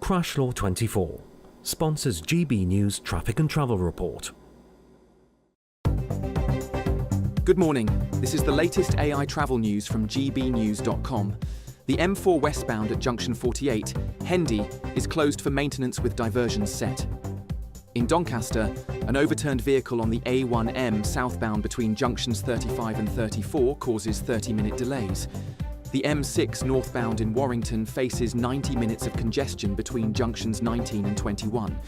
Crash Law 24 sponsors GBNews Traffic and Travel Report. Good morning. This is the latest AI travel news from GBnews.com. The M4 westbound at junction 48, Hendy, is closed for maintenance with diversions set. In Doncaster, an overturned vehicle on the A1M southbound between junctions 35 and 34 causes 30-minute delays. The M6 northbound in Warrington faces 90 minutes of congestion between junctions 19 and 21.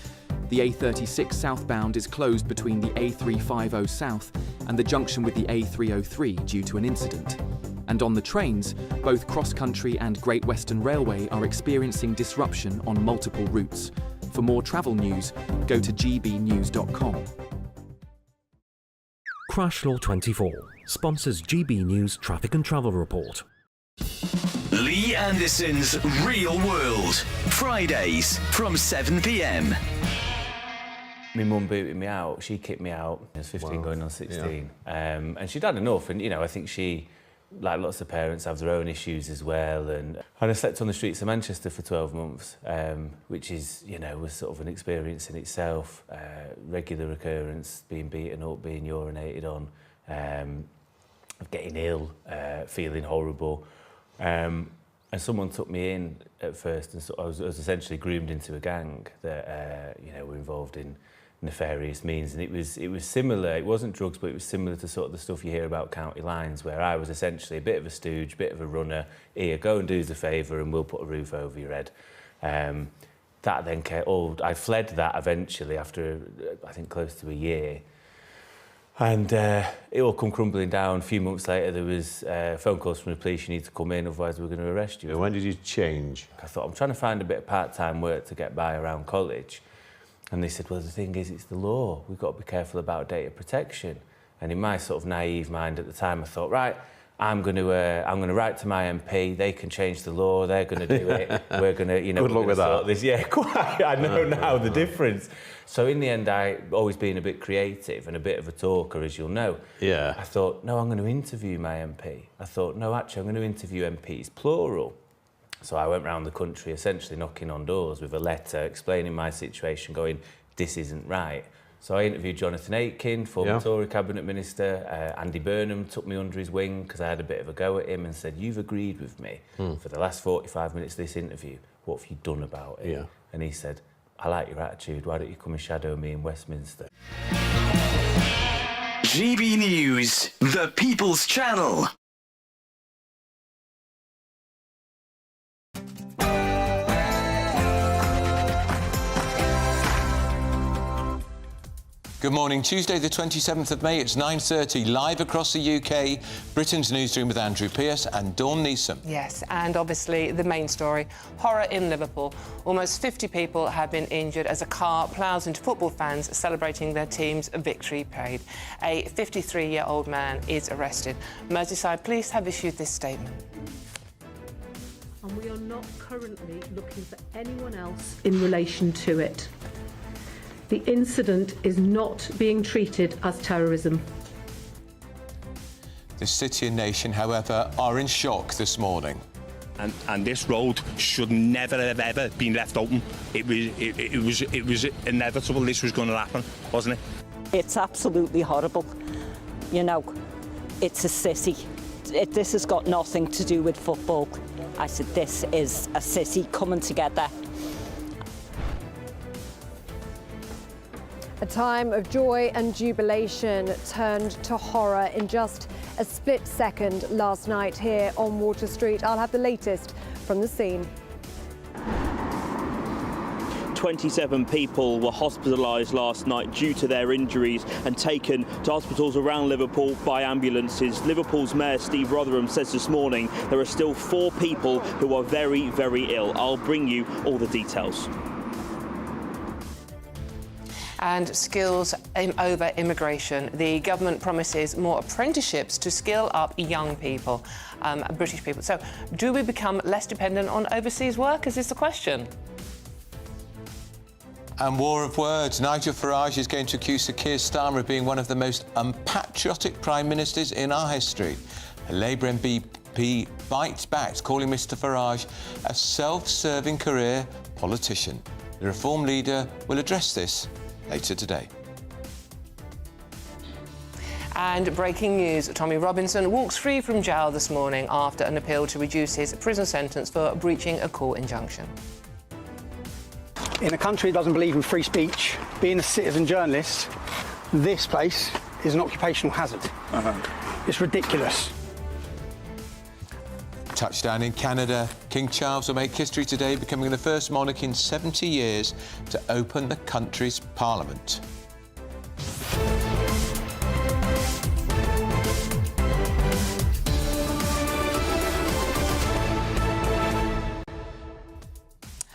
The A36 southbound is closed between the A350 south and the junction with the A303 due to an incident. And on the trains, both Cross Country and Great Western Railway are experiencing disruption on multiple routes. For more travel news, go to gbnews.com. Crash Law 24 sponsors GB Traffic and Travel Report. Lee Anderson's Real World, Fridays from 7 p.m. My mum booted me out. She kicked me out. I was 15 going on 16. Yeah. And she'd had enough. And, you know, I think she, like lots of parents, have their own issues as well. And I slept on the streets of Manchester for 12 months, which is, you know, was sort of an experience in itself. Regular occurrence, being beaten up, being urinated on, getting ill, feeling horrible. And someone took me in at first, and so I was essentially groomed into a gang that, you know, were involved in nefarious means. And it was similar. It wasn't drugs, but it was similar to sort of the stuff you hear about county lines, where I was essentially a bit of a stooge, bit of a runner. Here, go and do us a favour, and we'll put a roof over your head. That then I fled that eventually after I think close to a year. And it all come crumbling down. A few months later, there was phone calls from the police. You need to come in, otherwise we're going to arrest you. When did you change? I thought, I'm trying to find a bit of part-time work to get by around college. And they said, well, the thing is, it's the law. We've got to be careful about data protection. And in my sort of naive mind at the time, I thought, right, I'm going to write to my MP. They can change the law. They're going to do it. We're going to, you know, good luck with that. This. Yeah, quite. I know now the difference. So in the end, always been a bit creative and a bit of a talker, as you'll know. Yeah. I thought, no, I'm going to interview my MP. I thought, no, actually, I'm going to interview MPs, plural. So I went round the country, essentially knocking on doors with a letter, explaining my situation, going, this isn't right. So I interviewed Jonathan Aitken, former Tory Cabinet Minister. Andy Burnham took me under his wing because I had a bit of a go at him and said, you've agreed with me for the last 45 minutes of this interview. What have you done about it? Yeah. And he said, I like your attitude. Why don't you come and shadow me in Westminster? GB News, the People's Channel. Good morning. Tuesday the 27th of May, it's 9:30, live across the UK, Britain's Newsroom with Andrew Pearce and Dawn Neeson. Yes, and obviously the main story, horror in Liverpool. Almost 50 people have been injured as a car ploughs into football fans celebrating their team's victory parade. A 53-year-old man is arrested. Merseyside police have issued this statement. And we are not currently looking for anyone else in relation to it. The incident is not being treated as terrorism. The city and nation, however, are in shock this morning. And this road should never have ever been left open. It was inevitable this was going to happen, wasn't it? It's absolutely horrible. You know, it's a city. This has got nothing to do with football. I said this is a city coming together. A time of joy and jubilation turned to horror in just a split second last night here on Water Street. I'll have the latest from the scene. 27 people were hospitalised last night due to their injuries and taken to hospitals around Liverpool by ambulances. Liverpool's Mayor Steve Rotherham says this morning there are still 4 people who are very, very ill. I'll bring you all the details. And skills over immigration. The government promises more apprenticeships to skill up young people, British people. So do we become less dependent on overseas workers is the question. And war of words. Nigel Farage is going to accuse Sir Keir Starmer of being one of the most unpatriotic prime ministers in our history. A Labour MP MP bites back, calling Mr Farage a self-serving career politician. The Reform leader will address this later today. And breaking news, Tommy Robinson walks free from jail this morning after an appeal to reduce his prison sentence for breaching a court injunction. In a country that doesn't believe in free speech, being a citizen journalist, this place is an occupational hazard. It's ridiculous. Touchdown in Canada. King Charles will make history today, becoming the first monarch in 70 years to open the country's parliament.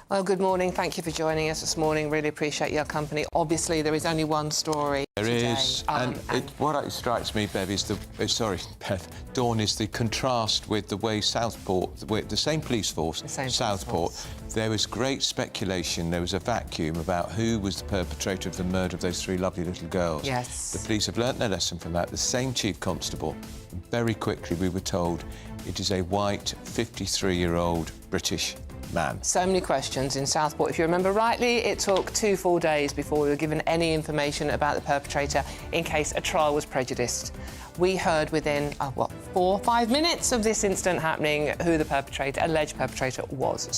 Well, good morning. Thank you for joining us this morning. Really appreciate your company. Obviously, there is only one story today. Is, what strikes me, Bev, is Dawn, is the contrast with the way Southport, the same police force, Southport, there was great speculation, there was a vacuum about who was the perpetrator of the murder of those 3 lovely little girls. Yes. The police have learnt their lesson from that. The same chief constable, very quickly we were told it is a white, 53-year-old British man. So many questions in Southport. If you remember rightly, it took 2 full days before we were given any information about the perpetrator in case a trial was prejudiced. We heard within, 4 or 5 minutes of this incident happening who the alleged perpetrator was.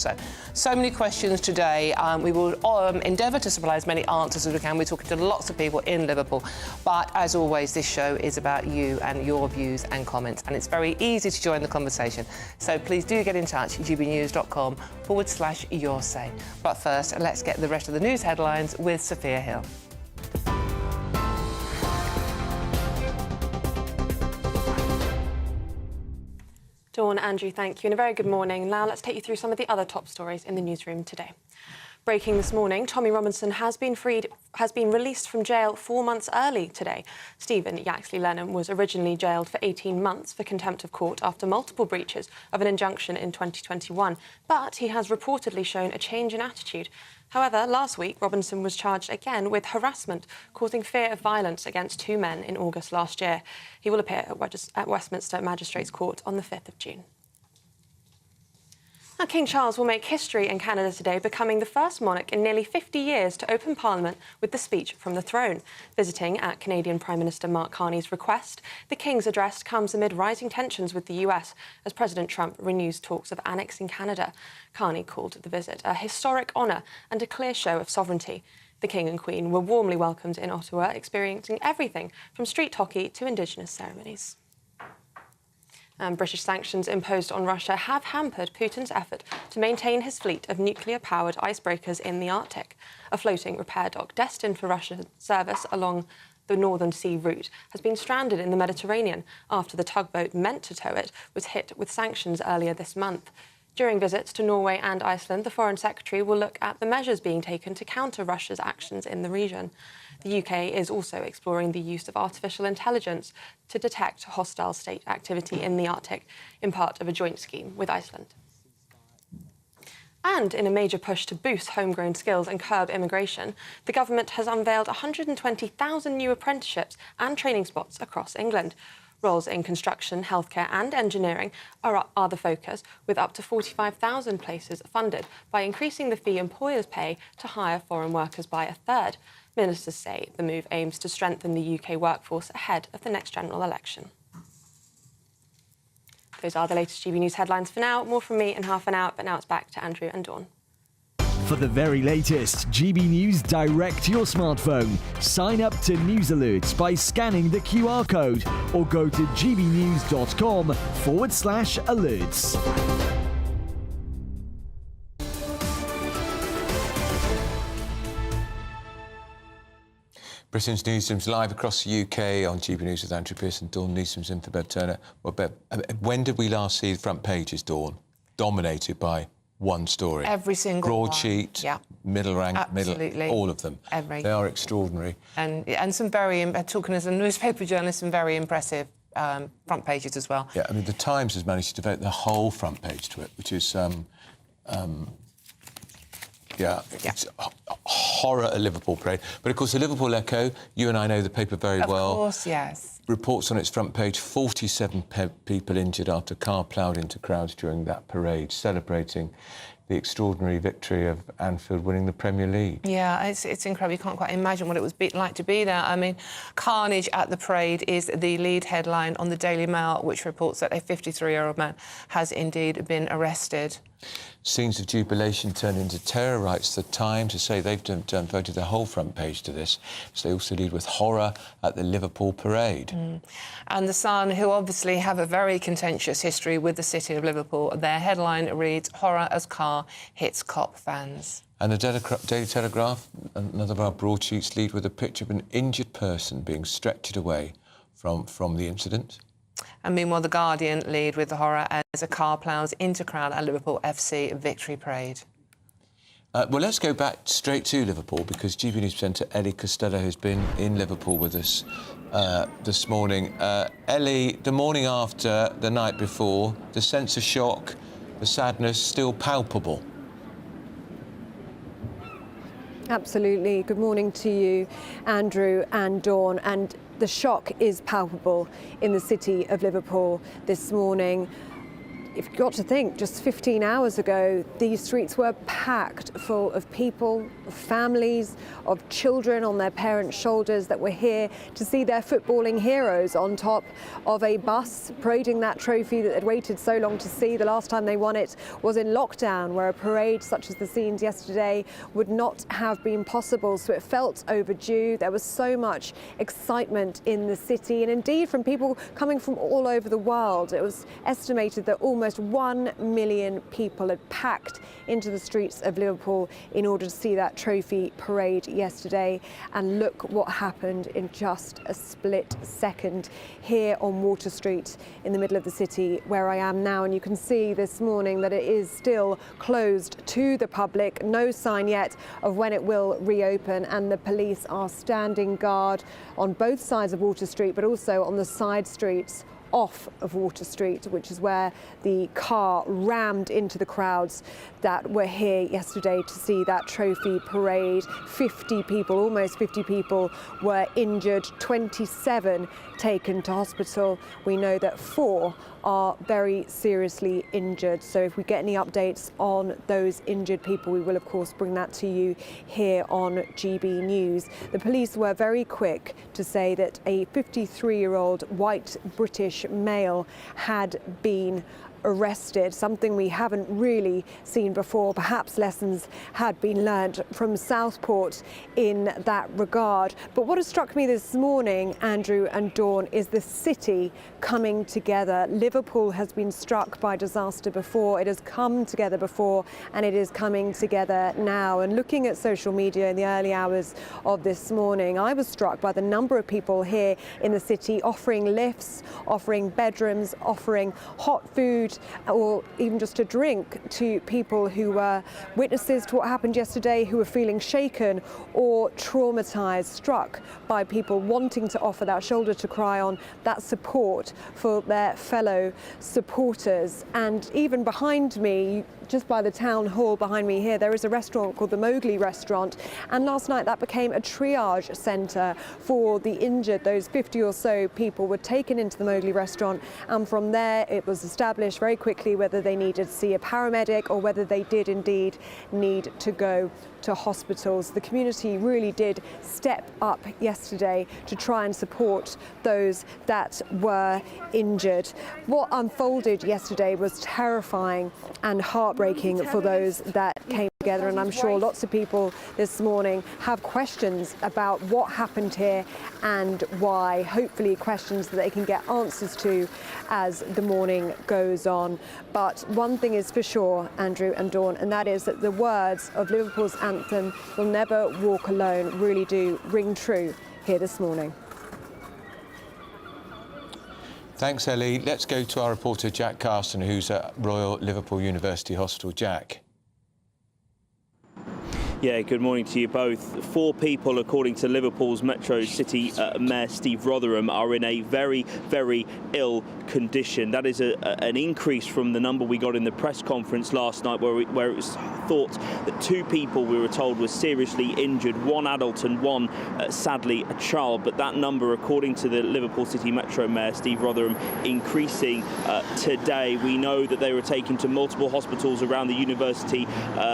So many questions today. We will endeavour to supply as many answers as we can. We're talking to lots of people in Liverpool. But as always, this show is about you and your views and comments. And it's very easy to join the conversation. So please do get in touch, gbnews.com/your say. But first, let's get the rest of the news headlines with Sophia Hill. Dawn, Andrew, thank you, and a very good morning. Now let's take you through some of the other top stories in the newsroom today. Breaking this morning, Tommy Robinson has been released from jail 4 months early today. Stephen Yaxley-Lennon was originally jailed for 18 months for contempt of court after multiple breaches of an injunction in 2021, but he has reportedly shown a change in attitude. However, last week, Robinson was charged again with harassment, causing fear of violence against 2 men in August last year. He will appear at Westminster Magistrates Court on the 5th of June. Now, King Charles will make history in Canada today, becoming the first monarch in nearly 50 years to open Parliament with the speech from the throne. Visiting at Canadian Prime Minister Mark Carney's request, the King's address comes amid rising tensions with the US as President Trump renews talks of annexing Canada. Carney called the visit a historic honour and a clear show of sovereignty. The King and Queen were warmly welcomed in Ottawa, experiencing everything from street hockey to Indigenous ceremonies. British sanctions imposed on Russia have hampered Putin's effort to maintain his fleet of nuclear-powered icebreakers in the Arctic. A floating repair dock destined for Russian service along the Northern Sea route has been stranded in the Mediterranean after the tugboat meant to tow it was hit with sanctions earlier this month. During visits to Norway and Iceland, the Foreign Secretary will look at the measures being taken to counter Russia's actions in the region. The UK is also exploring the use of artificial intelligence to detect hostile state activity in the Arctic, in part of a joint scheme with Iceland. And in a major push to boost homegrown skills and curb immigration, the government has unveiled 120,000 new apprenticeships and training spots across England. Roles in construction, healthcare and engineering are the focus, with up to 45,000 places funded by increasing the fee employers pay to hire foreign workers by a third. Ministers say the move aims to strengthen the UK workforce ahead of the next general election. Those are the latest GB News headlines for now. More from me in half an hour, but now it's back to Andrew and Dawn. For the very latest GB News direct to your smartphone, sign up to News Alerts by scanning the QR code or go to gbnews.com/alerts. Britain's Newsroom's live across the UK on GB News with Andrew Pearson. Dawn Newsom's in for Bev Turner. Well, Bev, when did we last see the front pages, Dawn, dominated by one story? Every single broadsheet, middle rank, middle, all of them. They are extraordinary. And some very, talking as a newspaper journalist, some very impressive front pages as well. Yeah, I mean, the Times has managed to devote the whole front page to it, which is, it's horror at Liverpool parade. But, of course, the Liverpool Echo, you and I know the paper very well. Of course, yes. reports on its front page 47 people injured after a car ploughed into crowds during that parade, celebrating the extraordinary victory of Anfield winning the Premier League. Yeah, it's incredible. You can't quite imagine what it was like to be there. I mean, carnage at the parade is the lead headline on the Daily Mail, which reports that a 53-year-old man has indeed been arrested. Scenes of jubilation turned into terror, writes The Times, to say they've devoted their whole front page to this. So they also lead with horror at the Liverpool parade. And The Sun, who obviously have a very contentious history with the city of Liverpool, their headline reads, "Horror as car hits cop fans." And the Daily Telegraph, another of our broadsheets, lead with a picture of an injured person being stretchered away from the incident. And meanwhile, The Guardian lead with the horror as a car ploughs into crowd at Liverpool FC victory parade. Well, let's go back straight to Liverpool, because GB News presenter Ellie Costello has been in Liverpool with us this morning. Ellie, the morning after, the night before, the sense of shock, the sadness still palpable. Absolutely. Good morning to you, Andrew and Dawn. And the shock is palpable in the city of Liverpool this morning. If you've got to think, just 15 hours ago, these streets were packed full of people, of families, of children on their parents' shoulders that were here to see their footballing heroes on top of a bus parading that trophy that they'd waited so long to see. The last time they won it was in lockdown, where a parade such as the scenes yesterday would not have been possible. So it felt overdue. There was so much excitement in the city, and indeed from people coming from all over the world. It was estimated that almost 1 million people had packed into the streets of Liverpool in order to see that trophy parade yesterday. And look what happened in just a split second here on Water Street in the middle of the city where I am now. And you can see this morning that it is still closed to the public. No sign yet of when it will reopen, and the police are standing guard on both sides of Water Street, but also on the side streets off of Water Street, which is where the car rammed into the crowds that were here yesterday to see that trophy parade. 50 people, almost 50 people were injured, 27 taken to hospital. We know that 4 are very seriously injured. So if we get any updates on those injured people, we will of course bring that to you here on GB News. The police were very quick to say that a 53-year-old white British male had been arrested, something we haven't really seen before. Perhaps lessons had been learnt from Southport in that regard. But what has struck me this morning, Andrew and Dawn, is the city coming together. Liverpool has been struck by disaster before, it has come together before, and it is coming together now. And looking at social media in the early hours of this morning, I was struck by the number of people here in the city offering lifts, offering bedrooms, offering hot food, or even just a drink to people who were witnesses to what happened yesterday, who were feeling shaken or traumatised, struck by people wanting to offer that shoulder to cry on, that support for their fellow supporters. And even behind me, just by the town hall behind me here, there is a restaurant called the Mowgli Restaurant, and last night that became a triage centre for the injured. Those 50 or so people were taken into the Mowgli Restaurant, and from there it was established very quickly whether they needed to see a paramedic or whether they did indeed need to go to hospitals. The community really did step up yesterday to try and support those that were injured. What unfolded yesterday was terrifying and heartbreaking for those that came together, and I'm sure lots of people this morning have questions about what happened here and why. Hopefully questions that they can get answers to as the morning goes on. But one thing is for sure, Andrew and Dawn, and that is that the words of Liverpool's anthem, "You'll Never Walk Alone," really do ring true here this morning. Thanks, Ellie. Let's go to our reporter Jack Carson, who's at Royal Liverpool University Hospital. Jack. Yeah, good morning to you both. 4 people, according to Liverpool's Metro City Mayor Steve Rotherham, are in a very, very ill condition. That is an increase from the number we got in the press conference last night, where it was thought that 2 people, we were told, were seriously injured, 1 adult and 1, sadly, a child. But that number, according to the Liverpool City Metro Mayor Steve Rotherham, increasing today. We know that they were taken to multiple hospitals around the University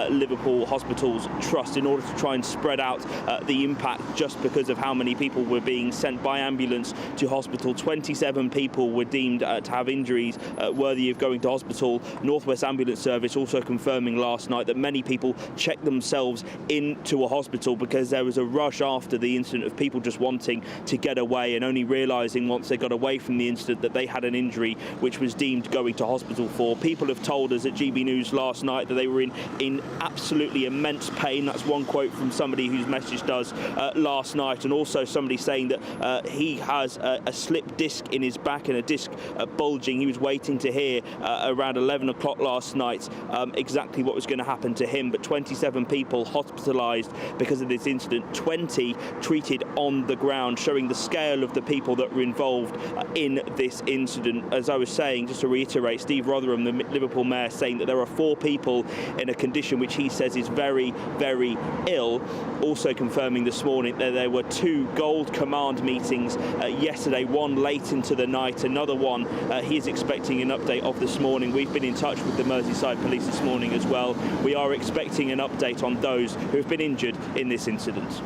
Liverpool Hospitals Trust in order to try and spread out the impact, just because of how many people were being sent by ambulance to hospital. 27 people were deemed to have injuries worthy of going to hospital. North West Ambulance Service also confirming last night that many people checked themselves into a hospital because there was a rush after the incident of people just wanting to get away and only realising once they got away from the incident that they had an injury which was deemed going to hospital for. People have told us at GB News last night that they were in absolutely immense pain. That's one quote from somebody who's messaged us last night, and also somebody saying that he has a slipped disc in his back and a disc bulging. He was waiting to hear around 11 o'clock last night exactly what was going to happen to him, but 27 people hospitalised because of this incident, 20 treated on the ground, showing the scale of the people that were involved in this incident. As I was saying, just to reiterate, Steve Rotherham, the Liverpool mayor, saying that there are 4 people in a condition which he says is very, very ill. Also confirming this morning that there were 2 Gold Command meetings yesterday, one late into the night, another one he is expecting an update of this morning. We've been in touch with the Merseyside Police this morning as well. We are expecting an update on those who have been injured in this incident.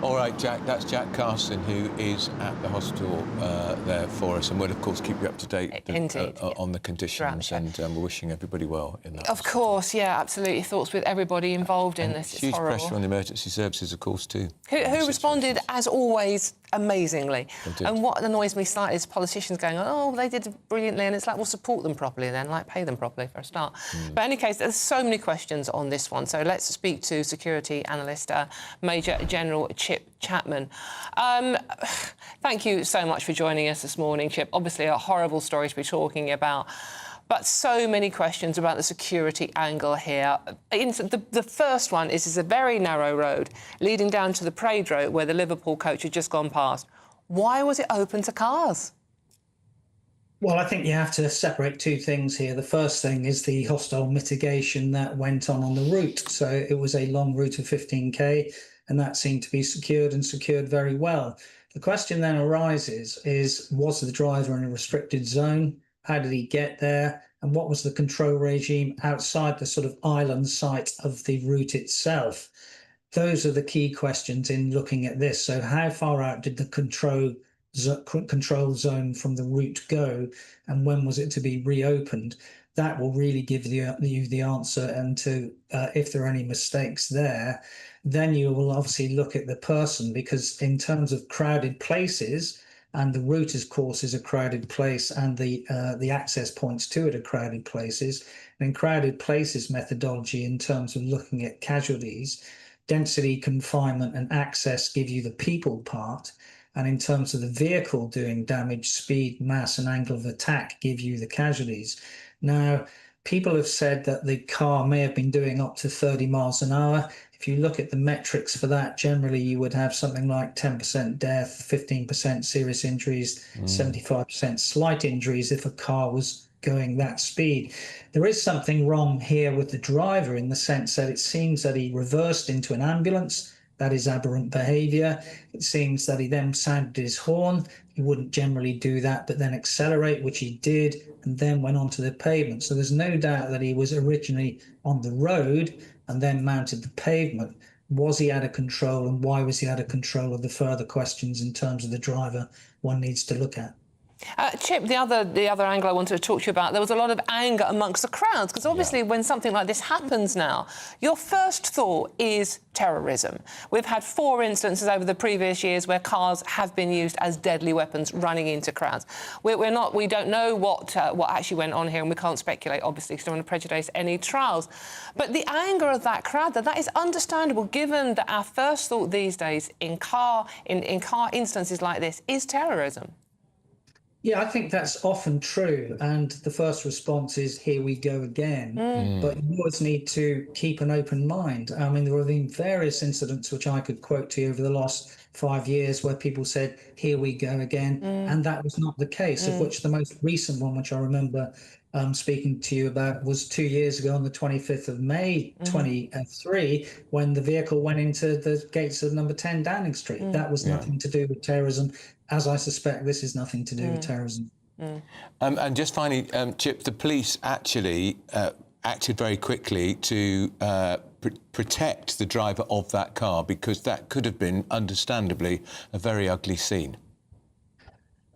All right, Jack, that's Jack Carson, who is at the hospital there for us, and we'll, of course, keep you up to date on the conditions, and we're wishing everybody well in that. Of course, yeah, absolutely. Thoughts with everybody involved in this. It's huge horrible. pressure on the emergency services, of course, too. Who responded, as always, amazingly. And what annoys me slightly is politicians going, oh, they did brilliantly, and it's like, well, support them properly then, like pay them properly for a start. But in any case, there's so many questions on this one, so let's speak to security analyst Major General Chip Chapman. Thank you so much for joining us this morning, Chip. Obviously a horrible story to be talking about, but so many questions about the security angle here. The first one is a very narrow road leading down to the Parade Road where the Liverpool coach had just gone past. Why was it open to cars? Well, I think you have to separate 2 things here. The first thing is the hostile mitigation that went on the route. So it was a long route of 15k, and that seemed to be secured and secured very well. The question then arises was the driver in a restricted zone? How did he get there? And what was the control regime outside the sort of island site of the route itself? Those are the key questions in looking at this. So how far out did the control zone from the route go, and when was it to be reopened? That will really give you the answer, and to if there are any mistakes there, then you will obviously look at the person, because in terms of crowded places, and the route, of course, is a crowded place, and the access points to it are crowded places. And in crowded places methodology, in terms of looking at casualties, density, confinement, and access give you the people part. And in terms of the vehicle doing damage, speed, mass, and angle of attack give you the casualties. Now, people have said that the car may have been doing up to 30 miles an hour. If you look at the metrics for that, generally you would have something like 10% death, 15% serious injuries, 75% slight injuries if a car was going that speed. There is something wrong here with the driver, in the sense that it seems that he reversed into an ambulance. That is aberrant behaviour. It seems that he then sounded his horn. He wouldn't generally do that, but then accelerate, which he did, and then went onto the pavement. So there's no doubt that he was originally on the road and then mounted the pavement. Was he out of control, and why was he out of control, are the further questions in terms of the driver one needs to look at. Chip, the other angle I wanted to talk to you about, there was a lot of anger amongst the crowds, because obviously when something like this happens now, your first thought is terrorism. We've had 4 instances over the previous years where cars have been used as deadly weapons running into crowds. We don't know what actually went on here, and we can't speculate, obviously, because we don't want to prejudice any trials. But the anger of that crowd, that is understandable, given that our first thought these days in car instances like this is terrorism. Yeah, I think that's often true. And the first response is, here we go again. But you always need to keep an open mind. I mean, there have been various incidents which I could quote to you over the last 5 years where people said, here we go again. And that was not the case, of which the most recent one, which I remember speaking to you about, was 2 years ago on the 25th of May, 23, when the vehicle went into the gates of number 10 Downing Street. That was nothing to do with terrorism. As I suspect, this is nothing to do with terrorism. And just finally, Chip, the police actually acted very quickly to protect the driver of that car, because that could have been, understandably, a very ugly scene.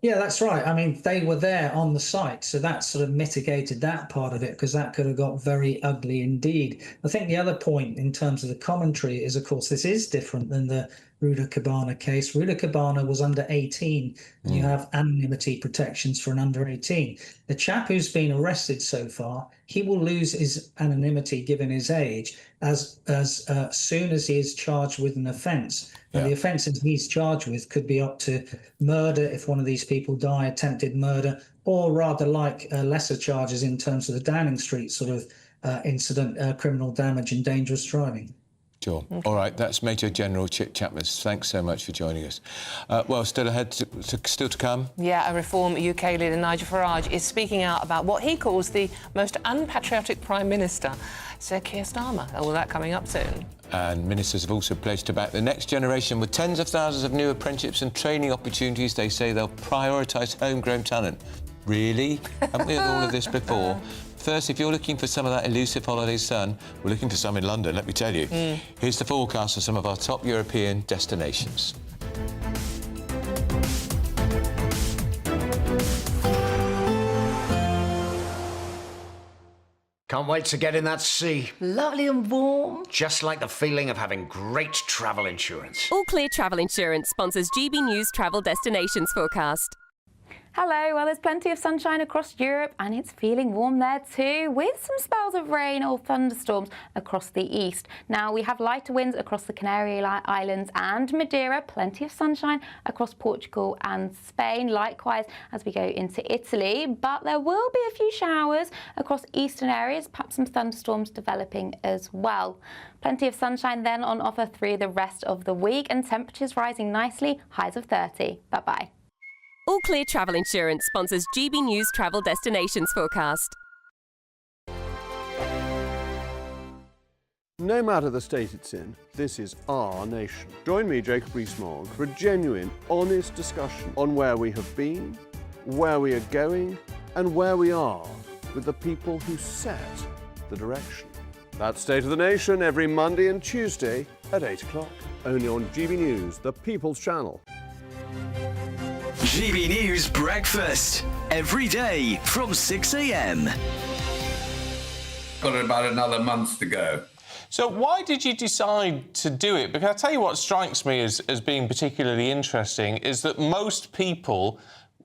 Yeah, that's right. I mean, they were there on the site, so that sort of mitigated that part of it, because that could have got very ugly indeed. I think the other point in terms of the commentary is, of course, this is different than the Ruda Cabana case. Ruda Cabana was under 18, and you have anonymity protections for an under 18. The chap who's been arrested so far, he will lose his anonymity given his age as soon as he is charged with an offence. And the offences he's charged with could be up to murder if one of these people die, attempted murder, or rather like lesser charges in terms of the Downing Street sort of incident, criminal damage and dangerous driving. Sure. All right, that's Major General Chip Chapman. Thanks so much for joining us. Well, still ahead, still to come. Yeah, a Reform UK leader, Nigel Farage, is speaking out about what he calls the most unpatriotic Prime Minister, Sir Keir Starmer. All that coming up soon. And ministers have also pledged to back the next generation with tens of thousands of new apprenticeships and training opportunities. They say they'll prioritise homegrown talent. Really? Haven't we had all of this before? First, if you're looking for some of that elusive holiday sun, we're looking for some in London, let me tell you. Here's the forecast for some of our top European destinations. Can't wait to get in that sea. Lovely and warm. Just like the feeling of having great travel insurance. All Clear Travel Insurance sponsors GB News Travel Destinations Forecast. Hello, well, there's plenty of sunshine across Europe and it's feeling warm there too, with some spells of rain or thunderstorms across the east. Now, we have lighter winds across the Canary Islands and Madeira, plenty of sunshine across Portugal and Spain, likewise as we go into Italy, but there will be a few showers across eastern areas, perhaps some thunderstorms developing as well. Plenty of sunshine then on offer through the rest of the week and temperatures rising nicely, highs of 30. Bye-bye. All Clear Travel Insurance sponsors GB News Travel Destinations Forecast. No matter the state it's in, this is our nation. Join me, Jacob Rees-Mogg, for a genuine, honest discussion on where we have been, where we are going, and where we are with the people who set the direction. That's State of the Nation every Monday and Tuesday at 8 o'clock, only on GB News, the People's Channel. GB News Breakfast, every day from 6 a.m. Got about another month to go. So why did you decide to do it? Because I'll tell you what strikes me as being particularly interesting is that most people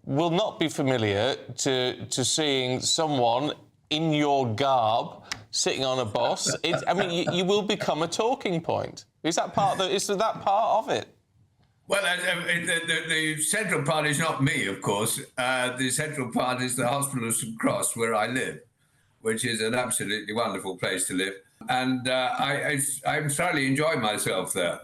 will not be familiar to seeing someone in your garb sitting on a bus. I mean, you will become a talking point. Is that part of it? Well, the central part is not me, of course. The central part is the Hospital of St Cross, where I live, which is an absolutely wonderful place to live. And I'm thoroughly enjoying myself there.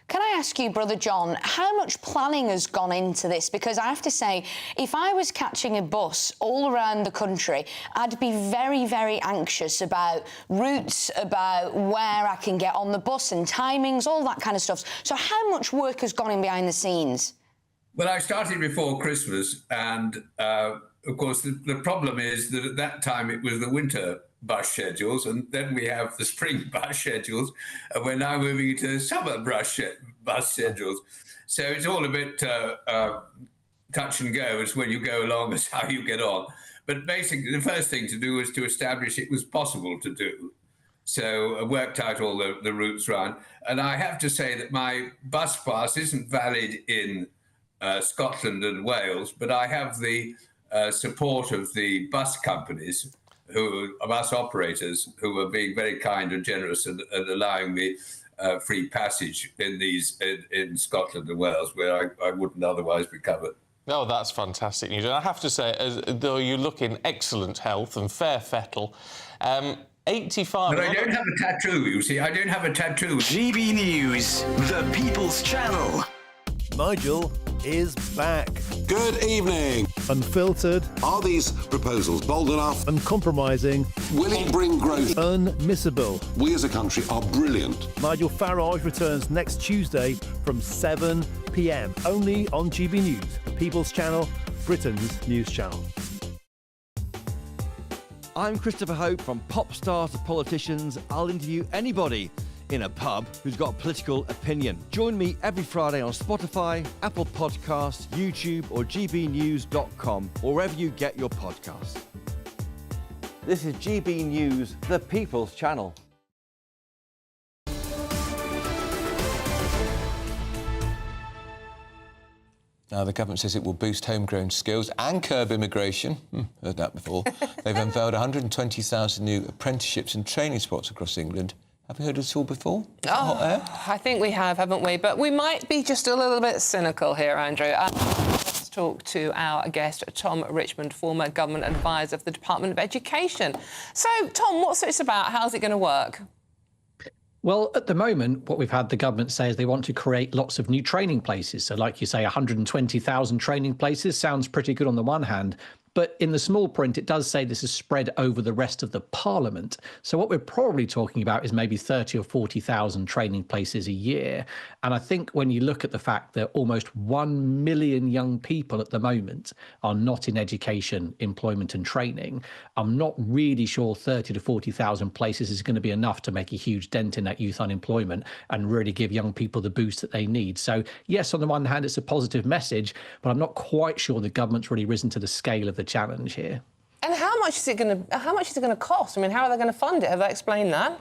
Can I ask you, Brother John, how much planning has gone into this? Because I have to say, if I was catching a bus all around the country, I'd be very, very anxious about routes, about where I can get on the bus and timings, all that kind of stuff. So how much work has gone in behind the scenes? Well, I started before Christmas, and of course, the problem is that at that time it was the winter bus schedules, and then we have the spring bus schedules, and we're now moving into the summer bus schedules. So it's all a bit touch and go. It's when you go along, it's how you get on. But basically, the first thing to do was to establish it was possible to do. So I worked out all the routes round. And I have to say that my bus pass isn't valid in Scotland and Wales, but I have the support of the bus companies, bus operators, who are being very kind and generous and allowing me free passage in Scotland and Wales, where I wouldn't otherwise be covered. Oh, that's fantastic news. And I have to say, though you look in excellent health and fair fettle, 85... But I don't have a tattoo, you see. I don't have a tattoo. GB News, the People's Channel. Nigel is back. Good evening. Unfiltered. Are these proposals bold enough? Uncompromising. Will it bring growth? Unmissable. We as a country are brilliant. Nigel Farage returns next Tuesday from 7 p.m. only on GB News, People's Channel, Britain's news channel. I'm Christopher Hope. From pop stars to politicians, I'll interview anybody in a pub who's got a political opinion. Join me every Friday on Spotify, Apple Podcasts, YouTube or gbnews.com, or wherever you get your podcasts. This is GB News, the People's Channel. Now, the government says it will boost homegrown skills and curb immigration. Heard that before. They've unveiled 120,000 new apprenticeships and training spots across England. Have you heard of this all before? I think we have, haven't we? But we might be just a little bit cynical here, Andrew. Let's talk to our guest, Tom Richmond, former government advisor of the Department of Education. So, Tom, what's this about? How's it going to work? Well, at the moment, what we've had the government say is they want to create lots of new training places. So like you say, 120,000 training places sounds pretty good on the one hand. But in the small print, it does say this is spread over the rest of the Parliament. So what we're probably talking about is maybe 30 or 40,000 training places a year. And I think when you look at the fact that almost 1 million young people at the moment are not in education, employment and training, I'm not really sure 30 to 40,000 places is going to be enough to make a huge dent in that youth unemployment and really give young people the boost that they need. So yes, on the one hand, it's a positive message, but I'm not quite sure the government's really risen to the scale of the challenge here. And how much is it going to cost? I mean, how are they going to fund it? Have they explained that?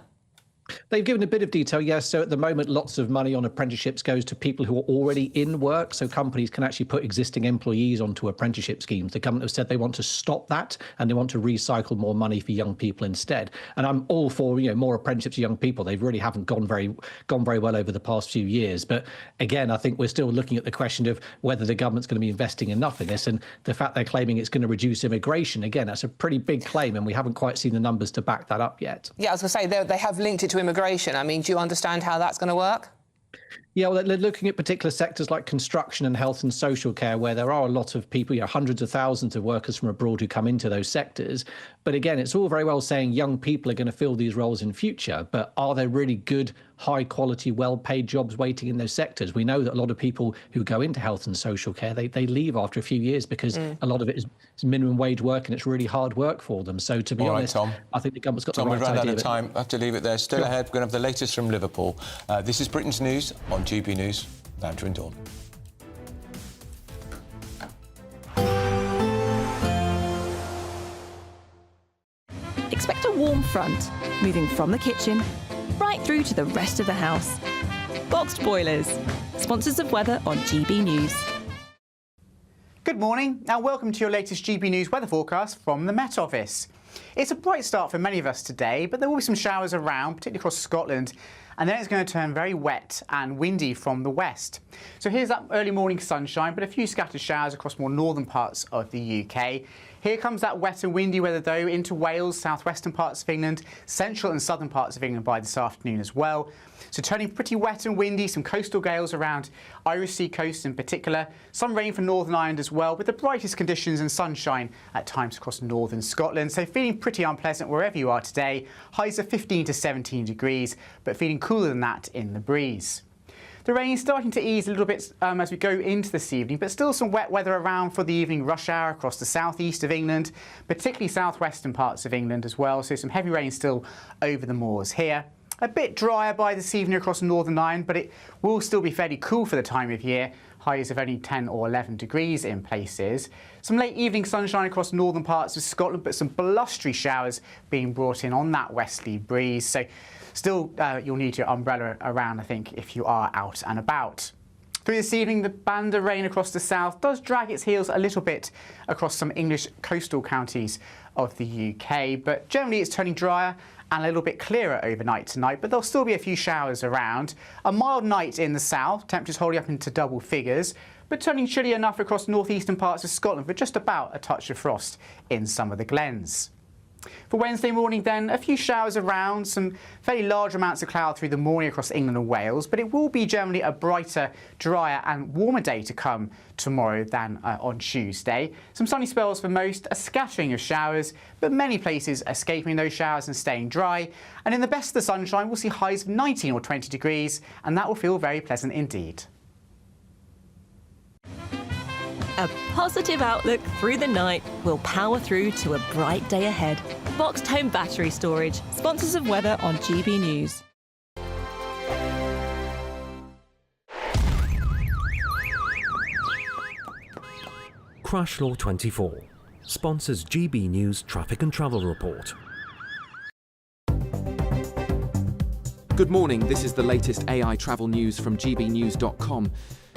They've given a bit of detail, yes. So at the moment, lots of money on apprenticeships goes to people who are already in work. So companies can actually put existing employees onto apprenticeship schemes. The government have said they want to stop that and they want to recycle more money for young people instead. And I'm all for, more apprenticeships for young people. They really haven't gone very well over the past few years. But again, I think we're still looking at the question of whether the government's going to be investing enough in this. And the fact they're claiming it's going to reduce immigration, again, that's a pretty big claim. And we haven't quite seen the numbers to back that up yet. Yeah, I was going to say, they have linked it to immigration. I mean, do you understand how that's going to work? Yeah, well, they're looking at particular sectors like construction and health and social care, where there are a lot of people, hundreds of thousands of workers from abroad who come into those sectors. But again, it's all very well saying young people are going to fill these roles in future, but are there really good, high quality, well-paid jobs waiting in those sectors? We know that a lot of people who go into health and social care, they leave after a few years because a lot of it is minimum wage work and it's really hard work for them. So to be honest, Tom. I think the government's got Tom, the right we've run idea. out of time. I have to leave it there. Still ahead, we're going to have the latest from Liverpool. This is Britain's News on GB News. Andrew and Dawn. Expect a warm front, moving from the kitchen right through to the rest of the house. Boxed Boilers, sponsors of weather on GB News. Good morning and welcome to your latest GB News weather forecast from the Met Office. It's a bright start for many of us today, but there will be some showers around, particularly across Scotland, and then it's going to turn very wet and windy from the west. So here's that early morning sunshine, but a few scattered showers across more northern parts of the UK. Here comes that wet and windy weather, though, into Wales, southwestern parts of England, central and southern parts of England by this afternoon as well. So turning pretty wet and windy, some coastal gales around Irish Sea coast in particular, some rain for Northern Ireland as well, with the brightest conditions and sunshine at times across northern Scotland. So feeling pretty unpleasant wherever you are today. Highs of 15 to 17 degrees, but feeling cooler than that in the breeze. The rain is starting to ease a little bit as we go into this evening, but still some wet weather around for the evening rush hour across the southeast of England, particularly southwestern parts of England as well. So some heavy rain still over the moors here. A bit drier by this evening across Northern Ireland, but it will still be fairly cool for the time of year. Highs of only 10 or 11 degrees in places. Some late evening sunshine across northern parts of Scotland, but some blustery showers being brought in on that westerly breeze. So still, you'll need your umbrella around, I think, if you are out and about. Through this evening, the band of rain across the south does drag its heels a little bit across some English coastal counties of the UK, but generally it's turning drier and a little bit clearer overnight tonight, but there'll still be a few showers around. A mild night in the south, temperatures holding up into double figures, but turning chilly enough across northeastern parts of Scotland for just about a touch of frost in some of the glens. For Wednesday morning then, a few showers around, some fairly large amounts of cloud through the morning across England and Wales, but it will be generally a brighter, drier and warmer day to come tomorrow than on Tuesday. Some sunny spells for most, a scattering of showers, but many places escaping those showers and staying dry. And in the best of the sunshine, we'll see highs of 19 or 20 degrees, and that will feel very pleasant indeed. A positive outlook through the night will power through to a bright day ahead. Boxed Home Battery Storage, sponsors of weather on GB News. Crash Law 24 sponsors GB News Traffic and Travel Report. Good morning, this is the latest AI travel news from gbnews.com.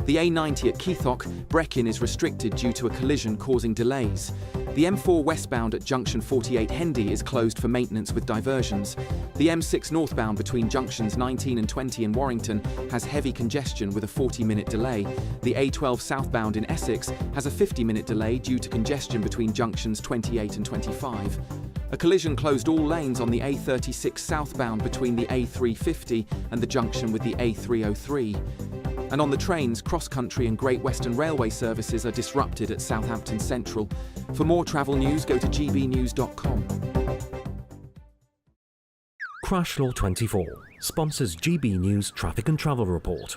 The A90 at Keithlock, Brechin is restricted due to a collision causing delays. The M4 westbound at junction 48 Hendy is closed for maintenance with diversions. The M6 northbound between junctions 19 and 20 in Warrington has heavy congestion with a 40-minute delay. The A12 southbound in Essex has a 50-minute delay due to congestion between junctions 28 and 25. A collision closed all lanes on the A36 southbound between the A350 and the junction with the A303. And on the trains, cross-country and Great Western Railway services are disrupted at Southampton Central. For more travel news, go to gbnews.com. Crash Law 24 sponsors GB News Traffic and Travel Report.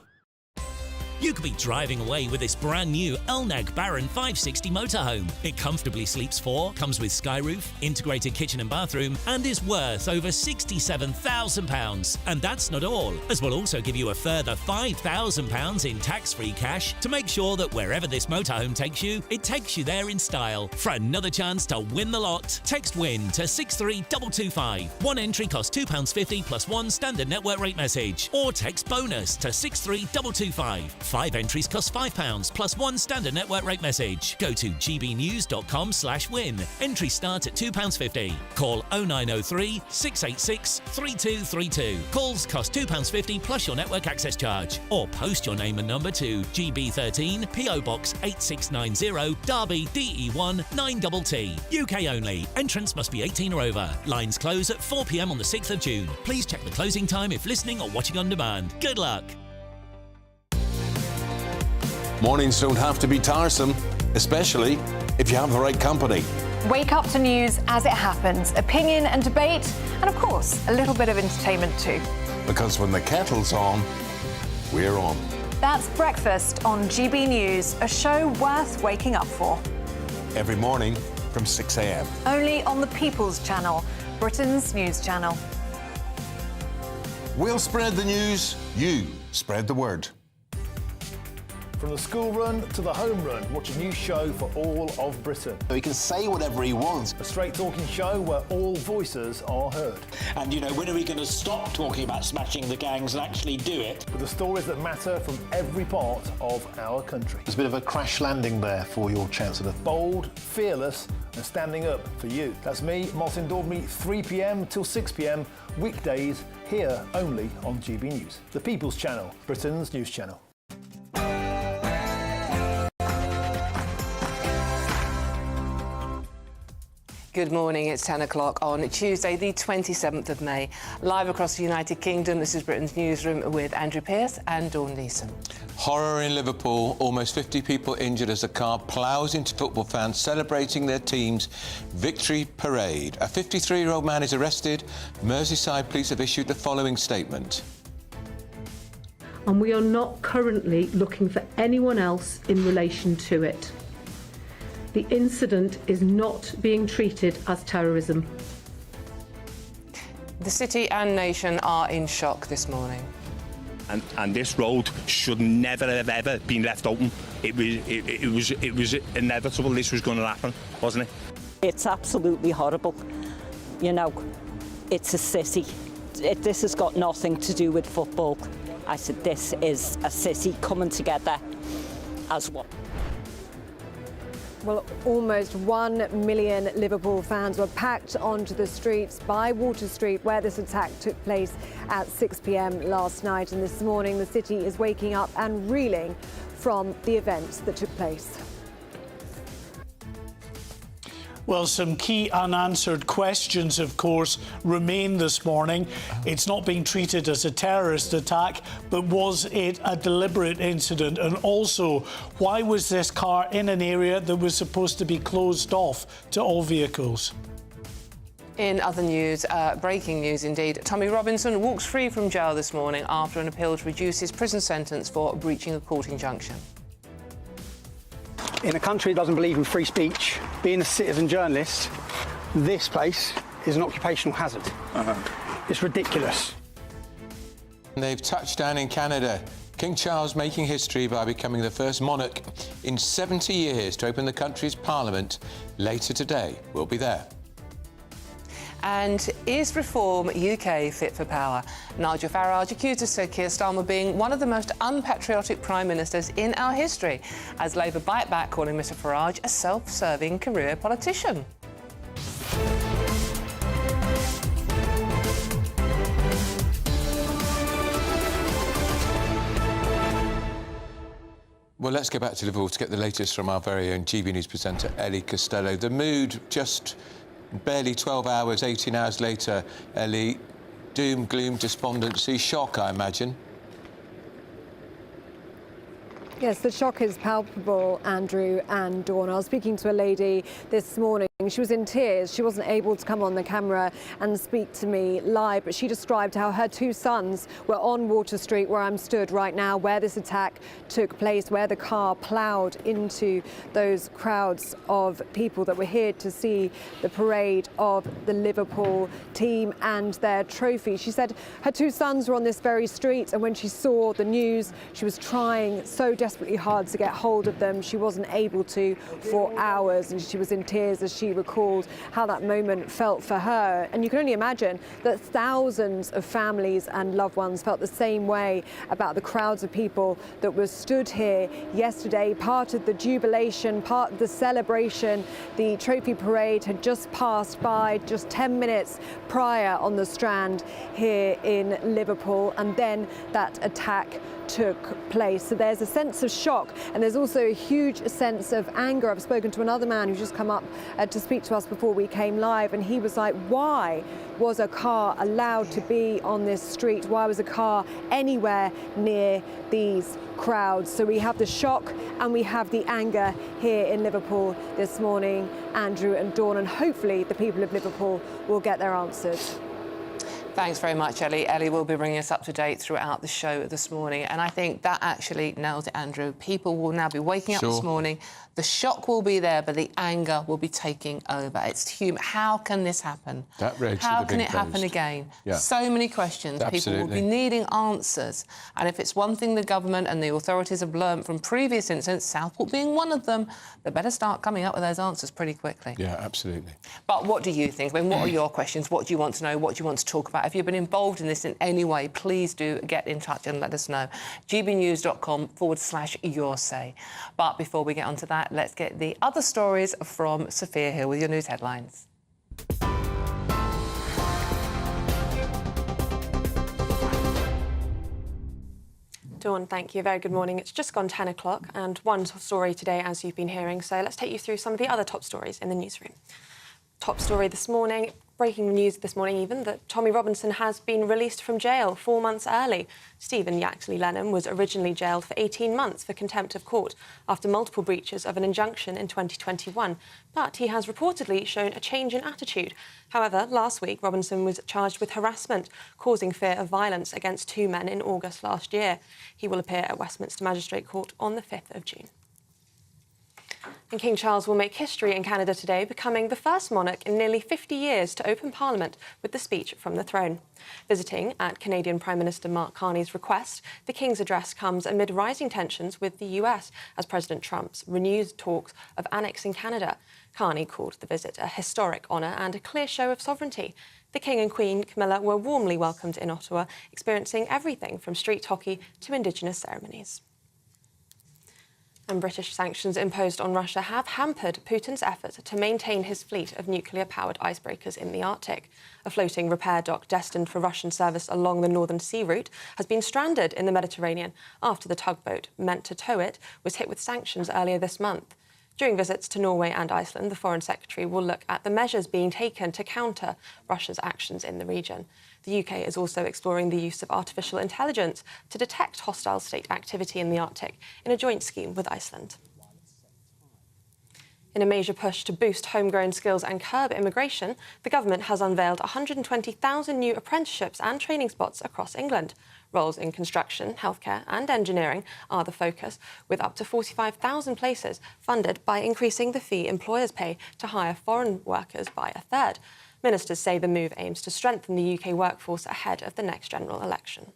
You could be driving away with this brand new Elnag Baron 560 motorhome. It comfortably sleeps 4, comes with skyroof, integrated kitchen and bathroom, and is worth over £67,000. And that's not all, as we'll also give you a further £5,000 in tax-free cash to make sure that wherever this motorhome takes you, it takes you there in style. For another chance to win the lot, text WIN to 63225. One entry costs £2.50 plus one standard network rate message, or text BONUS to 63225. 5 entries cost £5 plus one standard network rate message. Go to gbnews.com/win. Entries start at £2.50. Call 0903 686 3232. Calls cost £2.50 plus your network access charge. Or post your name and number to GB13 PO Box 8690 Derby DE1 9TT. UK only. Entrance must be 18 or over. Lines close at 4 p.m. on the 6th of June. Please check the closing time if listening or watching on demand. Good luck. Mornings don't have to be tiresome, especially if you have the right company. Wake up to news as it happens, opinion and debate, and of course, a little bit of entertainment too. Because when the kettle's on, we're on. That's Breakfast on GB News, a show worth waking up for. Every morning from 6 a.m. Only on the People's Channel, Britain's news channel. We'll spread the news, you spread the word. From the school run to the home run, watch a new show for all of Britain. He can say whatever he wants. A straight talking show where all voices are heard. And, you know, when are we going to stop talking about smashing the gangs and actually do it? With the stories that matter from every part of our country. There's a bit of a crash landing there for your Chancellor. Bold, fearless and standing up for you. That's me, Martin Daubney, 3 p.m. till 6 p.m, weekdays, here only on GB News. The People's Channel, Britain's news channel. Good morning, it's 10 o'clock on Tuesday, the 27th of May. Live across the United Kingdom, this is Britain's Newsroom with Andrew Pearce and Dawn Neeson. Horror in Liverpool, almost 50 people injured as a car ploughs into football fans celebrating their team's victory parade. A 53-year-old man is arrested. Merseyside police have issued the following statement. And we are not currently looking for anyone else in relation to it. The incident is not being treated as terrorism. The city and nation are in shock this morning. And this road should never have ever been left open. It was inevitable this was going to happen, wasn't it? It's absolutely horrible. You know, it's a city. This has got nothing to do with football. I said this is a city coming together as one. Well, almost 1 million Liverpool fans were packed onto the streets by Water Street, where this attack took place at 6 p.m. last night. And this morning, the city is waking up and reeling from the events that took place. Well, some key unanswered questions, of course, remain this morning. It's not being treated as a terrorist attack, but was it a deliberate incident? And also, why was this car in an area that was supposed to be closed off to all vehicles? In other news, breaking news indeed, Tommy Robinson walks free from jail this morning after an appeal to reduce his prison sentence for breaching a court injunction. In a country that doesn't believe in free speech, being a citizen journalist, this place is an occupational hazard. It's ridiculous. They've touched down in Canada. King Charles making history by becoming the first monarch in 70 years to open the country's parliament. Later today, we'll be there. And is Reform UK fit for power? Nigel Farage accused of Sir Keir Starmer being one of the most unpatriotic prime ministers in our history, as Labour bite back, calling Mr Farage a self-serving career politician. Well, let's go back to Liverpool to get the latest from our very own GB News presenter, Ellie Costello. The mood just barely 12 hours, 18 hours later, Ellie, doom, gloom, despondency, shock, I imagine. Yes, the shock is palpable, Andrew and Dawn. I was speaking to a lady this morning. She was in tears. She wasn't able to come on the camera and speak to me live, but she described how her two sons were on Water Street, where I'm stood right now, where this attack took place, where the car ploughed into those crowds of people that were here to see the parade of the Liverpool team and their trophy. She said her two sons were on this very street, and when she saw the news, she was trying so desperately hard to get hold of them. She wasn't able to for hours, and she was in tears as she recalled how that moment felt for her. And you can only imagine that thousands of families and loved ones felt the same way about the crowds of people that were stood here yesterday, part of the jubilation, part of the celebration. The trophy parade had just passed by just 10 minutes prior on the Strand here in Liverpool, and then that attack took place. So there's a sense of shock, and there's also a huge sense of anger. I've spoken to another man who's just come up to speak to us before we came live, and he was like, why was a car allowed to be on this street? Why was a car anywhere near these crowds? So we have the shock and we have the anger here in Liverpool this morning, Andrew and Dawn, and hopefully the people of Liverpool will get their answers. Thanks very much, Ellie. Ellie will be bringing us up to date throughout the show this morning. And I think that actually nails it, Andrew. People will now be waking up this morning. The shock will be there, but the anger will be taking over. It's human. How can this happen? How can it happen again? Yeah. So many questions. Absolutely. People will be needing answers. And if it's one thing the government and the authorities have learned from previous incidents, Southport being one of them, they better start coming up with those answers pretty quickly. Yeah, absolutely. But what do you think? I mean, what are your questions? What do you want to know? What do you want to talk about? If you've been involved in this in any way, please do get in touch and let us know. gbnews.com/your say. But before we get onto that, let's get the other stories from Sophia Hill with your news headlines. Dawn, thank you. Very good morning. It's just gone 10 o'clock and one story today, as you've been hearing. So let's take you through some of the other top stories in the newsroom. Top story this morning, breaking news this morning even, that Tommy Robinson has been released from jail 4 months early. Stephen Yaxley Lennon was originally jailed for 18 months for contempt of court after multiple breaches of an injunction in 2021. But he has reportedly shown a change in attitude. However, last week, Robinson was charged with harassment, causing fear of violence against two men in August last year. He will appear at Westminster Magistrate Court on the 5th of June. And King Charles will make history in Canada today, becoming the first monarch in nearly 50 years to open Parliament with the speech from the throne. Visiting at Canadian Prime Minister Mark Carney's request, the King's address comes amid rising tensions with the US as President Trump's renewed talks of annexing Canada. Carney called the visit a historic honour and a clear show of sovereignty. The King and Queen Camilla were warmly welcomed in Ottawa, experiencing everything from street hockey to Indigenous ceremonies. And British sanctions imposed on Russia have hampered Putin's effort to maintain his fleet of nuclear-powered icebreakers in the Arctic. A floating repair dock destined for Russian service along the Northern Sea route has been stranded in the Mediterranean after the tugboat meant to tow it was hit with sanctions earlier this month. During visits to Norway and Iceland, the Foreign Secretary will look at the measures being taken to counter Russia's actions in the region. The UK is also exploring the use of artificial intelligence to detect hostile state activity in the Arctic in a joint scheme with Iceland. In a major push to boost homegrown skills and curb immigration, the government has unveiled 120,000 new apprenticeships and training spots across England. Roles in construction, healthcare and engineering are the focus, with up to 45,000 places funded by increasing the fee employers pay to hire foreign workers by a third. Ministers say the move aims to strengthen the UK workforce ahead of the next general election.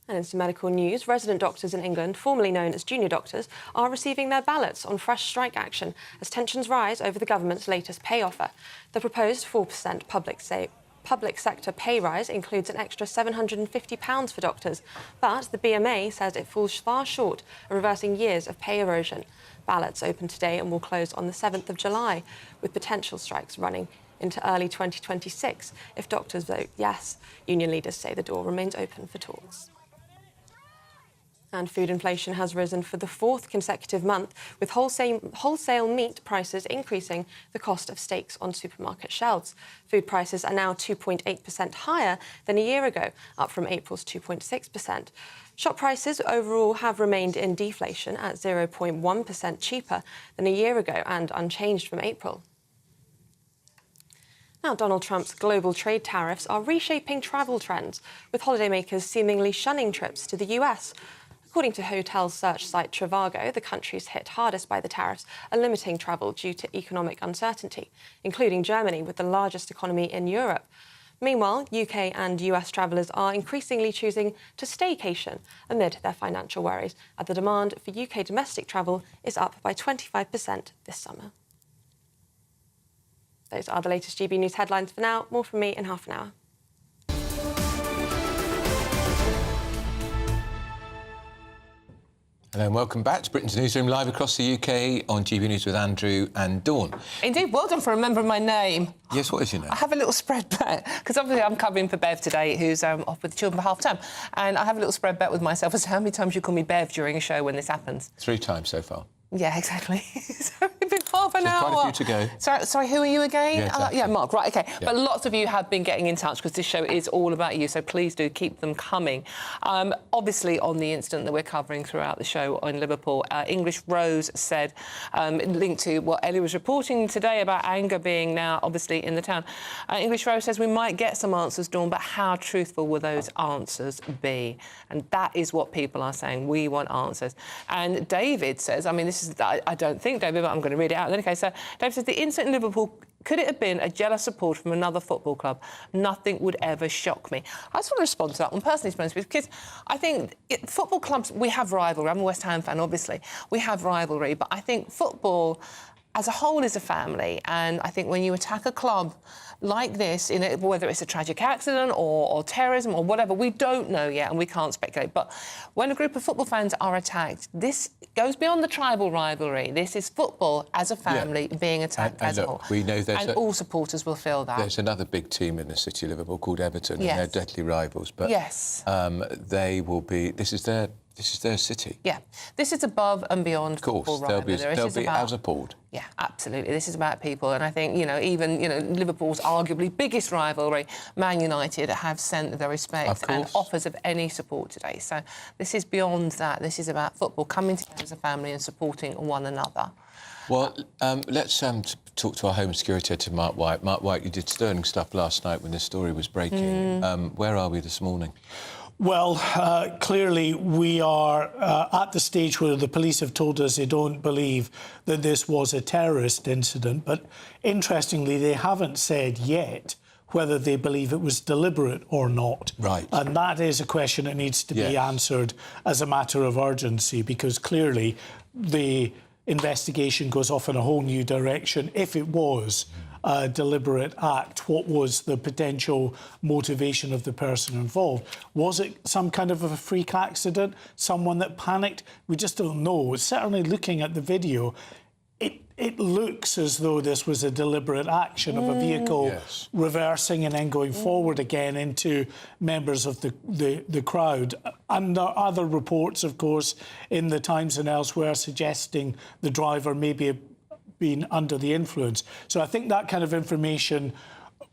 And in some medical news, resident doctors in England, formerly known as junior doctors, are receiving their ballots on fresh strike action as tensions rise over the government's latest pay offer. The proposed 4% public sector pay rise includes an extra £750 for doctors, but the BMA says it falls far short of reversing years of pay erosion. Ballots open today and will close on the 7th of July, with potential strikes running into early 2026 if doctors vote yes. Union leaders say the door remains open for talks. And food inflation has risen for the fourth consecutive month, with wholesale meat prices increasing the cost of steaks on supermarket shelves. Food prices are now 2.8% higher than a year ago, up from April's 2.6%. Shop prices overall have remained in deflation at 0.1% cheaper than a year ago and unchanged from April. Now, Donald Trump's global trade tariffs are reshaping travel trends, with holidaymakers seemingly shunning trips to the US. According to hotel search site Trivago, the countries hit hardest by the tariffs are limiting travel due to economic uncertainty, including Germany, with the largest economy in Europe. Meanwhile, UK and US travellers are increasingly choosing to staycation amid their financial worries, as the demand for UK domestic travel is up by 25% this summer. Those are the latest GB News headlines for now. More from me in half an hour. Hello and welcome back to Britain's Newsroom, live across the UK on GB News with Andrew and Dawn. Indeed, well done for remembering my name. Yes, what is your name? I have a little spread bet, because obviously I'm covering for Bev today, who's off with the children for half-term. And I have a little spread bet with myself as to how many times you call me Bev during a show when this happens. 3 times so far. Yeah, exactly. So it's been half an hour. Quite a few to go. Sorry, who are you again? Yeah, exactly. Mark, right, OK. Yeah. But lots of you have been getting in touch because this show is all about you, so please do keep them coming. Obviously, on the incident that we're covering throughout the show in Liverpool, English Rose said, linked to what Ellie was reporting today about anger being now obviously in the town, English Rose says we might get some answers, Dawn, but how truthful will those answers be? And that is what people are saying. We want answers. And David says, I mean, this is, I don't think, David, but I'm going to read it out. Okay, so David says, the incident in Liverpool, could it have been a jealous supporter from another football club? Nothing would ever shock me. I just want to respond to that one personally, because I think football clubs, we have rivalry. I'm a West Ham fan, obviously. We have rivalry, but I think football as a whole is a family. And I think when you attack a club like this, whether it's a tragic accident or terrorism or whatever, we don't know yet and we can't speculate. But when a group of football fans are attacked, this goes beyond the tribal rivalry. This is football as a family being attacked as a whole. We know and all supporters will feel that. There's another big team in the city of Liverpool called Everton, and they're deadly rivals. But they will be. This is their city. Yeah, this is above and beyond football rivalry. They'll be as appalled. Yeah, absolutely. This is about people, and I think even Liverpool's arguably biggest rivalry, Man United, have sent their respects and offers of any support today. So this is beyond that. This is about football coming together as a family and supporting one another. Well, let's talk to our Home Security Editor, Mark White. Mark White, you did sterling stuff last night when this story was breaking. Where are we this morning? Well, clearly we are at the stage where the police have told us they don't believe that this was a terrorist incident. But interestingly, they haven't said yet whether they believe it was deliberate or not. Right. And that is a question that needs to be answered as a matter of urgency, because clearly the investigation goes off in a whole new direction if it was a deliberate act? What was the potential motivation of the person involved? Was it some kind of a freak accident? Someone that panicked? We just don't know. Certainly looking at the video, it looks as though this was a deliberate action of a vehicle reversing and then going forward again into members of the crowd. And there are other reports, of course, in the Times and elsewhere suggesting the driver may be been under the influence. So I think that kind of information,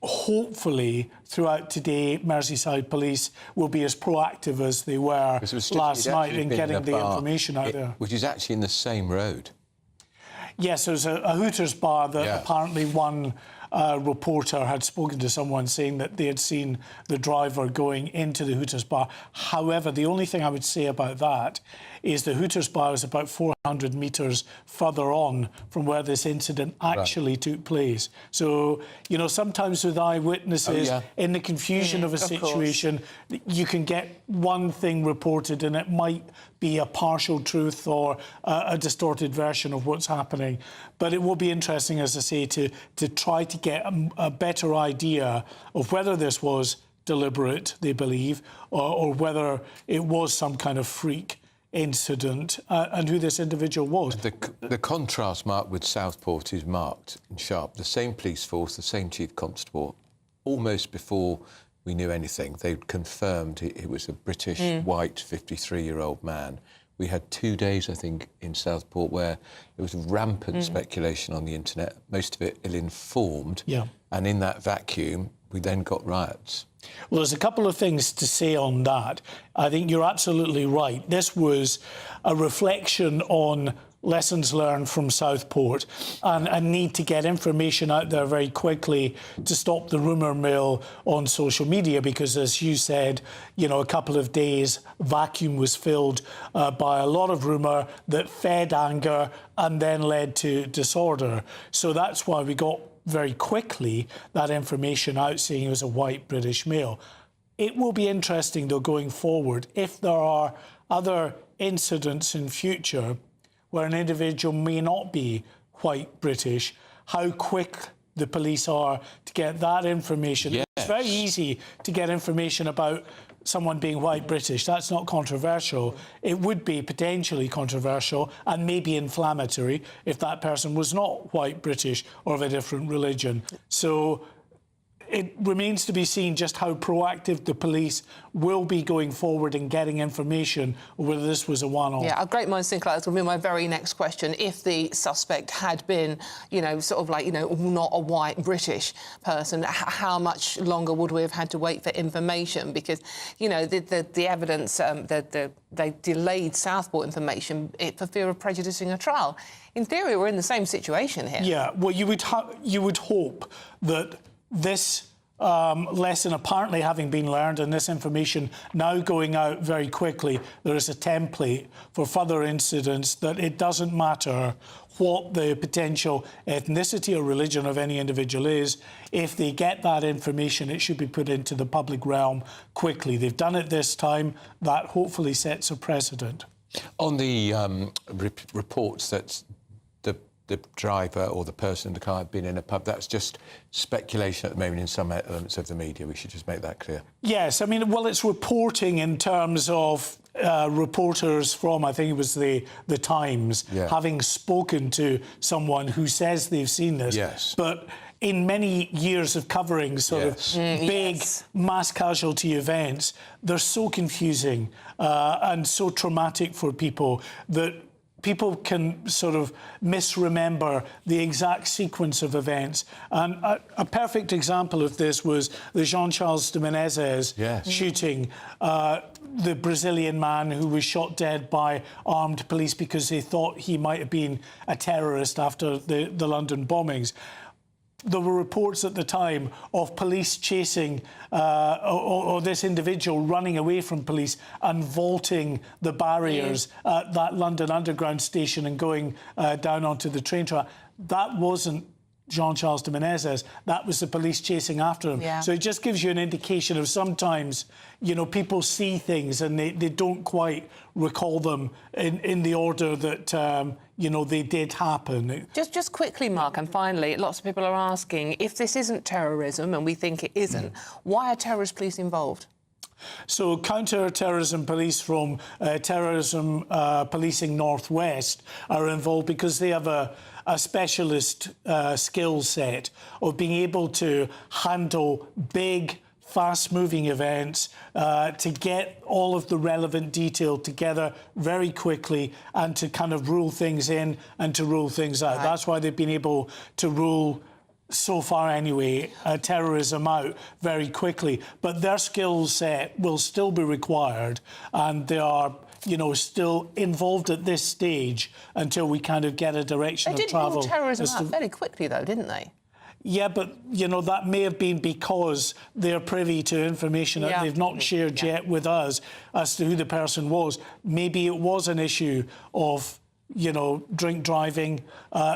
hopefully, throughout today, Merseyside Police will be as proactive as they were last night in getting the information out there. Which is actually in the same road. Yes, there was a Hooters bar that apparently one reporter had spoken to someone saying that they had seen the driver going into the Hooters bar. However, the only thing I would say about that is the Hooters bar is about 400 metres further on from where this incident actually took place. So, you know, sometimes with eyewitnesses, in the confusion of a situation, you can get one thing reported and it might be a partial truth or a distorted version of what's happening. But it will be interesting, as I say, to try to get a better idea of whether this was deliberate, they believe, or whether it was some kind of freak incident and who this individual was. The contrast, Mark, with Southport is marked and sharp. The same police force, the same chief constable, almost before we knew anything, they'd confirmed it was a British white 53-year-old man. We had 2 days, I think, in Southport where there was rampant speculation on the internet, most of it ill-informed. And in that vacuum, we then got riots. Well, there's a couple of things to say on that. I think you're absolutely right. This was a reflection on lessons learned from Southport and a need to get information out there very quickly to stop the rumour mill on social media because, as you said, you know, a couple of days vacuum was filled by a lot of rumour that fed anger and then led to disorder. So that's why we got very quickly that information out saying he was a white British male. It will be interesting, though, going forward, if there are other incidents in future where an individual may not be white British, how quick the police are to get that information. It's very easy to get information about someone being white British. That's not controversial. It would be potentially controversial and maybe inflammatory if that person was not white British or of a different religion. So it remains to be seen just how proactive the police will be going forward in getting information, or whether this was a one-off. Yeah, a great minds think like this will be my very next question. If the suspect had been, you know, sort of like, you know, not a white British person, how much longer would we have had to wait for information? Because, you know, the evidence, they delayed Southport information for fear of prejudicing a trial. In theory, we're in the same situation here. Yeah, well, you would hope that this lesson apparently having been learned and this information now going out very quickly, there is a template for further incidents that it doesn't matter what the potential ethnicity or religion of any individual is. If they get that information, it should be put into the public realm quickly. They've done it this time. That hopefully sets a precedent. On the reports that the driver or the person in the car had been in a pub, that's just speculation at the moment in some elements of the media. We should just make that clear. Yes, I mean, well, it's reporting in terms of reporters from, I think it was the Times, having spoken to someone who says they've seen this. Yes. But in many years of covering sort of big mass casualty events, they're so confusing and so traumatic for people that people can sort of misremember the exact sequence of events. And a perfect example of this was the Jean-Charles de Menezes shooting, the Brazilian man who was shot dead by armed police because they thought he might have been a terrorist after the London bombings. There were reports at the time of police chasing or this individual running away from police and vaulting the barriers at that London Underground station and going down onto the train track. That wasn't Jean-Charles de Menezes, that was the police chasing after him. Yeah. So it just gives you an indication of sometimes, you know, people see things and they don't quite recall them in the order that, you know, they did happen. Just quickly, Mark, and finally, lots of people are asking, if this isn't terrorism, and we think it isn't, why are terrorist police involved? So counter-terrorism police from Terrorism Policing Northwest are involved because they have a specialist skill set of being able to handle big, fast-moving events, to get all of the relevant detail together very quickly and to kind of rule things in and to rule things out. Right. That's why they've been able to rule, so far anyway, terrorism out very quickly. But their skill set will still be required, and they are, you know, still involved at this stage until we kind of get a direction of travel. They did rule terrorism out very quickly, though, didn't they? Yeah, but, you know, that may have been because they're privy to information that they've not shared yet with us as to who the person was. Maybe it was an issue of, you know, drink driving.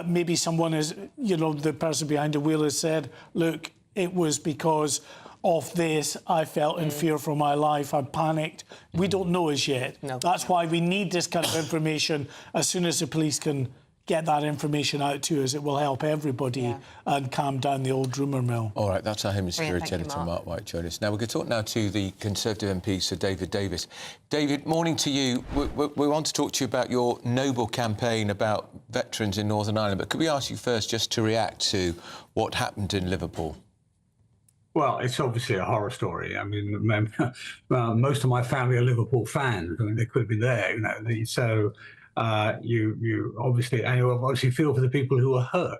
Maybe someone is, you know, the person behind the wheel has said, look, it was because of this, I felt in fear for my life, I panicked. We don't know as yet. No. That's why we need this kind of information as soon as the police can get that information out to us. It will help everybody and calm down the old rumour mill. All right, that's our Home and Security Editor, Mark White, joining us. Now, we're going to talk now to the Conservative MP, Sir David Davis. David, morning to you. We want to talk to you about your noble campaign about veterans in Northern Ireland, but could we ask you first just to react to what happened in Liverpool? Well, it's obviously a horror story. I mean, most of my family are Liverpool fans. I mean, they could have been there, you know, so... you obviously feel for the people who are hurt.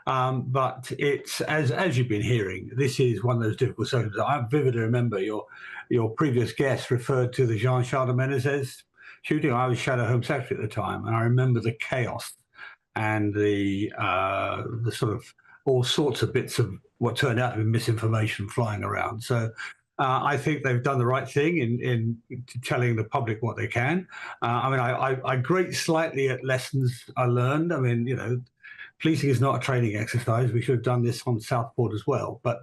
But it's, as you've been hearing, this is one of those difficult circumstances. I vividly remember your previous guest referred to the Jean-Charles de Menezes shooting. I was Shadow Home Secretary at the time, and I remember the chaos and the sort of all sorts of bits of what turned out to be misinformation flying around. So I think they've done the right thing in telling the public what they can. I mean, I grate slightly at lessons I learned. I mean, you know, policing is not a training exercise. We should have done this on Southport as well. But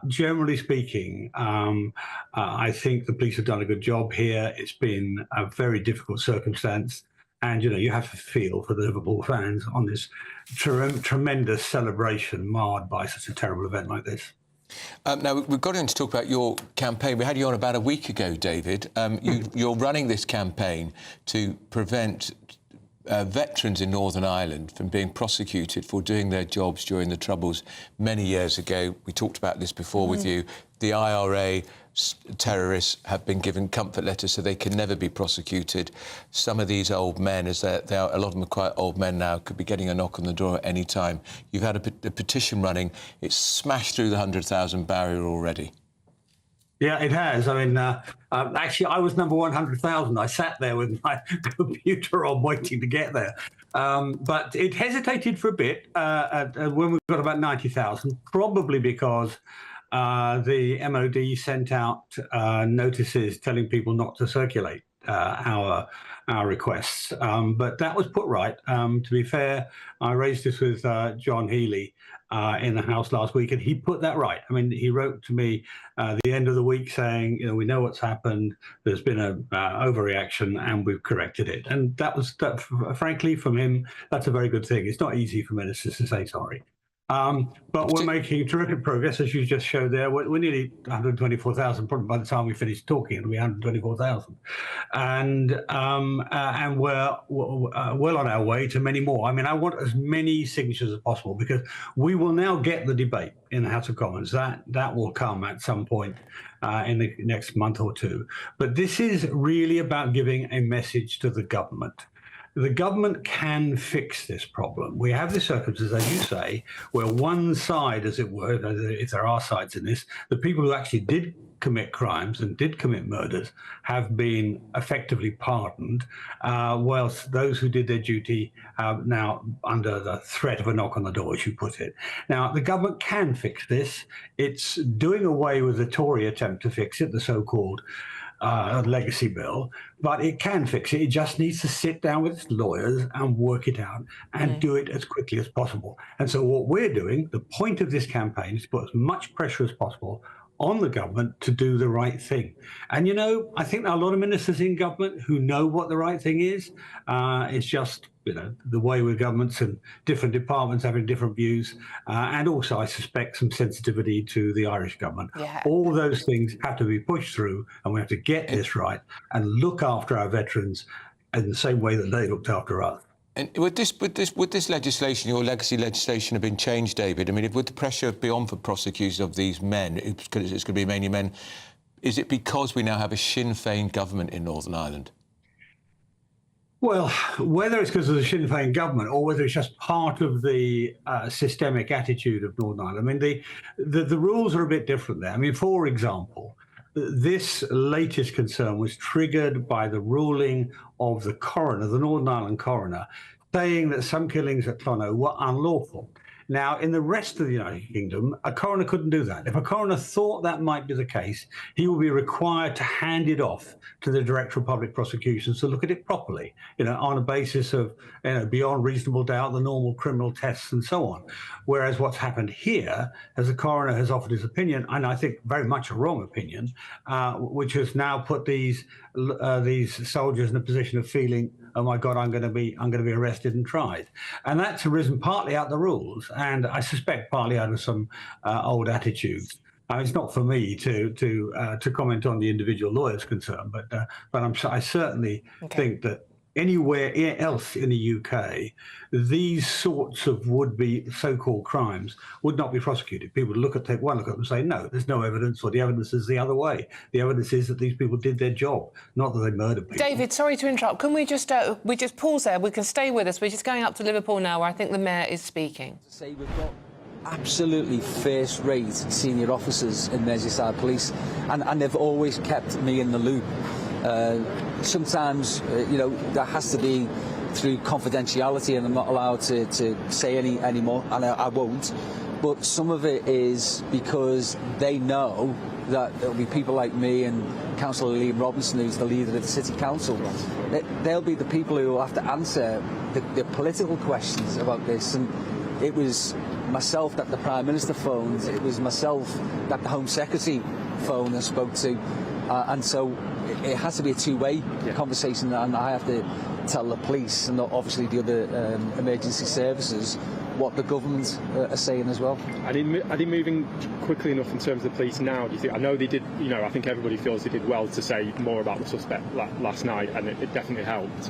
generally speaking, I think the police have done a good job here. It's been a very difficult circumstance. And, you know, you have to feel for the Liverpool fans on this tremendous celebration marred by such a terrible event like this. Now, we've got in to talk about your campaign. We had you on about a week ago, David. You're running this campaign to prevent veterans in Northern Ireland from being prosecuted for doing their jobs during the Troubles many years ago. We talked about this before with you. The IRA terrorists have been given comfort letters so they can never be prosecuted. Some of these old men, as a lot of them are quite old men now, could be getting a knock on the door at any time. You've had a petition running. It's smashed through the 100,000 barrier already. Yeah, it has. I mean, actually, I was number 100,000. I sat there with my computer on waiting to get there. But it hesitated for a bit when we got about 90,000, probably because the MOD sent out notices telling people not to circulate our requests. But that was put right. To be fair, I raised this with John Healey in the House last week, and he put that right. I mean, he wrote to me at the end of the week saying, you know, we know what's happened. There's been an overreaction, and we've corrected it. And that, frankly, from him, that's a very good thing. It's not easy for ministers to say sorry. But we're making terrific progress, as you just showed there. We're nearly 124,000. Probably by the time we finish talking, it'll be 124,000, and we're well on our way to many more. I mean, I want as many signatures as possible because we will now get the debate in the House of Commons. That will come at some point in the next month or two. But this is really about giving a message to the government. The government can fix this problem. We have the circumstances, as you say, where one side, as it were, if there are sides in this, the people who actually did commit crimes and did commit murders have been effectively pardoned, whilst those who did their duty are now under the threat of a knock on the door, as you put it. Now, the government can fix this. It's doing away with the Tory attempt to fix it, the so-called legacy bill, but it can fix it. It just needs to sit down with its lawyers and work it out and do it as quickly as possible. And so what we're doing, the point of this campaign is to put as much pressure as possible on the government to do the right thing. And, you know, I think there are a lot of ministers in government who know what the right thing is. It's just, you know, the way with governments and different departments having different views. And also, I suspect, some sensitivity to the Irish government. Yeah. All those things have to be pushed through, and we have to get this right and look after our veterans in the same way that they looked after us. And would this legislation, your legacy legislation, have been changed, David? I mean, would the pressure be on for prosecutors of these men, because it's going to be mainly men, is it because we now have a Sinn Féin government in Northern Ireland? Well, whether it's because of the Sinn Féin government or whether it's just part of the systemic attitude of Northern Ireland, I mean, the rules are a bit different there. I mean, for example, this latest concern was triggered by the ruling of the coroner, the Northern Ireland coroner, saying that some killings at Clonau were unlawful. Now, in the rest of the United Kingdom, a coroner couldn't do that. If a coroner thought that might be the case, he would be required to hand it off to the Director of Public Prosecutions to look at it properly, you know, on a basis of, you know, beyond reasonable doubt, the normal criminal tests and so on. Whereas what's happened here, as the coroner has offered his opinion, and I think very much a wrong opinion, which has now put these soldiers in a position of feeling, oh my God, I'm going to be arrested and tried, and that's arisen partly out of the rules, and I suspect partly out of some old attitudes. It's not for me to comment on the individual lawyer's concern, but I certainly think that anywhere else in the UK, these sorts of would-be so-called crimes would not be prosecuted. People would take one look at them and say, no, there's no evidence, or the evidence is the other way. The evidence is that these people did their job, not that they murdered people. David, sorry to interrupt. Can we just pause there? We can stay with us. We're just going up to Liverpool now, where I think the Mayor is speaking. We've got absolutely first-rate senior officers in Merseyside Police, and they've always kept me in the loop. Sometimes, you know, there has to be through confidentiality, and I'm not allowed to say any more, and I won't. But some of it is because they know that there'll be people like me and Councillor Liam Robinson, who's the leader of the City Council. They'll be the people who will have to answer the political questions about this. And it was myself that the Prime Minister phoned. It was myself that the Home Secretary phoned and spoke to. And so it has to be a two-way conversation, and I have to tell the police and obviously the other emergency services what the government are saying as well. Are they moving quickly enough in terms of the police now, do you think? I know they did, you know, I think everybody feels they did well to say more about the suspect last night, and it definitely helped.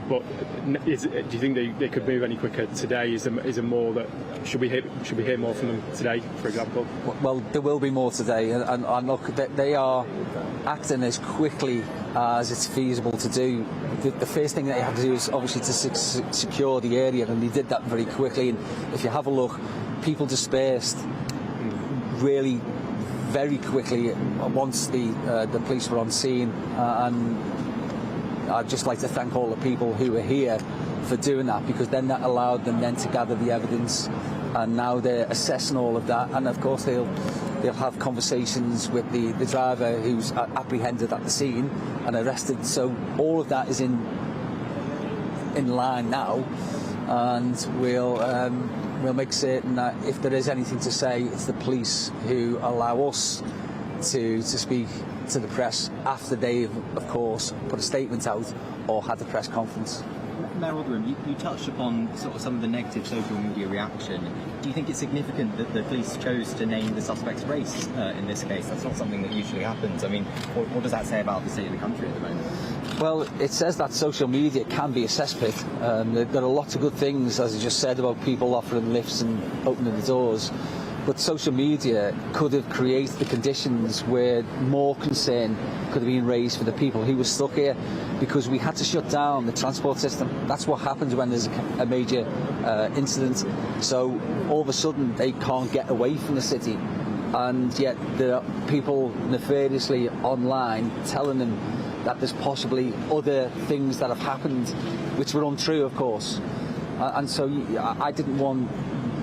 But do you think they could move any quicker today? Is there more that should we hear more from them today, for example? Well, there will be more today, and look, they are acting as quickly as it's feasible to do. The first thing that you have to do is obviously to secure the area, and they did that very quickly. And if you have a look, people dispersed really very quickly once the police were on scene, and I'd just like to thank all the people who were here for doing that, because then that allowed them then to gather the evidence, and now they're assessing all of that, and of course they'll have conversations with the driver who's apprehended at the scene and arrested. So all of that is in line now, and we'll make certain that if there is anything to say, it's the police who allow us to speak to the press after they've, of course, put a statement out or had the press conference. Mayor Rotherham, you touched upon sort of some of the negative social media reaction. Do you think it's significant that the police chose to name the suspect's race in this case? That's not something that usually happens. I mean, what does that say about the state of the country at the moment? Well, it says that social media can be a cesspit. There are lots of good things, as you just said, about people offering lifts and opening the doors. But social media could have created the conditions where more concern could have been raised for the people who were stuck here, because we had to shut down the transport system. That's what happens when there's a major incident. So all of a sudden they can't get away from the city, and yet there are people nefariously online telling them that there's possibly other things that have happened, which were untrue, of course. And so I didn't want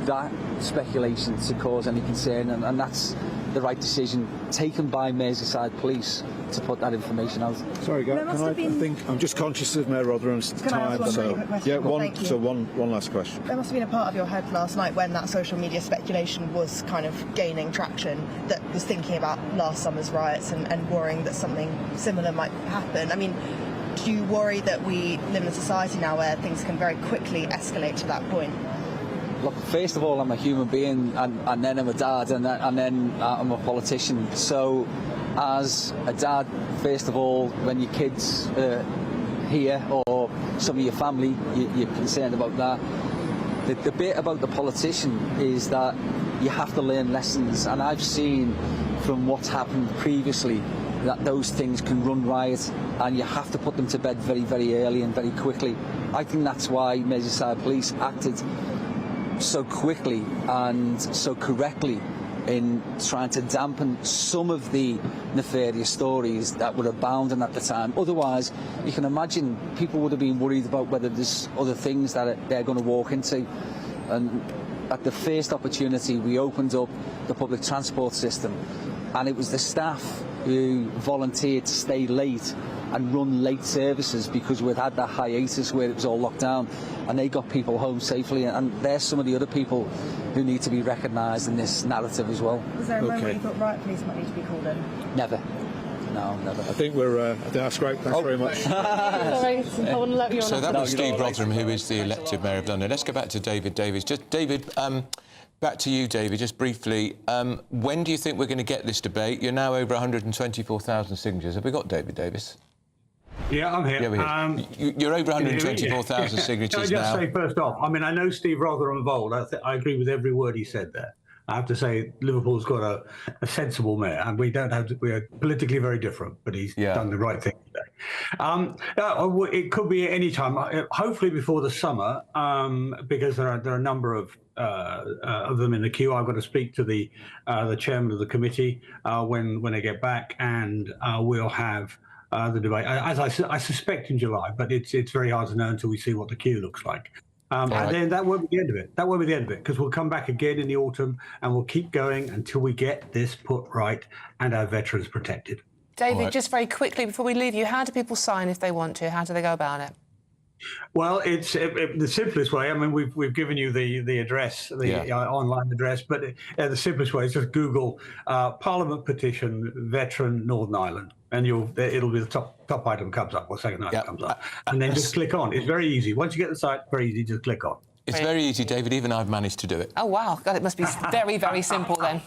that speculation to cause any concern, and that's the right decision taken by Merseyside Police to put that information out. Sorry, Gav, I think I'm just conscious of Mayor Rotherham's time. One last question. There must have been a part of your head last night when that social media speculation was kind of gaining traction that was thinking about last summer's riots and worrying that something similar might happen. I mean, do you worry that we live in a society now where things can very quickly escalate to that point? Look, first of all, I'm a human being, and then I'm a dad, and then I'm a politician. So, as a dad, first of all, when your kids are here or some of your family, you're concerned about that. The bit about the politician is that you have to learn lessons, and I've seen from what's happened previously that those things can run riot, and you have to put them to bed very, very early and very quickly. I think that's why Merseyside Police acted so quickly and so correctly in trying to dampen some of the nefarious stories that were abounding at the time. Otherwise, you can imagine people would have been worried about whether there's other things that they're going to walk into. And at the first opportunity, we opened up the public transport system, and it was the staff who volunteered to stay late and run late services because we'd had that hiatus where it was all locked down, and they got people home safely. And there's some of the other people who need to be recognised in this narrative as well. Was there a moment where you thought riot police might need to be called in? Never. No, never. I think that's great. Thanks very much. Sorry, I want to let you on. So that was Steve Rotherham, who is the elected Mayor of London. Let's go back to David Davies. Just David, back to you, David, just briefly. When do you think we're going to get this debate? You're now over 124,000 signatures. Have we got David Davies? Yeah, I'm here. Yeah, you're over 124,000 signatures Can I just now. say first off, I mean, I know Steve Rotherham of old. I agree with every word he said there. I have to say, Liverpool's got a sensible mayor, and we are politically very different, but he's done the right thing today. It could be at any time, hopefully before the summer, because there are a number of them in the queue. I've got to speak to the chairman of the committee when I get back, and we'll have the debate, as I suspect in July, but it's very hard to know until we see what the queue looks like. And then that won't be the end of it. That won't be the end of it, because we'll come back again in the autumn and we'll keep going until we get this put right and our veterans protected. David, just very quickly before we leave you, how do people sign if they want to? How do they go about it? Well, it's the simplest way. I mean, we've given you the address, the online address, but the simplest way is just Google Parliament petition veteran Northern Ireland, and it'll be the top item comes up, or second item comes up, and then just click on. It's very easy. Once you get the site, very easy. Just click on. It's very easy, David. Even I've managed to do it. Oh wow, God, it must be very, very simple then.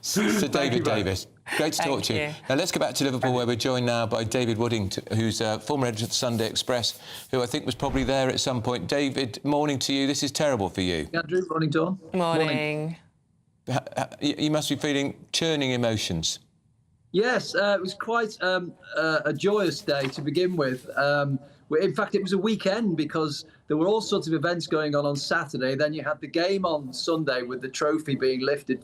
So David Davies, great to talk to you. Now let's go back to Liverpool, where we're joined now by David Wooding, who's a former editor of the Sunday Express, who I think was probably there at some point. David, morning to you. This is terrible for you. Andrew, morning, Dawn. Morning. You must be feeling churning emotions. Yes, it was quite a joyous day to begin with. In fact, it was a weekend because there were all sorts of events going on Saturday. Then you had the game on Sunday with the trophy being lifted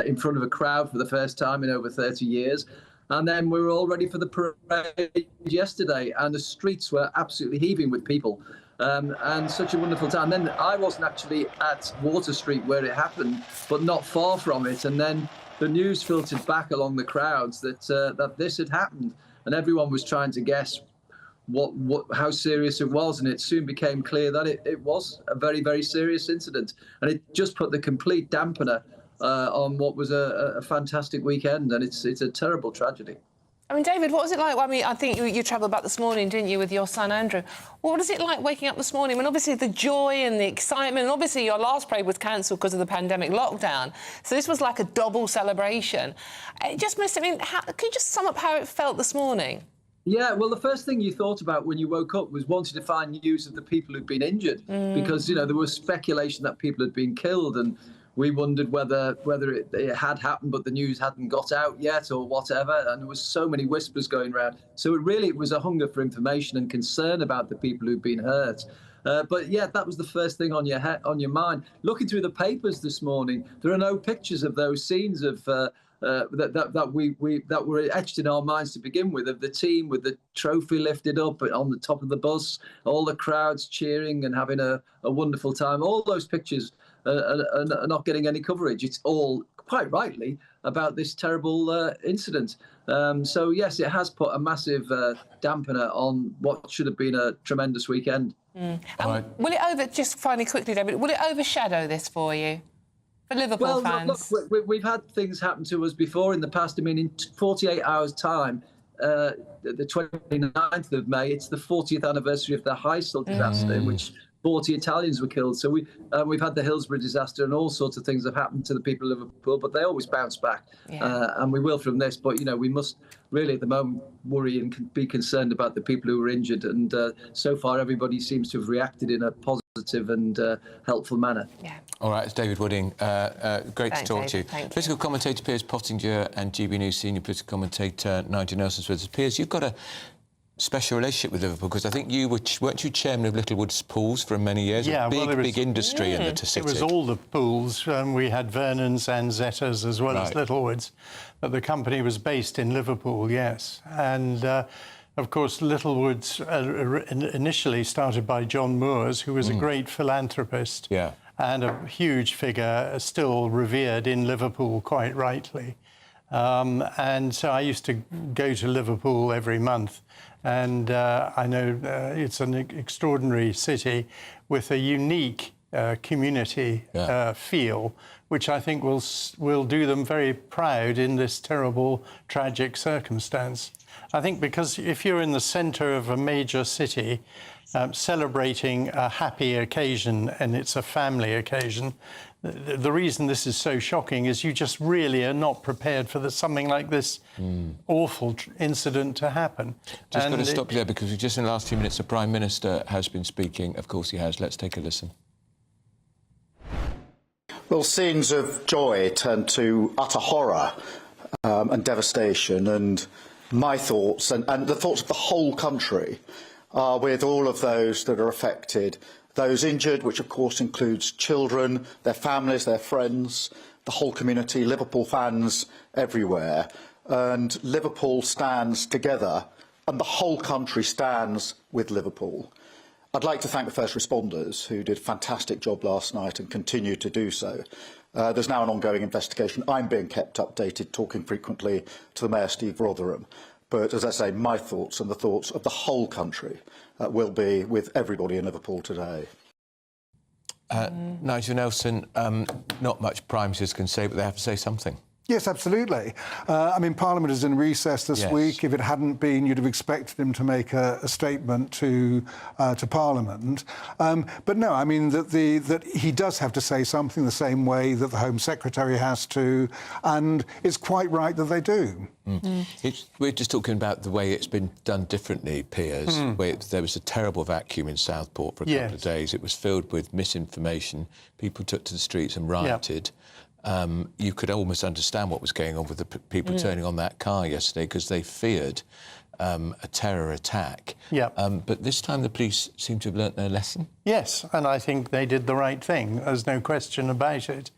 in front of a crowd for the first time in over 30 years. And then we were all ready for the parade yesterday, and the streets were absolutely heaving with people. And such a wonderful time. Then I wasn't actually at Water Street where it happened, but not far from it. And then the news filtered back along the crowds that this had happened, and everyone was trying to guess how serious it was, and it soon became clear that it was a very, very serious incident, and it just put the complete dampener on what was a fantastic weekend, and it's a terrible tragedy. I mean, David, what was it like? Well, I mean, I think you travelled back this morning, didn't you, with your son Andrew? What was it like waking up this morning? I mean, obviously the joy and the excitement, and obviously your last parade was cancelled because of the pandemic lockdown. So this was like a double celebration. It just must, I mean, can you just sum up how it felt this morning? Yeah, well, the first thing you thought about when you woke up was wanting to find news of the people who'd been injured, because, there was speculation that people had been killed, and we wondered whether it had happened, but the news hadn't got out yet or whatever. And there was so many whispers going around. So it was a hunger for information and concern about the people who'd been hurt. But yeah, that was the first thing on your mind. Looking through the papers this morning, there are no pictures of those scenes of that were etched in our minds to begin with, of the team with the trophy lifted up on the top of the bus, all the crowds cheering and having a wonderful time. All those pictures are not getting any coverage. It's all quite rightly, about this terrible incident. So, yes, it has put a massive dampener on what should have been a tremendous weekend. Will it just finally quickly, David, will it overshadow this for you? For Liverpool fans? Look, we've had things happen to us before in the past. I mean, in 48 hours' time, the 29th of May, it's the 40th anniversary of the Heysel disaster, in which 40 Italians were killed. So we've had the Hillsborough disaster, and all sorts of things have happened to the people of Liverpool, but they always bounce back. And we will from this. But, you know, we must really at the moment worry and be concerned about the people who were injured. And so far, everybody seems to have reacted in a positive and helpful manner. All right, it's David Wooding. Great to talk to you. Political commentator Piers Pottinger and GBNews senior political commentator Nigel Nelson's with us. Piers, you've got a special relationship with Liverpool, because I think weren't you chairman of Littlewood's pools for many years? Yeah, big industry in the city. It was all the pools. We had Vernon's and Zetta's as well as Littlewood's, but the company was based in Liverpool, yes. And of course, Littlewood's initially started by John Moores, who was a great philanthropist and a huge figure, still revered in Liverpool, quite rightly. And so I used to go to Liverpool every month, and I know it's an extraordinary city with a unique community feel, which I think will do them very proud in this terrible, tragic circumstance. I think because if you're in the centre of a major city, celebrating a happy occasion, and it's a family occasion, the reason this is so shocking is you just really are not prepared for something like this awful incident to happen. Just got to stop you there, because just in the last few minutes the Prime Minister has been speaking. Of course he has. Let's take a listen. Well, scenes of joy turned to utter horror and devastation, and my thoughts and the thoughts of the whole country are with all of those that are affected, those injured, which of course includes children, their families, their friends, the whole community, Liverpool fans everywhere. And Liverpool stands together, and the whole country stands with Liverpool. I'd like to thank the first responders, who did a fantastic job last night and continue to do so. There's now an ongoing investigation. I'm being kept updated, talking frequently to the Mayor, Steve Rotherham. But, as I say, my thoughts and the thoughts of the whole country will be with everybody in Liverpool today. Nigel Nelson, not much Prime Ministers can say, but they have to say something. Yes, absolutely. I mean, Parliament is in recess this week. If it hadn't been, you'd have expected him to make a statement to Parliament. But no, I mean that he does have to say something the same way that the Home Secretary has to, and it's quite right that they do. We're just talking about the way it's been done differently, Piers. Where there was a terrible vacuum in Southport for a couple of days. It was filled with misinformation. People took to the streets and rioted. You could almost understand what was going on with the people turning on that car yesterday, because they feared a terror attack. But this time the police seem to have learnt their lesson. Yes, and I think they did the right thing. There's no question about it.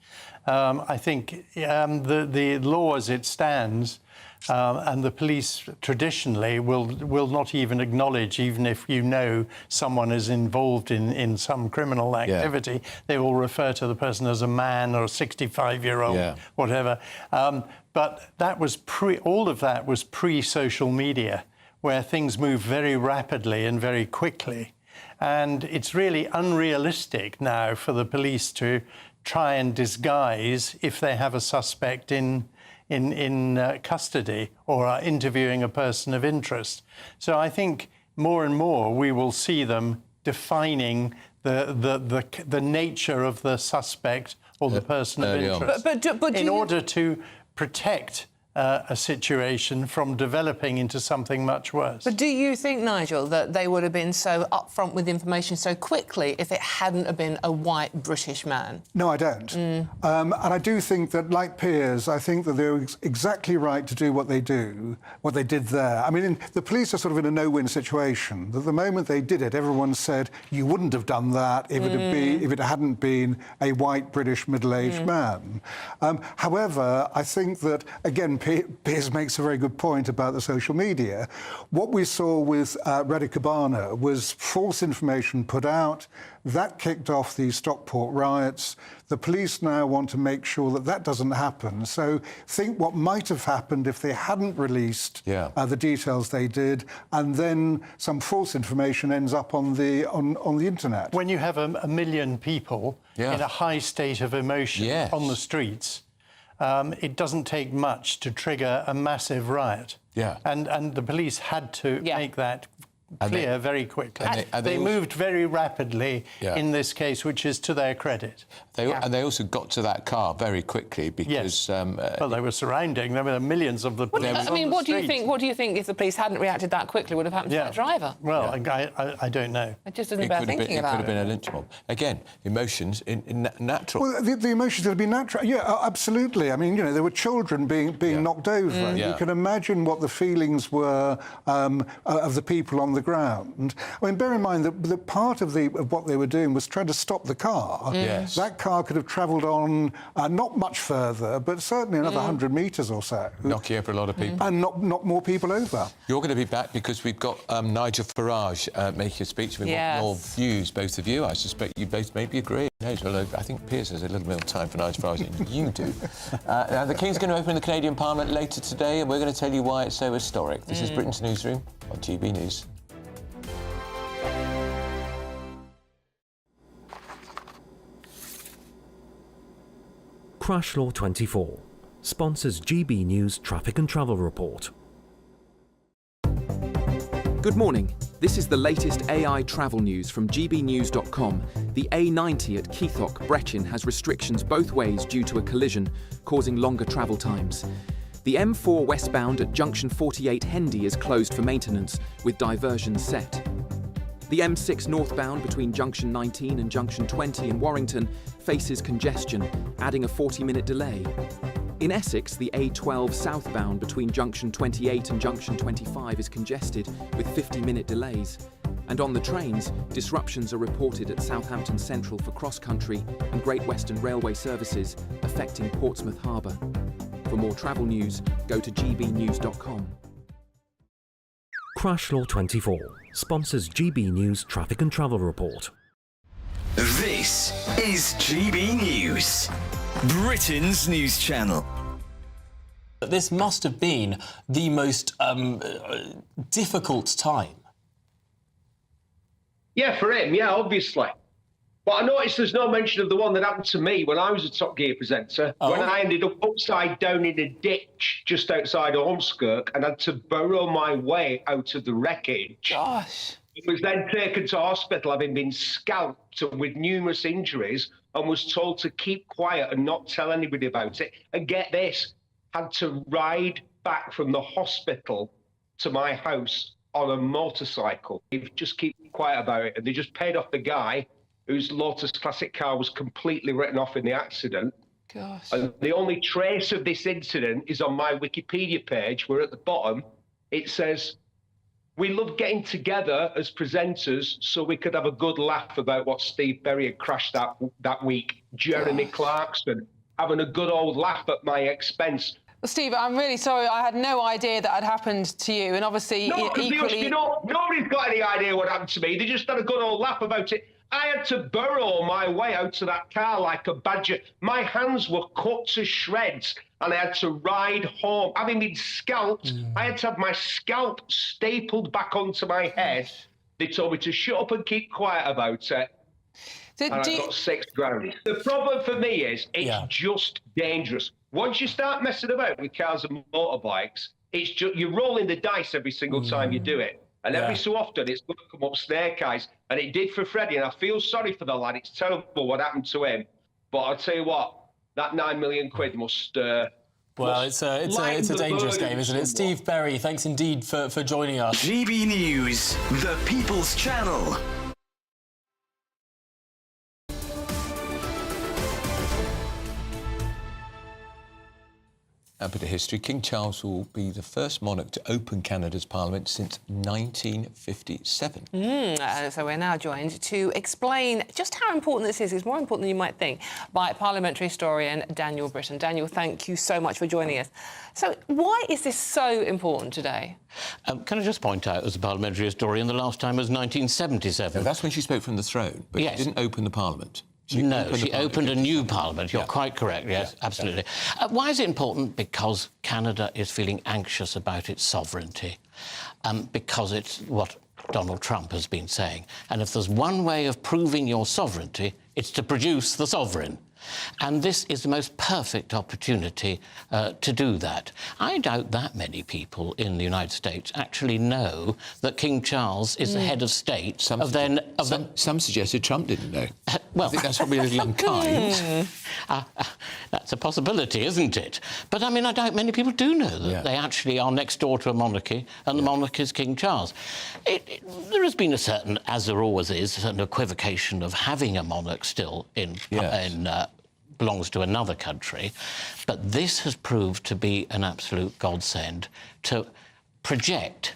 I think the law as it stands, and the police traditionally will not even acknowledge, even if you know someone is involved in some criminal activity, they will refer to the person as a man or a 65-year-old, whatever. But that was all of that was pre-social media, where things move very rapidly and very quickly. And it's really unrealistic now for the police to try and disguise if they have a suspect in custody or are interviewing a person of interest. So I think more and more we will see them defining the nature of the suspect or the person of interest in order to protect a situation from developing into something much worse. But do you think, Nigel, that they would have been so upfront with information so quickly if it hadn't have been a white British man? No, I don't. And I do think that, like Piers, I think that they were exactly right to do what they did there. I mean, the police are sort of in a no-win situation. That the moment they did it, everyone said, you wouldn't have done that if it hadn't been a white British middle-aged man. However, I think that, again, Piers makes a very good point about the social media. What we saw with Reddy Cabana was false information put out. That kicked off the Stockport riots. The police now want to make sure that that doesn't happen. So think what might have happened if they hadn't released the details they did, and then some false information ends up on the internet. When you have a million people in a high state of emotion on the streets, it doesn't take much to trigger a massive riot. And the police had to make that clear very quickly. They moved very rapidly in this case, which is to their credit. And they also got to that car very quickly because... well, they were surrounding them. There were millions of the police I mean, what do you think if the police hadn't reacted that quickly would have happened to that driver? Well, I don't know. It just doesn't bear thinking about it. It could have been a lynch mob. Again, emotions in natural. Well, the emotions would be natural. Yeah, absolutely. I mean, you know, there were children being knocked over. You can imagine what the feelings were of the people on the ground. I mean, bear in mind that part of what they were doing was trying to stop the car. That car could have travelled on not much further, but certainly another 100 metres or so. Knocking over a lot of people. And knock more people over. You're going to be back because we've got Nigel Farage making a speech. We want more views, both of you. I suspect you both maybe agree. Well, I think Piers has a little bit of time for Nigel Farage, and you do. Now, the King's going to open the Canadian Parliament later today, and we're going to tell you why it's so historic. This is Britain's Newsroom on GB News. Crash Law 24 sponsors GB News Traffic and Travel Report. Good morning. This is the latest AI travel news from gbnews.com. The A90 at Keithlock, Brechin has restrictions both ways due to a collision, causing longer travel times. The M4 westbound at junction 48 Hendy is closed for maintenance, with diversions set. The M6 northbound between junction 19 and junction 20 in Warrington faces congestion, adding a 40-minute delay. In Essex, the A12 southbound between junction 28 and junction 25 is congested, with 50-minute delays. And on the trains, disruptions are reported at Southampton Central for cross-country and Great Western Railway services, affecting Portsmouth Harbour. For more travel news, go to gbnews.com. Crash Law 24 sponsors GB News Traffic and Travel Report. This is GB News, Britain's news channel. This must have been the most difficult time. Yeah, for him, obviously. But I noticed there's no mention of the one that happened to me when I was a Top Gear presenter, when I ended up upside down in a ditch just outside Ormskirk and had to burrow my way out of the wreckage. Gosh. I was then taken to hospital having been scalped with numerous injuries and was told to keep quiet and not tell anybody about it. And get this, had to ride back from the hospital to my house on a motorcycle. Just keep quiet about it. And they just paid off the guy whose Lotus Classic car was completely written off in the accident. Gosh. And the only trace of this incident is on my Wikipedia page, where at the bottom it says, "We love getting together as presenters so we could have a good laugh about what Steve Berry had crashed that week. Jeremy Clarkson, having a good old laugh at my expense." Well, Steve, I'm really sorry. I had no idea that had happened to you, and obviously, equally... nobody's got any idea what happened to me. They just had a good old laugh about it. I had to burrow my way out to that car like a badger. My hands were cut to shreds, and I had to ride home. Having been scalped, I had to have my scalp stapled back onto my head. They told me to shut up and keep quiet about it. And I got £6,000. The problem for me is it's just dangerous. Once you start messing about with cars and motorbikes, it's just you're rolling the dice every single time you do it. And every so often, it's going to come up snake eyes. And it did for Freddie, and I feel sorry for the lad. It's terrible what happened to him. But I'll tell you what, that £9 million must... well, it's a dangerous game, isn't it? Steve Berry, thanks indeed for joining us. GB News, the People's Channel. a bit of history. King Charles will be the first monarch to open Canada's parliament since 1957. So we're now joined to explain just how important this is. It's more important than you might think, by parliamentary historian Daniel Britton. Daniel, thank you so much for joining us. So why is this so important today? Can I just point out, as a parliamentary historian, the last time was 1977. No, that's when she spoke from the throne, but yes. She didn't open the parliament. She opened a new parliament. You're quite correct, yes, absolutely. Why is it important? Because Canada is feeling anxious about its sovereignty, because it's what Donald Trump has been saying. And if there's one way of proving your sovereignty, it's to produce the sovereign. And this is the most perfect opportunity to do that. I doubt that many people in the United States actually know that King Charles is the head of state. Some suggested Trump didn't know. Well, I think that's probably a little unkind. That's a possibility, isn't it? But, I mean, I doubt many people do know that they actually are next door to a monarchy, and the monarch is King Charles. There has been a certain, as there always is, a certain equivocation of having a monarch still belongs to another country, but this has proved to be an absolute godsend to project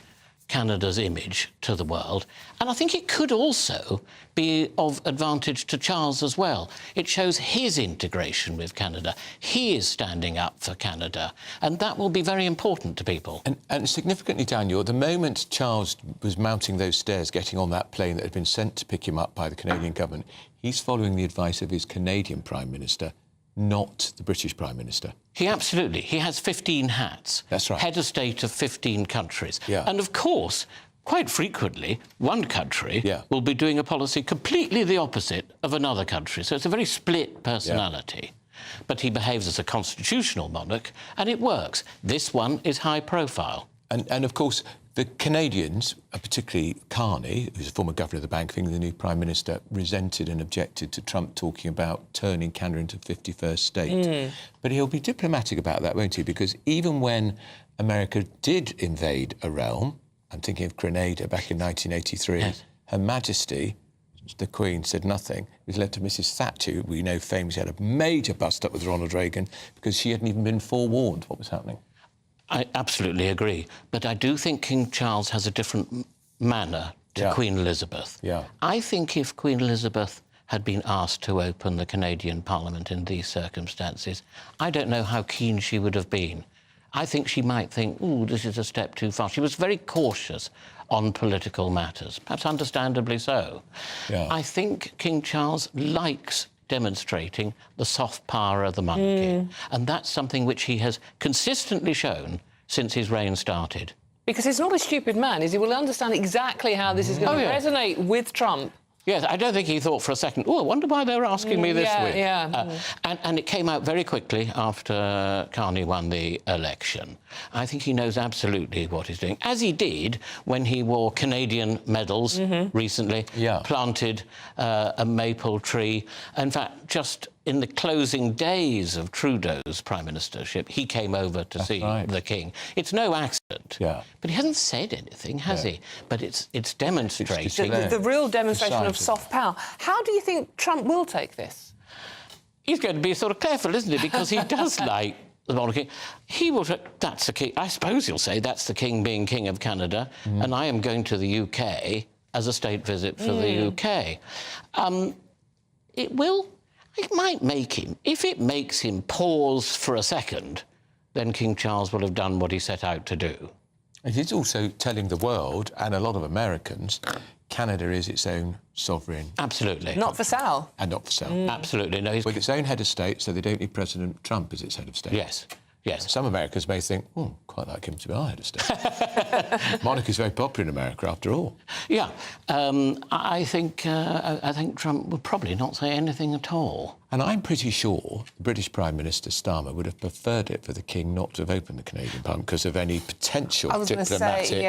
Canada's image to the world, and I think it could also be of advantage to Charles as well. It shows his integration with Canada. He is standing up for Canada, and that will be very important to people. And significantly, Daniel, the moment Charles was mounting those stairs, getting on that plane that had been sent to pick him up by the Canadian government, he's following the advice of his Canadian Prime Minister, not the British Prime Minister. He has 15 hats. That's right. Head of state of 15 countries. Yeah. And, of course, quite frequently, one country will be doing a policy completely the opposite of another country. So it's a very split personality. Yeah. But he behaves as a constitutional monarch, and it works. This one is high profile. And of course, the Canadians, particularly Carney, who's a former governor of the Bank of England, the new Prime Minister, resented and objected to Trump talking about turning Canada into 51st state. But he'll be diplomatic about that, won't he? Because even when America did invade a realm, I'm thinking of Grenada back in 1983, Her Majesty, the Queen, said nothing. It was led to Mrs Thatcher, who we know famously had a major bust-up with Ronald Reagan because she hadn't even been forewarned what was happening. I absolutely agree. But I do think King Charles has a different manner to Queen Elizabeth. Yeah. I think if Queen Elizabeth had been asked to open the Canadian Parliament in these circumstances, I don't know how keen she would have been. I think she might think, ooh, this is a step too far. She was very cautious on political matters, perhaps understandably so. Yeah. I think King Charles likes demonstrating the soft power of the monarchy. And that's something which he has consistently shown since his reign started. Because he's not a stupid man, is he? Will understand exactly how this is going to resonate with Trump. Yes, I don't think he thought for a second, oh, I wonder why they're asking me this week. And it came out very quickly after Carney won the election. I think he knows absolutely what he's doing, as he did when he wore Canadian medals recently, planted a maple tree. In fact, just in the closing days of Trudeau's prime ministership, he came over to see the King. It's no accident. But he hasn't said anything, has he? But it's demonstrating. The real demonstration of soft power. How do you think Trump will take this? He's going to be sort of careful, isn't he? Because he does like the monarchy. He will... That's the king. I suppose he'll say that's the king being king of Canada, and I am going to the UK as a state visit for the UK. It might make him... If it makes him pause for a second, then King Charles will have done what he set out to do. It is also telling the world, and a lot of Americans, Canada is its own sovereign... Absolutely. Not for sale. And not for sale. Absolutely. No, with its own head of state, so they don't need President Trump as its head of state. Yes. Yes. Some Americans may think, quite like him to be our head of state. Monarchy is very popular in America, after all. Yeah. I think Trump would probably not say anything at all. And I'm pretty sure the British Prime Minister Starmer would have preferred it for the King not to have opened the Canadian Parliament because of any potential diplomatic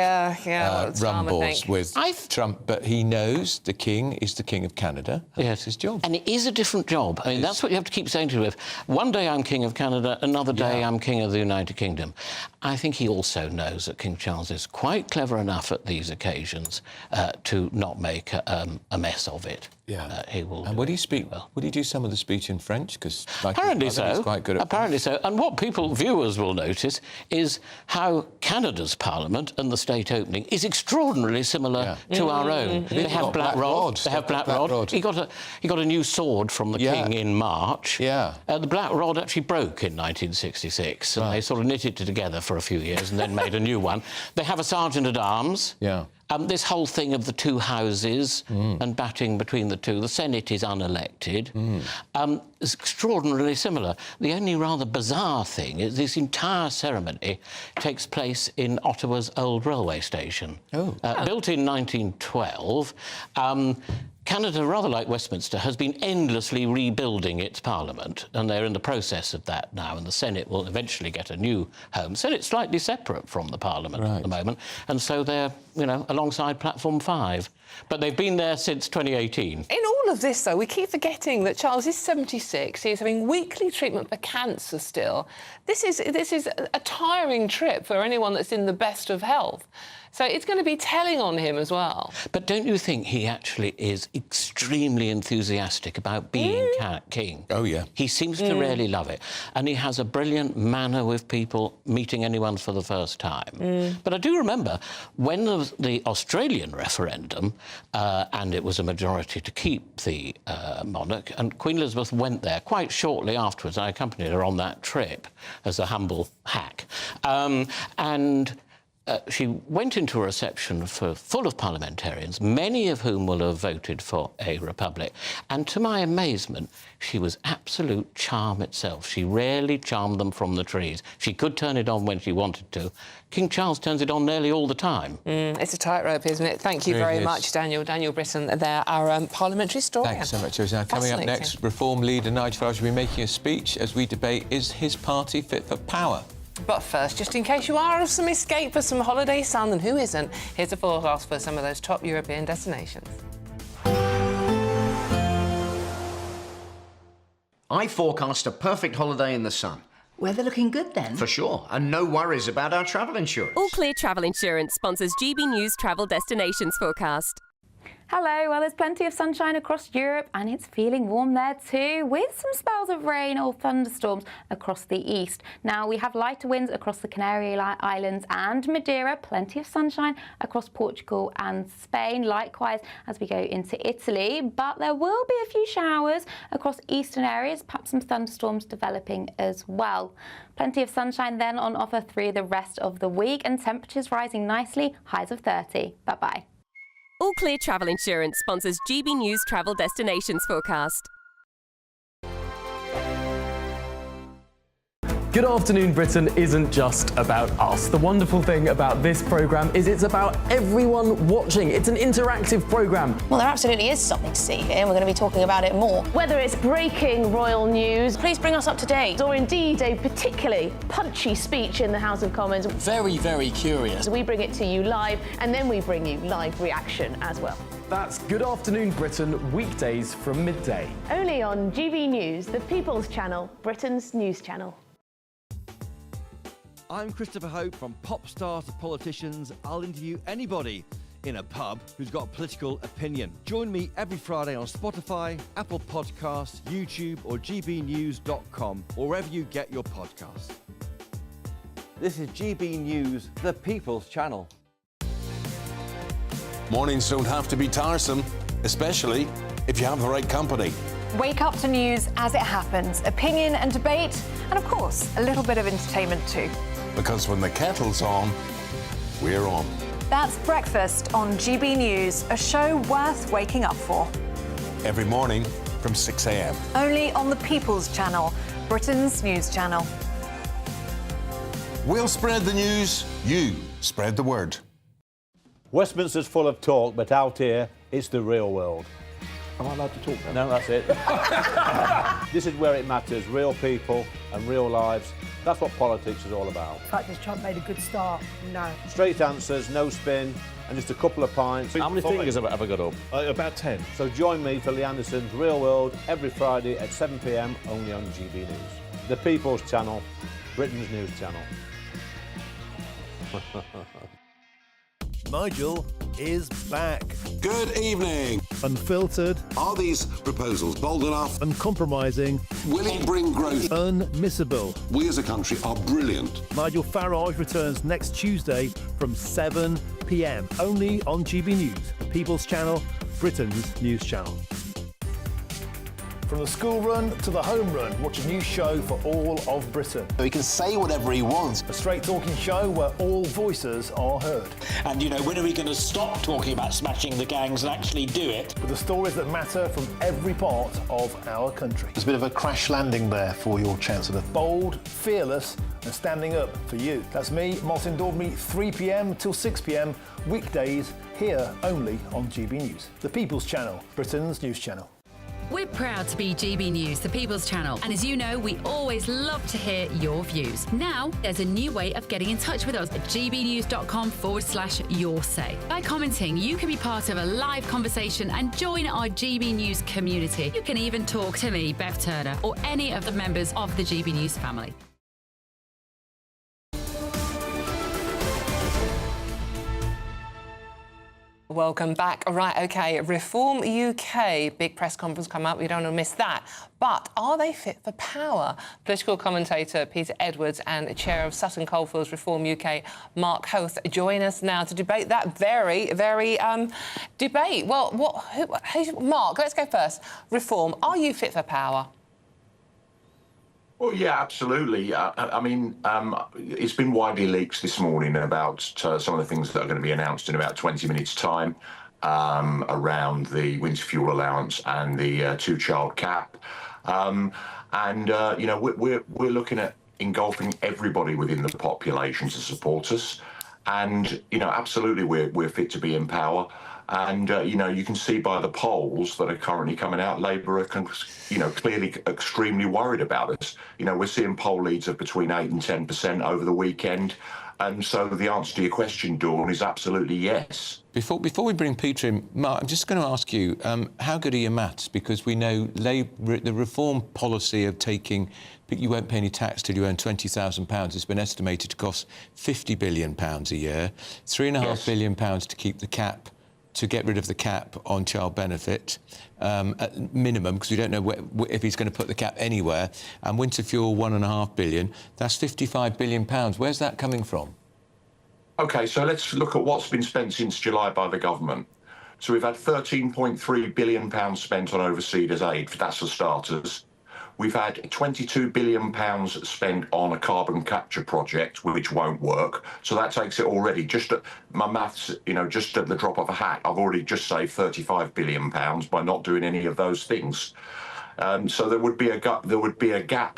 rumbles with Trump. But he knows the King is the King of Canada. And that's his job. And it is a different job. I mean, that's what you have to keep saying to him. One day I'm King of Canada, another day I'm King of the United Kingdom. I think he also knows that King Charles is quite clever enough at these occasions to not make a mess of it. he will. And would he speak well? Would he do some of the speech in French? Because apparently he's so. quite good at apparently so. And what viewers will notice is how Canada's Parliament and the state opening is extraordinarily similar to our own. They have black rod. They have black rod. He got a new sword from the king in March. Yeah. The black rod actually broke in 1966, and they sort of knitted it together for a few years and then made a new one. They have a sergeant at arms. Yeah. This whole thing of the two houses and batting between the two, the Senate is unelected, is extraordinarily similar. The only rather bizarre thing is this entire ceremony takes place in Ottawa's old railway station. Built in 1912. Canada, rather like Westminster, has been endlessly rebuilding its parliament, and they're in the process of that now, and the Senate will eventually get a new home. Senate's slightly separate from the parliament at the moment, and so they're, alongside Platform 5. But they've been there since 2018. In all of this, though, we keep forgetting that Charles is 76. He's having weekly treatment for cancer still. This is a tiring trip for anyone that's in the best of health. So it's going to be telling on him as well. But don't you think he actually is extremely enthusiastic about being king? Oh, yeah. He seems to really love it. And he has a brilliant manner with people, meeting anyone for the first time. But I do remember when there was the Australian referendum, and it was a majority to keep the monarch, and Queen Elizabeth went there quite shortly afterwards. I accompanied her on that trip as a humble hack. She went into a reception full of parliamentarians, many of whom will have voted for a republic. And to my amazement, she was absolute charm itself. She rarely charmed them from the trees. She could turn it on when she wanted to. King Charles turns it on nearly all the time. It's a tightrope, isn't it? Thank you very much, Daniel. Daniel Britton there, our parliamentary historian. Thanks so much, Rosanna. Coming up next, Reform leader Nigel Farage will be making a speech as we debate, is his party fit for power? But first, just in case you are of some escape for some holiday sun, and who isn't, here's a forecast for some of those top European destinations. I forecast a perfect holiday in the sun. Weather looking good then? For sure, and no worries about our travel insurance. All Clear Travel Insurance sponsors GB News Travel Destinations Forecast. Hello, well, there's plenty of sunshine across Europe and it's feeling warm there too, with some spells of rain or thunderstorms across the east. Now, we have lighter winds across the Canary Islands and Madeira, plenty of sunshine across Portugal and Spain, likewise as we go into Italy, but there will be a few showers across eastern areas, perhaps some thunderstorms developing as well. Plenty of sunshine then on offer through the rest of the week and temperatures rising nicely, highs of 30. Bye-bye. All Clear Travel Insurance sponsors GB News Travel Destinations Forecast. Good Afternoon Britain isn't just about us. The wonderful thing about this programme is it's about everyone watching. It's an interactive programme. Well, there absolutely is something to see here, and we're going to be talking about it more. Whether it's breaking royal news, please bring us up to date, or indeed a particularly punchy speech in the House of Commons. Very, very curious. We bring it to you live, and then we bring you live reaction as well. That's Good Afternoon Britain, weekdays from midday. Only on GB News, the People's Channel, Britain's news channel. I'm Christopher Hope. From pop star to politicians, I'll interview anybody in a pub who's got a political opinion. Join me every Friday on Spotify, Apple Podcasts, YouTube or gbnews.com, or wherever you get your podcasts. This is GB News, the People's Channel. Mornings don't have to be tiresome, especially if you have the right company. Wake up to news as it happens, opinion and debate, and of course, a little bit of entertainment too. Because when the kettle's on, we're on. That's Breakfast on GB News, a show worth waking up for. Every morning from 6 a.m. Only on the People's Channel, Britain's news channel. We'll spread the news, you spread the word. Westminster's full of talk, but out here, it's the real world. Am I allowed to talk now? No, that's it. This is where it matters, real people and real lives. That's what politics is all about. The fact is Trump made a good start, no. Straight answers, no spin, and just a couple of pints. How many fingers have I got up? About 10. So join me for Lee Anderson's Real World every Friday at 7 p.m, only on GB News. The People's Channel, Britain's news channel. Nigel is back. Good evening. Unfiltered. Are these proposals bold enough? Uncompromising. Will it bring growth? Unmissable. We as a country are brilliant. Nigel Farage returns next Tuesday from 7 p.m. only on GB News, People's Channel, Britain's news channel. From the school run to the home run, watch a new show for all of Britain. He can say whatever he wants. A straight talking show where all voices are heard. And, you know, when are we going to stop talking about smashing the gangs and actually do it? With the stories that matter from every part of our country. There's a bit of a crash landing there for your Chancellor. Bold, fearless and standing up for you. That's me, Martin Daubney, 3 p.m. till 6 p.m, weekdays, here only on GB News. The People's Channel, Britain's news channel. We're proud to be GB News, the People's Channel, and as you know, we always love to hear your views. Now, there's a new way of getting in touch with us at gbnews.com/yoursay. By commenting, you can be part of a live conversation and join our GB News community. You can even talk to me, Bev Turner, or any of the members of the GB News family. Welcome back. Right, OK, Reform UK, big press conference come up, we don't want to miss that. But are they fit for power? Political commentator Peter Edwards and Chair of Sutton Coldfield's Reform UK, Mark Hoth, join us now to debate that very debate. Well, Mark, let's go first. Reform, are you fit for power? Well, yeah, absolutely. I mean, it's been widely leaked this morning about some of the things that are going to be announced in about 20 minutes' time around the winter fuel allowance and the two-child cap. You know, we're looking at engulfing everybody within the population to support us. And, you know, absolutely, we're fit to be in power. And, you know, you can see by the polls that are currently coming out, Labour are, you know, clearly extremely worried about us. You know, we're seeing poll leads of between 8 and 10% over the weekend. And so the answer to your question, Dawn, is absolutely yes. Before we bring Peter in, Mark, I'm just going to ask you, how good are your maths? Because we know the reform policy of taking... You won't pay any tax till you earn £20,000 has been estimated to cost £50 billion a year, £3.5 billion to keep the cap, to get rid of the cap on child benefit at minimum, because we don't know if he's going to put the cap anywhere, and winter fuel £1.5 billion. That's £55 billion. Where's that coming from? OK, so let's look at what's been spent since July by the government. So we've had £13.3 billion spent on overseas aid, that's for starters. We've had £22 billion spent on a carbon capture project, which won't work. So that takes it already, just at my maths, you know, just at the drop of a hat, I've already just saved £35 billion by not doing any of those things. So there would be a gap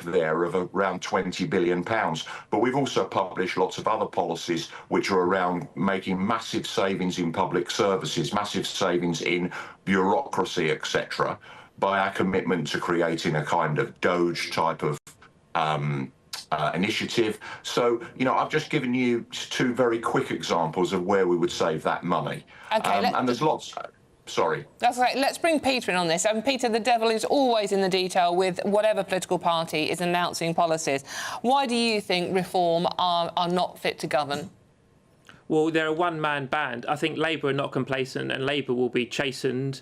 there of around £20 billion. But we've also published lots of other policies which are around making massive savings in public services, massive savings in bureaucracy, etc., by our commitment to creating a kind of Doge type of initiative. So, you know, I've just given you two very quick examples of where we would save that money. OK, and there's lots... Sorry. That's right. Let's bring Peter in on this. Peter, the devil is always in the detail with whatever political party is announcing policies. Why do you think Reform are not fit to govern? Well, they're a one-man band. I think Labour are not complacent, and Labour will be chastened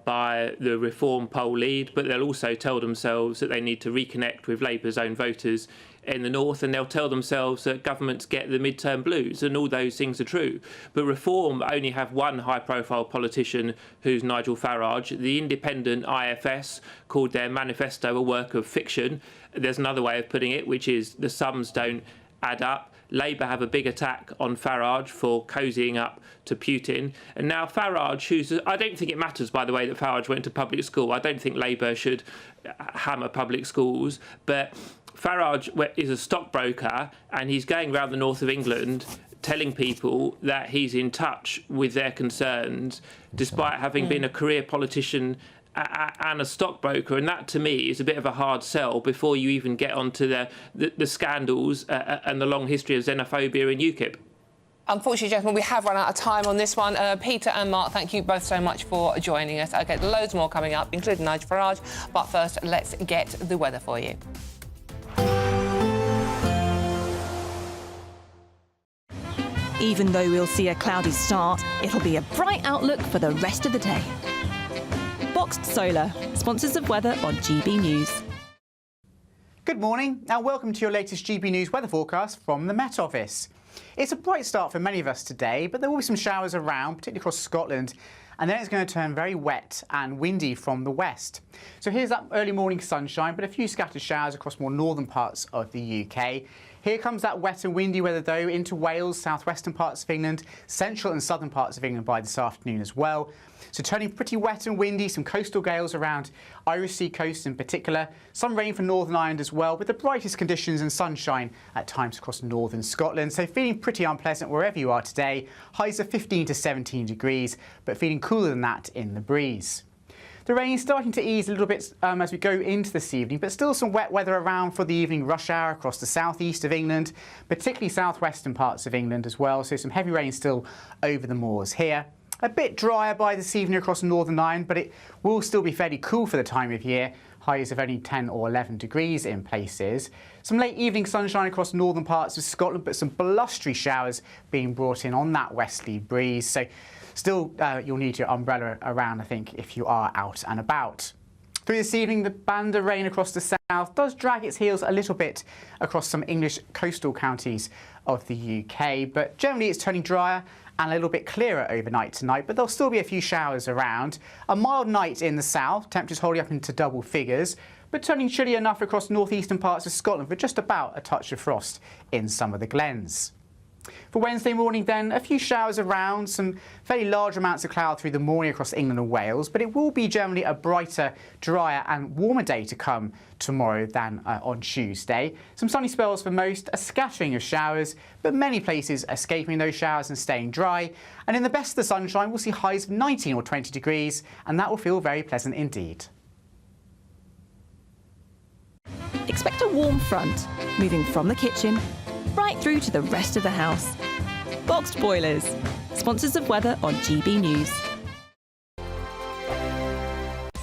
by the Reform poll lead, but they'll also tell themselves that they need to reconnect with Labour's own voters in the north, and they'll tell themselves that governments get the midterm blues, and all those things are true. But Reform only have one high-profile politician, who's Nigel Farage. The independent IFS called their manifesto a work of fiction. There's another way of putting it, which is the sums don't add up. Labour have a big attack on Farage for cozying up to Putin. And now Farage, I don't think it matters, by the way, that Farage went to public school. I don't think Labour should hammer public schools. But Farage is a stockbroker, and he's going around the north of England telling people that he's in touch with their concerns, despite having been a career politician and a stockbroker, and that to me is a bit of a hard sell before you even get onto the scandals and the long history of xenophobia in UKIP. Unfortunately, gentlemen, we have run out of time on this one. Peter and Mark, thank you both so much for joining us. I'll get loads more coming up, including Nigel Farage. But first, let's get the weather for you. Even though we'll see a cloudy start, it'll be a bright outlook for the rest of the day. Boxed Solar, sponsors of weather on GB News. Good morning and welcome to your latest GB News weather forecast from the Met Office. It's a bright start for many of us today, but there will be some showers around, particularly across Scotland, and then it's going to turn very wet and windy from the west. So here's that early morning sunshine, but a few scattered showers across more northern parts of the UK. Here comes that wet and windy weather though into Wales, southwestern parts of England, central and southern parts of England by this afternoon as well. So turning pretty wet and windy, some coastal gales around Irish Sea coast in particular, some rain for Northern Ireland as well, with the brightest conditions and sunshine at times across northern Scotland. So feeling pretty unpleasant wherever you are today, highs of 15 to 17 degrees, but feeling cooler than that in the breeze. The rain is starting to ease a little bit as we go into this evening, but still some wet weather around for the evening rush hour across the southeast of England, particularly southwestern parts of England as well, so some heavy rain still over the moors here. A bit drier by this evening across Northern Ireland, but it will still be fairly cool for the time of year, highs of only 10 or 11 degrees in places. Some late evening sunshine across northern parts of Scotland, but some blustery showers being brought in on that westerly breeze. So still, you'll need your umbrella around, I think, if you are out and about. Through this evening, the band of rain across the south does drag its heels a little bit across some English coastal counties of the UK, but generally it's turning drier and a little bit clearer overnight tonight, but there'll still be a few showers around. A mild night in the south, temperatures holding up into double figures, but turning chilly enough across northeastern parts of Scotland for just about a touch of frost in some of the glens. For Wednesday morning then, a few showers around, some fairly large amounts of cloud through the morning across England and Wales, but it will be generally a brighter, drier and warmer day to come tomorrow than on Tuesday. Some sunny spells for most, a scattering of showers, but many places escaping those showers and staying dry. And in the best of the sunshine, we'll see highs of 19 or 20 degrees, and that will feel very pleasant indeed. Expect a warm front, moving from the kitchen right through to the rest of the house. Boxed Boilers, sponsors of weather on GB News.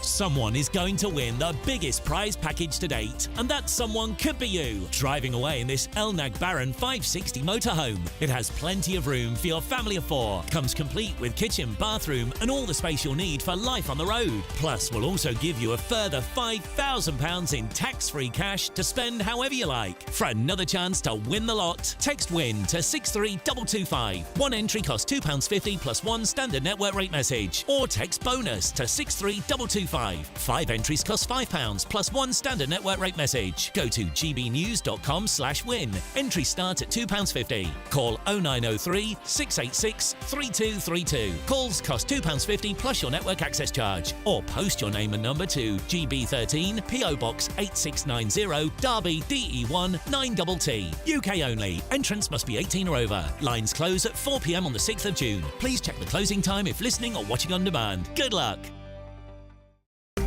Someone is going to win the biggest prize package to date, and that someone could be you, driving away in this Elnag Baron 560 motorhome. It has plenty of room for your family of four, comes complete with kitchen, bathroom and all the space you'll need for life on the road. Plus, we'll also give you a further £5,000 in tax-free cash to spend however you like. For another chance to win the lot, text WIN to 63225. One entry costs £2.50 plus one standard network rate message, or text BONUS to 63225. 5 entries cost £5 plus one standard network rate message. Go to gbnews.com/win. Entries start at £2.50. Call 0903 686 3232. Calls cost £2.50 plus your network access charge. Or post your name and number to GB13 PO Box 8690 Derby DE1 9TT. UK only. Entrance must be 18 or over. Lines close at 4 p.m. on the 6th of June. Please check the closing time if listening or watching on demand. Good luck.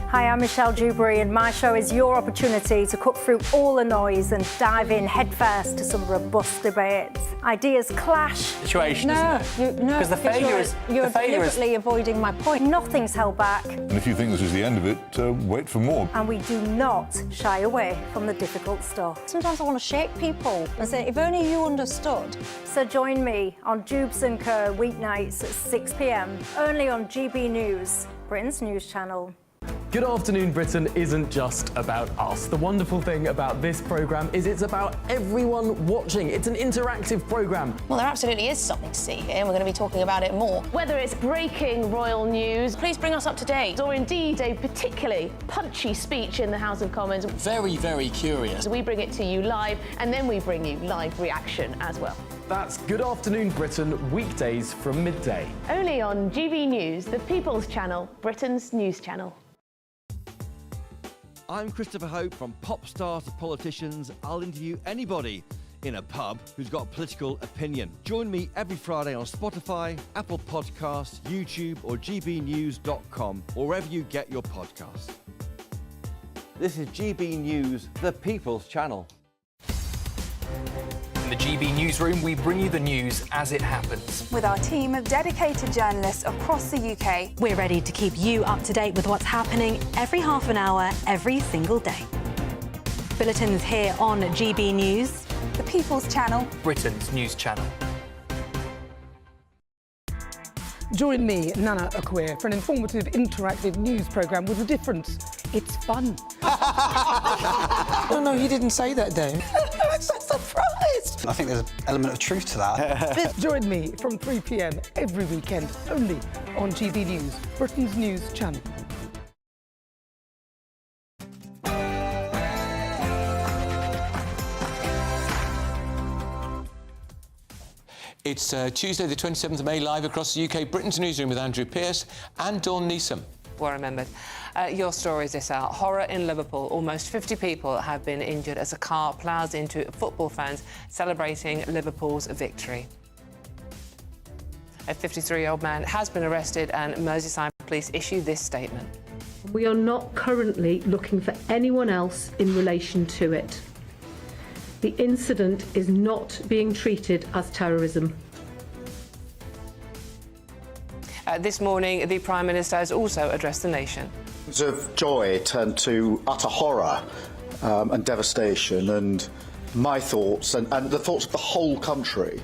Hi, I'm Michelle Dewberry, and my show is your opportunity to cut through all the noise and dive in headfirst to some robust debates. Ideas clash. Situation, isn't it? No, because you're deliberately avoiding my point. Nothing's held back. And if you think this is the end of it, wait for more. And we do not shy away from the difficult stuff. Sometimes I want to shake people and say, if only you understood. So join me on Jubes & Co. weeknights at 6 p.m, only on GB News, Britain's news channel. Good Afternoon Britain isn't just about us. The wonderful thing about this programme is it's about everyone watching. It's an interactive programme. Well, there absolutely is something to see here, and we're going to be talking about it more. Whether it's breaking royal news, please bring us up to date, or indeed a particularly punchy speech in the House of Commons. Very, very curious. We bring it to you live, and then we bring you live reaction as well. That's Good Afternoon Britain, weekdays from midday. Only on GB News, the People's Channel, Britain's news channel. I'm Christopher Hope. From pop star to politicians, I'll interview anybody in a pub who's got a political opinion. Join me every Friday on Spotify, Apple Podcasts, YouTube or gbnews.com, or wherever you get your podcasts. This is GB News, the People's Channel. In the GB Newsroom, we bring you the news as it happens. With our team of dedicated journalists across the UK, we're ready to keep you up to date with what's happening every half an hour, every single day. Bulletins here on GB News, the People's Channel, Britain's news channel. Join me, Nana Akwe, for an informative, interactive news programme with a difference. It's fun. No, he didn't say that, Dave. I'm so surprised. I think there's an element of truth to that. Join me from 3 p.m. every weekend, only on GB News, Britain's news channel. It's Tuesday the 27th of May, live across the UK, Britain's Newsroom with Andrew Pearce and Dawn Neeson. Well remembered. Your story is this out. Horror in Liverpool. Almost 50 people have been injured as a car ploughs into football fans celebrating Liverpool's victory. A 53-year-old man has been arrested and Merseyside police issued this statement. We are not currently looking for anyone else in relation to it. The incident is not being treated as terrorism. This morning, the Prime Minister has also addressed the nation. Of joy turned to utter horror and devastation, and my thoughts and the thoughts of the whole country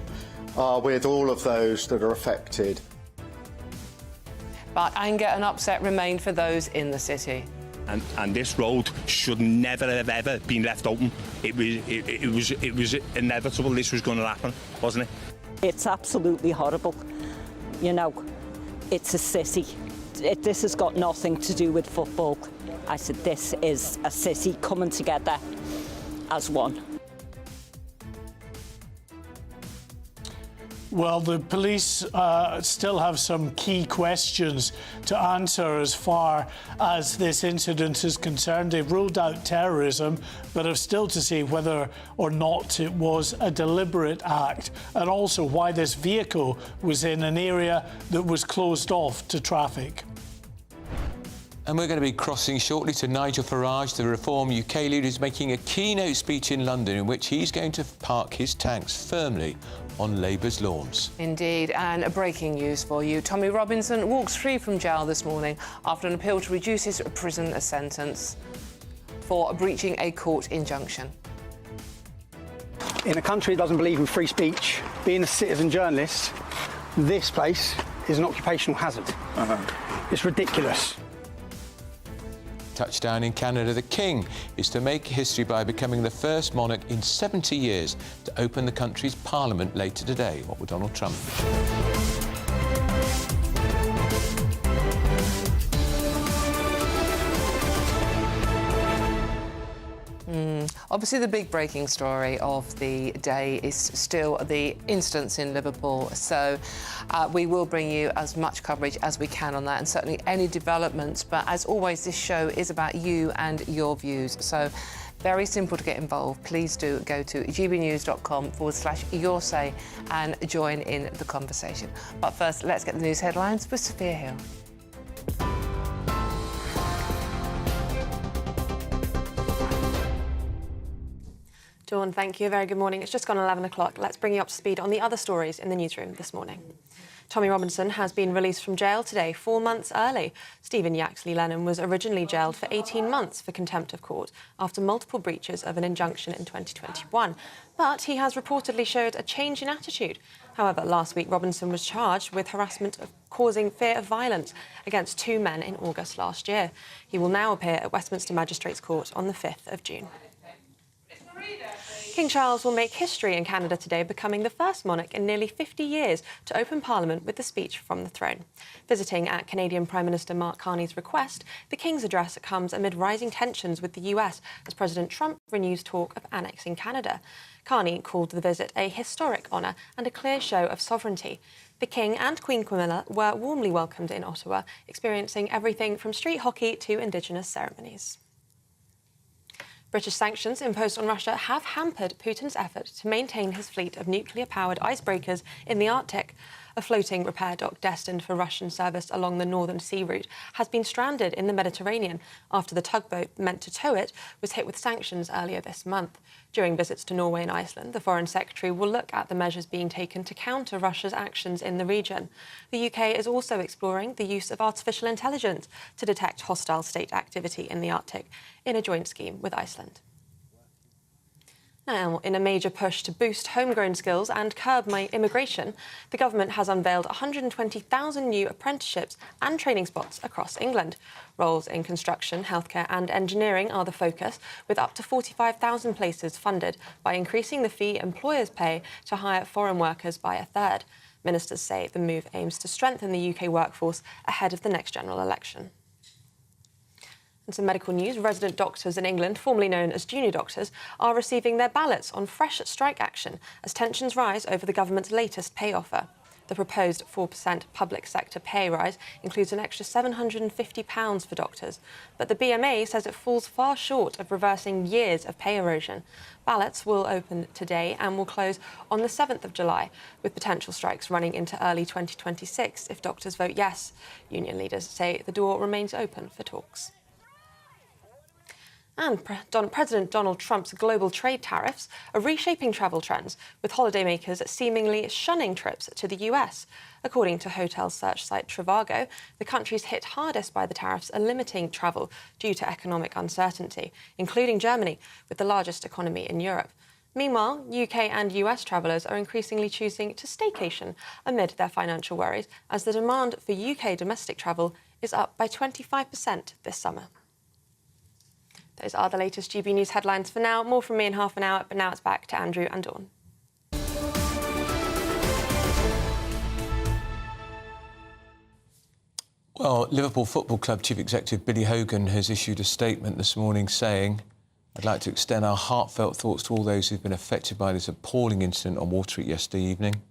are with all of those that are affected. But anger and upset remain for those in the city. And this road should never have ever been left open. It was inevitable this was going to happen, wasn't it? It's absolutely horrible. You know, it's a city. This has got nothing to do with football. I said this is a city coming together as one. Well, the police still have some key questions to answer as far as this incident is concerned. They've ruled out terrorism, but have still to see whether or not it was a deliberate act, and also why this vehicle was in an area that was closed off to traffic. And we're going to be crossing shortly to Nigel Farage, the Reform UK leader, who's making a keynote speech in London in which he's going to park his tanks firmly on Labour's lawns. Indeed, and breaking news for you. Tommy Robinson walks free from jail this morning after an appeal to reduce his prison sentence for breaching a court injunction. In a country that doesn't believe in free speech, being a citizen journalist, this place is an occupational hazard. It's ridiculous. Touchdown in Canada, the King is to make history by becoming the first monarch in 70 years to open the country's parliament later today. What would Donald Trump? Obviously, the big breaking story of the day is still the incidents in Liverpool. So we will bring you as much coverage as we can on that, and certainly any developments. But as always, this show is about you and your views. So very simple to get involved. Please do go to gbnews.com/yoursay and join in the conversation. But first, let's get the news headlines with Sophia Hill. Dawn, thank you. A very good morning. It's just gone 11 o'clock. Let's bring you up to speed on the other stories in the newsroom this morning. Tommy Robinson has been released from jail today, 4 months early. Stephen Yaxley Lennon was originally jailed for 18 months for contempt of court after multiple breaches of an injunction in 2021. But he has reportedly showed a change in attitude. However, last week Robinson was charged with harassment of causing fear of violence against 2 men in August last year. He will now appear at Westminster Magistrates Court on the 5th of June. King Charles will make history in Canada today, becoming the first monarch in nearly 50 years to open Parliament with a speech from the throne. Visiting at Canadian Prime Minister Mark Carney's request, the King's address comes amid rising tensions with the US as President Trump renews talk of annexing Canada. Carney called the visit a historic honour and a clear show of sovereignty. The King and Queen Camilla were warmly welcomed in Ottawa, experiencing everything from street hockey to Indigenous ceremonies. British sanctions imposed on Russia have hampered Putin's effort to maintain his fleet of nuclear-powered icebreakers in the Arctic. A floating repair dock destined for Russian service along the Northern Sea route has been stranded in the Mediterranean after the tugboat meant to tow it was hit with sanctions earlier this month. During visits to Norway and Iceland, the Foreign Secretary will look at the measures being taken to counter Russia's actions in the region. The UK is also exploring the use of artificial intelligence to detect hostile state activity in the Arctic in a joint scheme with Iceland. Now, in a major push to boost homegrown skills and curb immigration, the government has unveiled 120,000 new apprenticeships and training spots across England. Roles in construction, healthcare and engineering are the focus, with up to 45,000 places funded by increasing the fee employers pay to hire foreign workers by a third. Ministers say the move aims to strengthen the UK workforce ahead of the next general election. And some medical news. Resident doctors in England, formerly known as junior doctors, are receiving their ballots on fresh strike action as tensions rise over the government's latest pay offer. The proposed 4% public sector pay rise includes an extra £750 for doctors, but the BMA says it falls far short of reversing years of pay erosion. Ballots will open today and will close on the 7th of July, with potential strikes running into early 2026 if doctors vote yes. Union leaders say the door remains open for talks. And President Donald Trump's global trade tariffs are reshaping travel trends, with holidaymakers seemingly shunning trips to the US. According to hotel search site Trivago, the countries hit hardest by the tariffs are limiting travel due to economic uncertainty, including Germany, with the largest economy in Europe. Meanwhile, UK and US travellers are increasingly choosing to staycation amid their financial worries, as the demand for UK domestic travel is up by 25% this summer. Those are the latest GB News headlines for now. More from me in half an hour, but now it's back to Andrew and Dawn. Well, Liverpool Football Club Chief Executive Billy Hogan has issued a statement this morning saying, "I'd like to extend our heartfelt thoughts to all those who've been affected by this appalling incident on Wall Street yesterday evening."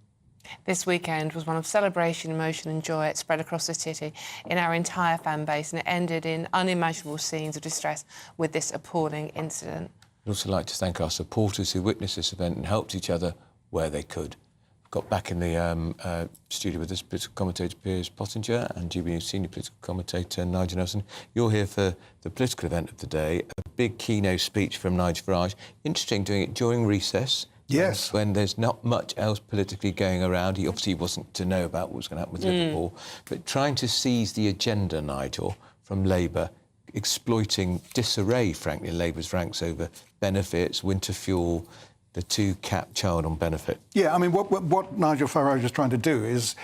This weekend was one of celebration, emotion and joy. It spread across the city in our entire fan base, and it ended in unimaginable scenes of distress with this appalling incident. I'd also like to thank our supporters who witnessed this event and helped each other where they could. We've got back in the studio with us political commentator Piers Pottinger and GBNews senior political commentator Nigel Nelson. You're here for the political event of the day, a big keynote speech from Nigel Farage. Interesting doing it during recess. Yes. When there's not much else politically going around. He obviously wasn't to know about what was going to happen with Liverpool. But trying to seize the agenda, Nigel, from Labour, exploiting disarray, frankly, in Labour's ranks over benefits, winter fuel, the two-cap child on benefit. Yeah, I mean, what Nigel Farage is trying to do is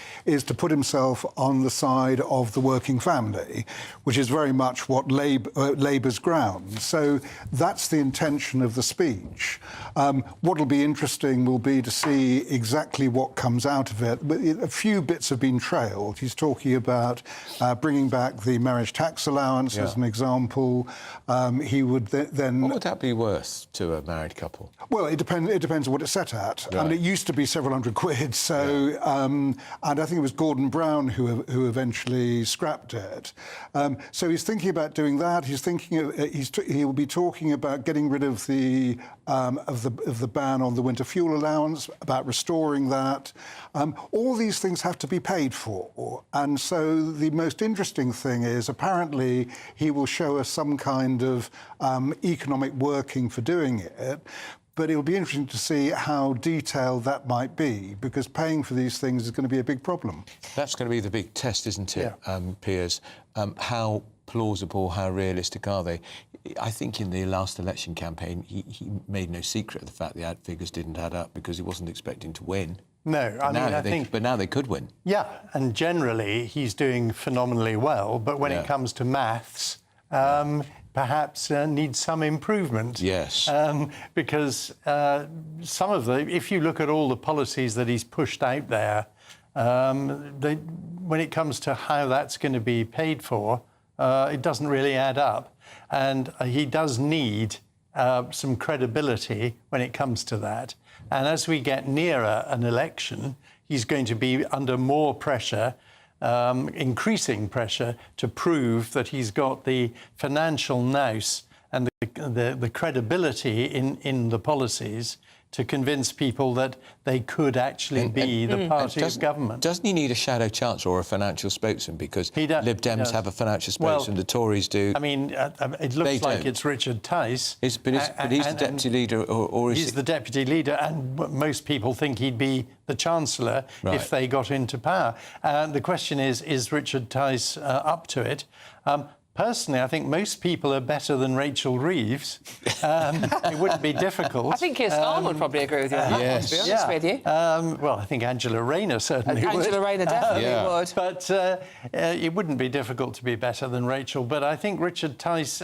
to put himself on the side of the working family, which is very much what Labour's ground. So that's the intention of the speech. What will be interesting will be to see exactly what comes out of it. A few bits have been trailed. He's talking about bringing back the marriage tax allowance as an example. He would then... What would that be worth to a married couple? Well, it depends on what it's set at. Right. I mean, it used to be several hundred quid, so... and I think it was Gordon Brown who eventually scrapped it. So he's thinking about doing that. He's thinking he will be talking about getting rid of the ban on the winter fuel allowance, about restoring that. All these things have to be paid for. And so the most interesting thing is apparently he will show us some kind of economic working for doing it. But it'll be interesting to see how detailed that might be, because paying for these things is going to be a big problem. That's going to be the big test, isn't it, Piers? How plausible, how realistic are they? I think in the last election campaign, he made no secret of the fact the ad figures didn't add up because he wasn't expecting to win. No, I think... But now they could win. Yeah, and generally he's doing phenomenally well, but when it comes to maths... perhaps needs some improvement. Yes. Because some of if you look at all the policies that he's pushed out there, when it comes to how that's going to be paid for, it doesn't really add up. And he does need some credibility when it comes to that. And as we get nearer an election, he's going to be under more pressure, increasing pressure to prove that he's got the financial nous and the credibility in the policies to convince people that they could actually be the party of government. Doesn't he need a shadow chancellor or a financial spokesman? Because Lib Dems have a financial spokesman, the Tories do. I mean, it looks like it's Richard Tice. But he's the deputy leader, or is he's the deputy leader, and most people think he'd be the chancellor if they got into power. The question is Richard Tice up to it? Personally, I think most people are better than Rachel Reeves. It wouldn't be difficult. I think Keir Starmer would probably agree with you on that, yes. to be honest with you. Well, I think Angela Rayner certainly would. Angela Rayner definitely would. But it wouldn't be difficult to be better than Rachel. But I think Richard Tice,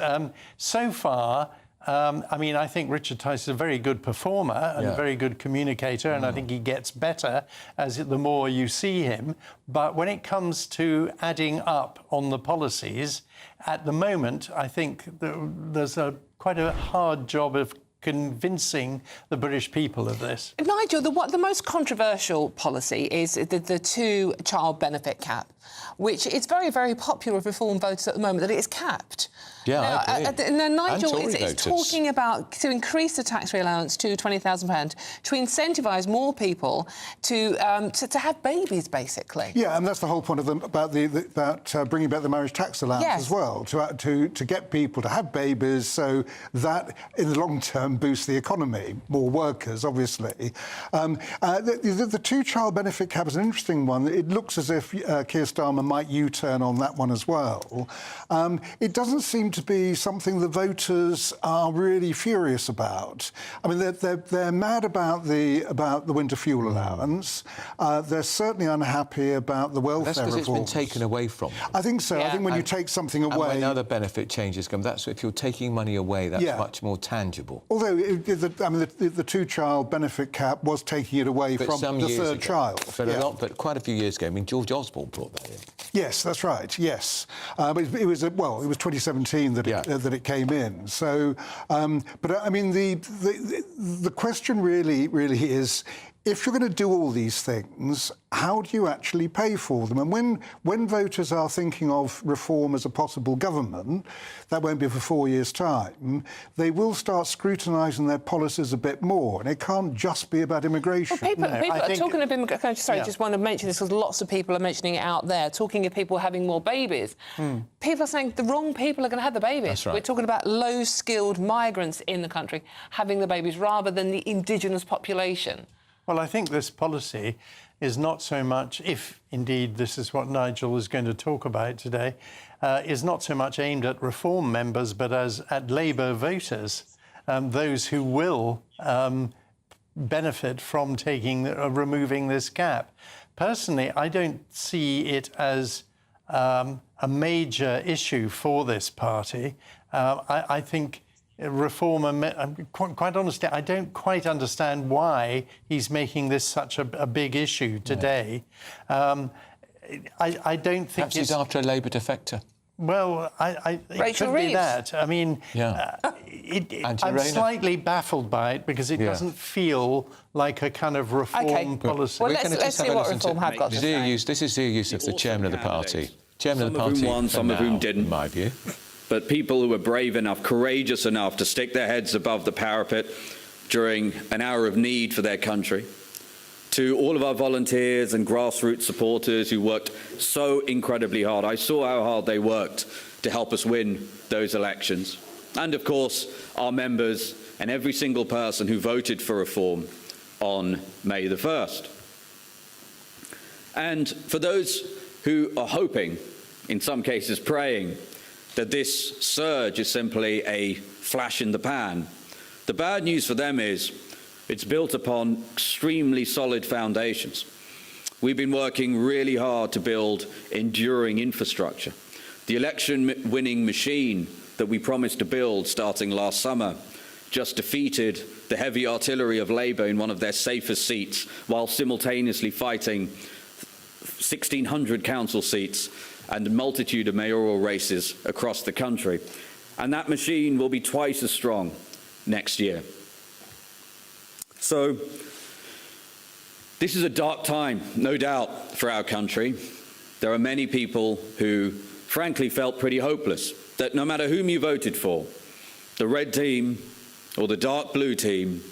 so far, I mean, I think Richard Tice is a very good performer and a very good communicator, and I think he gets better the more you see him. But when it comes to adding up on the policies, at the moment, I think there's quite a hard job of convincing the British people of this. Nigel, the most controversial policy is the two-child benefit cap, which is very, very popular with Reform voters at the moment, that it is capped. Yeah, I agree. Now, Nigel And Tory is talking about to increase the tax-free allowance to £20,000 to incentivise more people to have babies, basically. Yeah, and that's the whole point of them about bringing back the marriage tax allowance as well, to get people to have babies, so that in the long term boosts the economy, more workers, obviously. The two-child benefit cap is an interesting one. It looks as if Keir Starmer might U-turn on that one as well. It doesn't seem to be something the voters are really furious about. I mean, they're mad about the winter fuel allowance. They're certainly unhappy about the welfare reforms. That's because it's been taken away from them. I think so. Yeah. I think when you take something away... And when other benefit changes come, that's if you're taking money away, that's much more tangible. Although, the two-child benefit cap was taking it away from the third child. But quite a few years ago, I mean, George Osborne brought that in. Yes, that's right, yes. It was 2017 that it came in. So, but I mean, the question really is, if you're going to do all these things, how do you actually pay for them? And when voters are thinking of reform as a possible government, that won't be for 4 years' time, they will start scrutinising their policies a bit more. And it can't just be about immigration. Well, people are talking of immigration. Sorry, just want to mention this because lots of people are mentioning it out there, talking of people having more babies. People are saying the wrong people are going to have the babies. That's right. We're talking about low-skilled migrants in the country having the babies rather than the indigenous population. Well, I think this policy is not so much, if indeed this is what Nigel is going to talk about today, is not so much aimed at Reform members, but at Labour voters, those who will benefit from removing this cap. Personally, I don't see it as a major issue for this party. I think Reform, quite honestly, I don't quite understand why he's making this such a big issue today. I don't think perhaps he's after a Labour defector. Well, it could be that. I mean, I'm slightly baffled by it because it doesn't feel like a kind of reform policy. Well, let's see what Reform have got to say. This is the use of the chairman of the party. Chairman of the party. Some of whom won, some of whom didn't. In my view. But people who were brave enough, courageous enough to stick their heads above the parapet during an hour of need for their country. To all of our volunteers and grassroots supporters who worked so incredibly hard. I saw how hard they worked to help us win those elections. And, of course, our members and every single person who voted for reform on May the 1st. And for those who are hoping, in some cases praying, that this surge is simply a flash in the pan, the bad news for them is it's built upon extremely solid foundations. We've been working really hard to build enduring infrastructure. The election-winning machine that we promised to build starting last summer just defeated the heavy artillery of Labour in one of their safest seats while simultaneously fighting 1,600 council seats and a multitude of mayoral races across the country. And that machine will be twice as strong next year. So, this is a dark time, no doubt, for our country. There are many people who, frankly, felt pretty hopeless, that no matter whom you voted for, the red team or the dark blue team,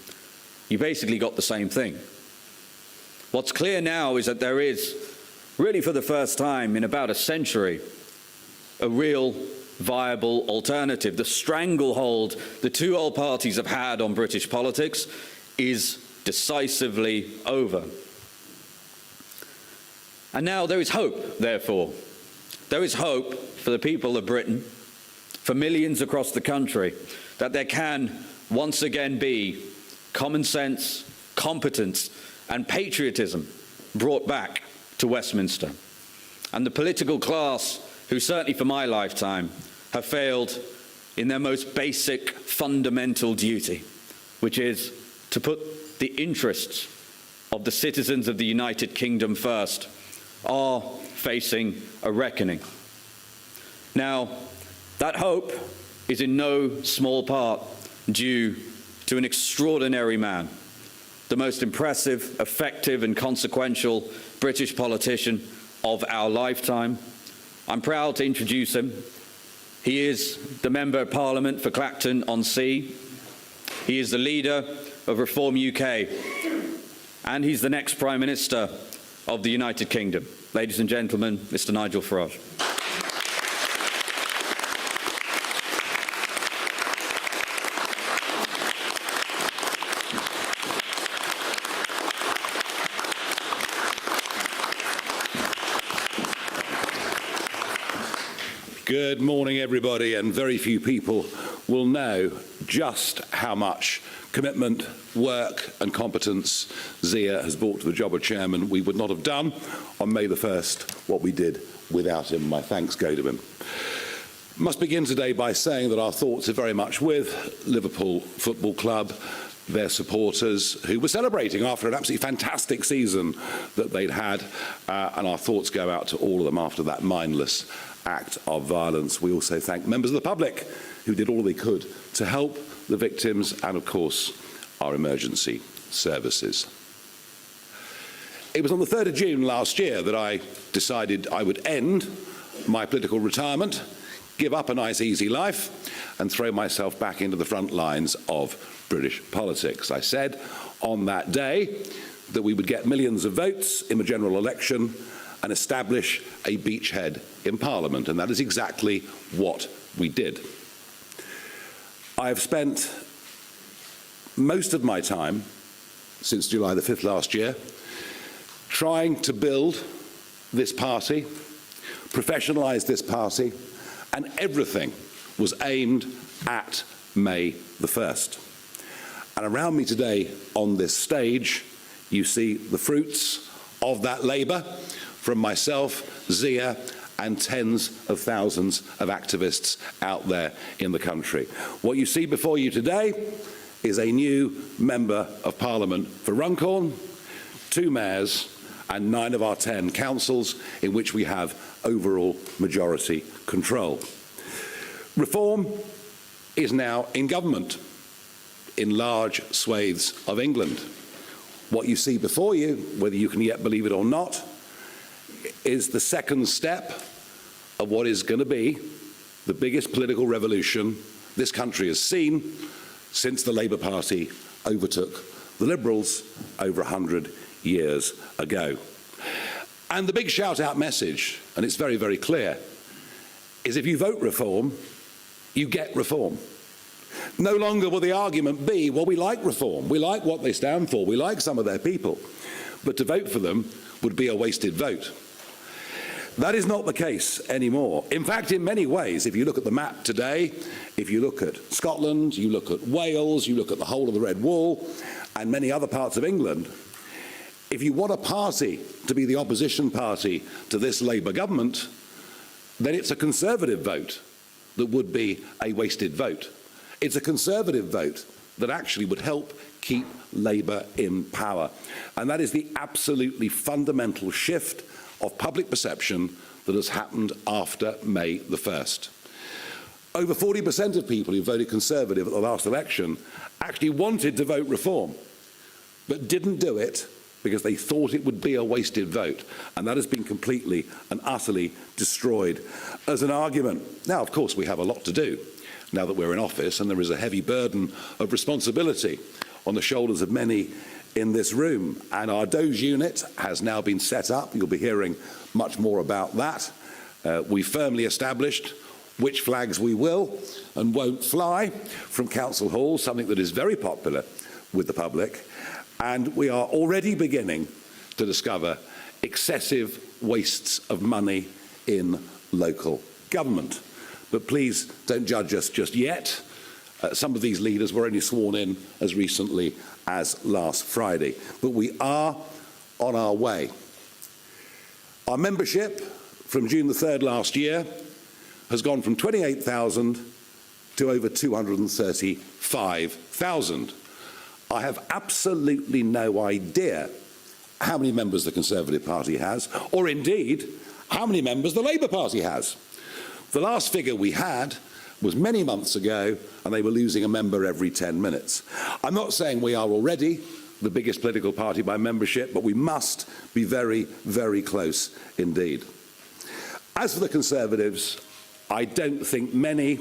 you basically got the same thing. What's clear now is that there is, really for the first time in about a century, a real viable alternative. The stranglehold the two old parties have had on British politics is decisively over. And now there is hope, therefore. There is hope for the people of Britain, for millions across the country that there can once again be common sense, competence and patriotism brought back to Westminster. And the political class, who certainly for my lifetime have failed in their most basic fundamental duty, which is to put the interests of the citizens of the United Kingdom first, are facing a reckoning. Now, that hope is in no small part due to an extraordinary man, the most impressive, effective and consequential British politician of our lifetime. I'm proud to introduce him. He is the Member of Parliament for Clacton-on-Sea. He is the leader of Reform UK, and he's the next Prime Minister of the United Kingdom. Ladies and gentlemen, Mr. Nigel Farage. Good morning, everybody, and very few people will know just how much commitment, work and competence Zia has brought to the job of chairman. We would not have done on May the 1st what we did without him. My thanks go to him. Must begin today by saying that our thoughts are very much with Liverpool Football Club, their supporters, who were celebrating after an absolutely fantastic season that they'd had, and our thoughts go out to all of them after that mindless act of violence. We also thank members of the public who did all they could to help the victims and, of course, our emergency services. It was on the 3rd of June last year that I decided I would end my political retirement, give up a nice easy life and throw myself back into the front lines of British politics. I said on that day that we would get millions of votes in the general election and establish a beachhead in Parliament, and that is exactly what we did. I have spent most of my time since July the 5th last year trying to build this party, professionalise this party, and everything was aimed at May the 1st. And around me today on this stage, you see the fruits of that labour from myself, Zia, and tens of thousands of activists out there in the country. What you see before you today is a new Member of Parliament for Runcorn, 2 mayors, and 9 of our 10 councils in which we have overall majority control. Reform is now in government in large swathes of England. What you see before you, whether you can yet believe it or not, is the second step of what is going to be the biggest political revolution this country has seen since the Labour Party overtook the Liberals over 100 years ago. And the big shout-out message, and it's very, very clear, is if you vote reform, you get reform. No longer will the argument be, well, we like reform, we like what they stand for, we like some of their people, but to vote for them would be a wasted vote. That is not the case anymore. In fact, in many ways, if you look at the map today, if you look at Scotland, you look at Wales, you look at the whole of the Red Wall and many other parts of England, if you want a party to be the opposition party to this Labour government, then it's a Conservative vote that would be a wasted vote. It's a Conservative vote that actually would help keep Labour in power. And that is the absolutely fundamental shift of public perception that has happened after May the 1st. Over 40% of people who voted Conservative at the last election actually wanted to vote reform, but didn't do it because they thought it would be a wasted vote. And that has been completely and utterly destroyed as an argument. Now, of course, we have a lot to do now that we're in office, and there is a heavy burden of responsibility on the shoulders of many in this room. And our DOGE unit has now been set up. You'll be hearing much more about that. We firmly established which flags we will and won't fly from Council Hall, something that is very popular with the public. And we are already beginning to discover excessive wastes of money in local government. but please don't judge us just yet. Some of these leaders were only sworn in as recently as last Friday, but we are on our way. Our membership from June the 3rd last year has gone from 28,000 to over 235,000. I have absolutely no idea how many members the Conservative Party has, or indeed how many members the Labour Party has. The last figure we had was many months ago, and they were losing a member every 10 minutes. I'm not saying we are already the biggest political party by membership, but we must be very, very close indeed. As for the Conservatives, I don't think many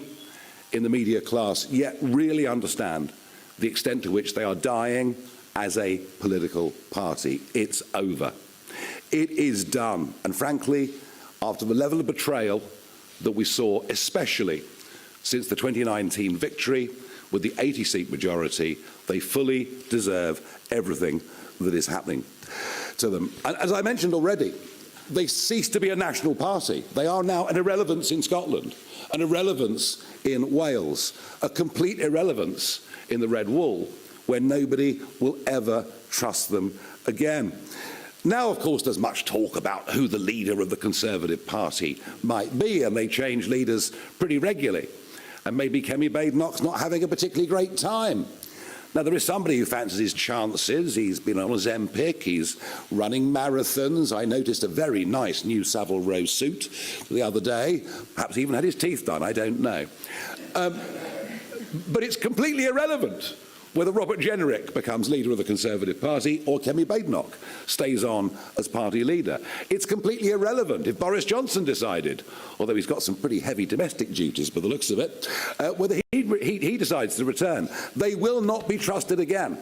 in the media class yet really understand the extent to which they are dying as a political party. It's over. It is done. And frankly, after the level of betrayal that we saw, especially since the 2019 victory with the 80-seat majority, they fully deserve everything that is happening to them. And as I mentioned already, they cease to be a national party. They are now an irrelevance in Scotland, an irrelevance in Wales, a complete irrelevance in the Red Wall, where nobody will ever trust them again. Now, of course, there's much talk about who the leader of the Conservative Party might be, and they change leaders pretty regularly. And maybe Kemi Badenoch's not having a particularly great time. Now, there is somebody who fancies his chances. He's been on a Zempic, he's running marathons. I noticed a very nice new Savile Row suit the other day. Perhaps he even had his teeth done, I don't know. But it's completely irrelevant whether Robert Jenrick becomes leader of the Conservative Party or Kemi Badenoch stays on as party leader. It's completely irrelevant if Boris Johnson decided, although he's got some pretty heavy domestic duties by the looks of it, whether he decides to return. They will not be trusted again.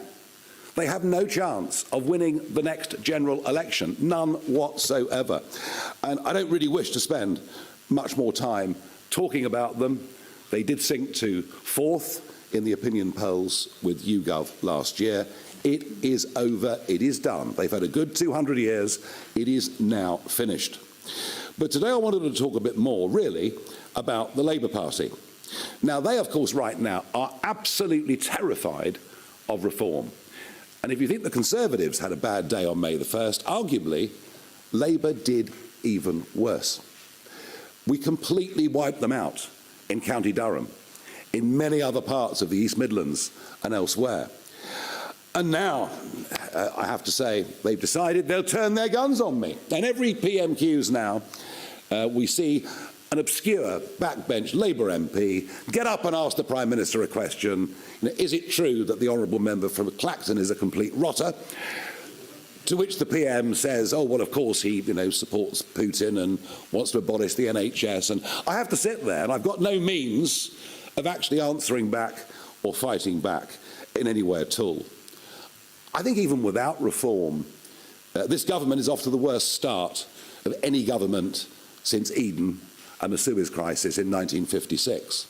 They have no chance of winning the next general election, none whatsoever. And I don't really wish to spend much more time talking about them. They did sink to 4th in the opinion polls with YouGov last year. It is over, it is done. They've had a good 200 years, it is now finished. But today I wanted to talk a bit more, really, about the Labour Party. Now, they, of course, right now are absolutely terrified of reform. And if you think the Conservatives had a bad day on May the 1st, arguably, Labour did even worse. We completely wiped them out in County Durham, in many other parts of the East Midlands and elsewhere. And now, I have to say, they've decided they'll turn their guns on me. And every PMQs now, we see an obscure backbench Labour MP get up and ask the Prime Minister a question. You know, is it true that the honourable member from Clacton is a complete rotter? To which the PM says, oh, well, of course he, supports Putin and wants to abolish the NHS. And I have to sit there, and I've got no means of actually answering back or fighting back in any way at all. I think even without reform, this government is off to the worst start of any government since Eden and the Suez Crisis in 1956.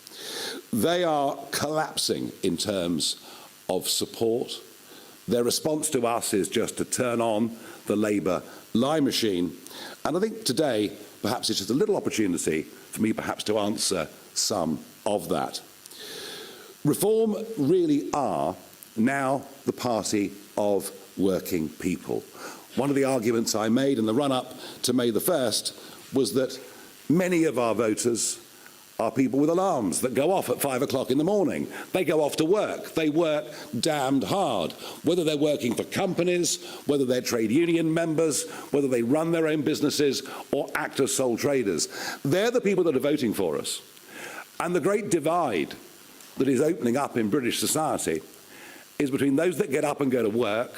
They are collapsing in terms of support. Their response to us is just to turn on the Labour lie machine. And I think today, perhaps it's just a little opportunity for me perhaps to answer some of that. Reform really are now the party of working people. One of the arguments I made in the run-up to May the 1st was that many of our voters are people with alarms that go off at 5 o'clock in the morning. They go off to work. They work damned hard, whether they're working for companies, whether they're trade union members, whether they run their own businesses or act as sole traders. They're the people that are voting for us. And the great divide that is opening up in British society is between those that get up and go to work,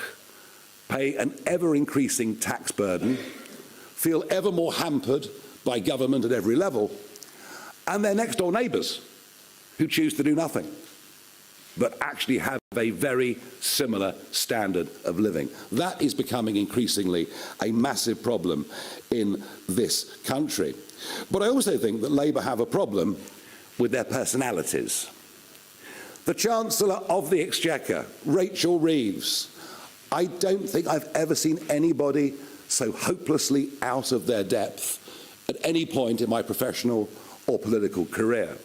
pay an ever-increasing tax burden, feel ever more hampered by government at every level, and their next-door neighbours who choose to do nothing, but actually have a very similar standard of living. That is becoming increasingly a massive problem in this country. But I also think that Labour have a problem with their personalities. The Chancellor of the Exchequer, Rachel Reeves, I don't think I've ever seen anybody so hopelessly out of their depth at any point in my professional or political career.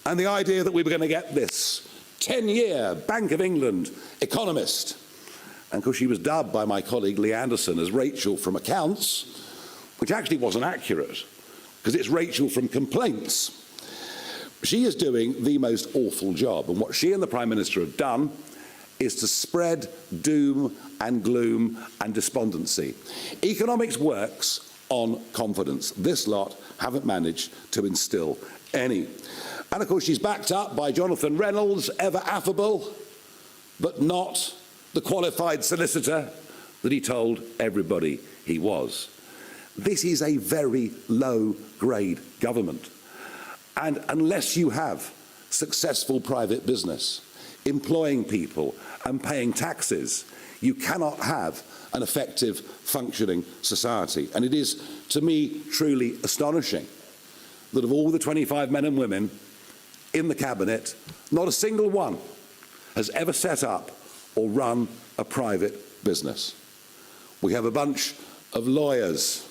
And the idea that we were going to get this 10-year Bank of England economist, and of course she was dubbed by my colleague Lee Anderson as Rachel from accounts, which actually wasn't accurate, because it's Rachel from complaints. She is doing the most awful job, and what she and the Prime Minister have done is to spread doom and gloom and despondency. Economics works on confidence. This lot haven't managed to instil any. And of course she's backed up by Jonathan Reynolds, ever affable, but not the qualified solicitor that he told everybody he was. This is a very low-grade government. And unless you have successful private business, employing people and paying taxes, you cannot have an effective, functioning society. And it is, to me, truly astonishing that of all the 25 men and women in the Cabinet, not a single one has ever set up or run a private business. We have a bunch of lawyers.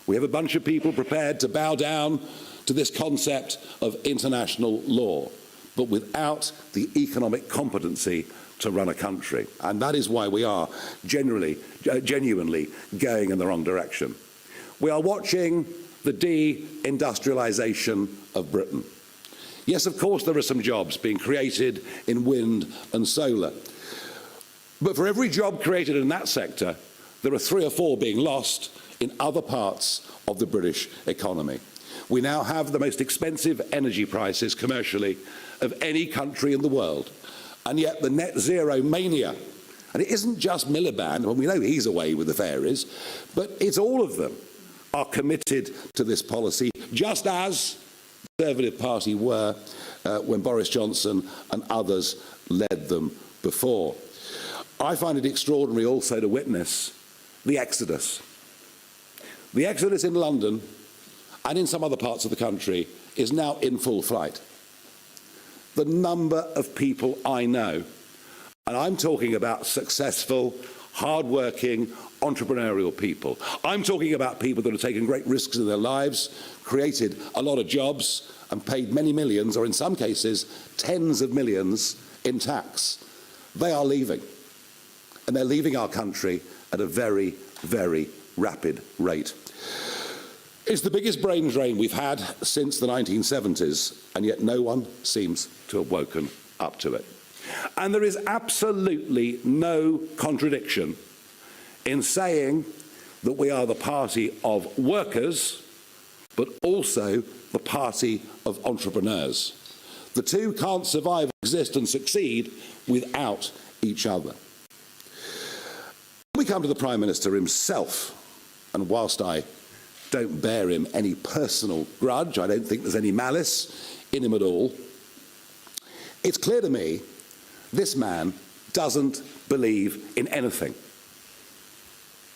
We have a bunch of people prepared to bow down to this concept of international law, but without the economic competency to run a country. And that is why we are genuinely going in the wrong direction. We are watching the de-industrialisation of Britain. Yes, of course, there are some jobs being created in wind and solar. But for every job created in that sector, there are 3 or 4 being lost in other parts of the British economy. We now have the most expensive energy prices commercially of any country in the world. And yet the net zero mania, and it isn't just Miliband, well, we know he's away with the fairies, but it's all of them are committed to this policy, just as the Conservative Party were when Boris Johnson and others led them before. I find it extraordinary also to witness the exodus. The exodus in London and in some other parts of the country is now in full flight. The number of people I know, and I'm talking about successful, hard-working, entrepreneurial people. I'm talking about people that have taken great risks in their lives, created a lot of jobs, and paid many millions, or in some cases, tens of millions in tax. They are leaving. And they're leaving our country at a very, very rapid rate. It's the biggest brain drain we've had since the 1970s, and yet no one seems to have woken up to it. And there is absolutely no contradiction in saying that we are the party of workers, but also the party of entrepreneurs. The two can't survive, exist and succeed without each other. When we come to the Prime Minister himself, and whilst I don't bear him any personal grudge, I don't think there's any malice in him at all, it's clear to me this man doesn't believe in anything.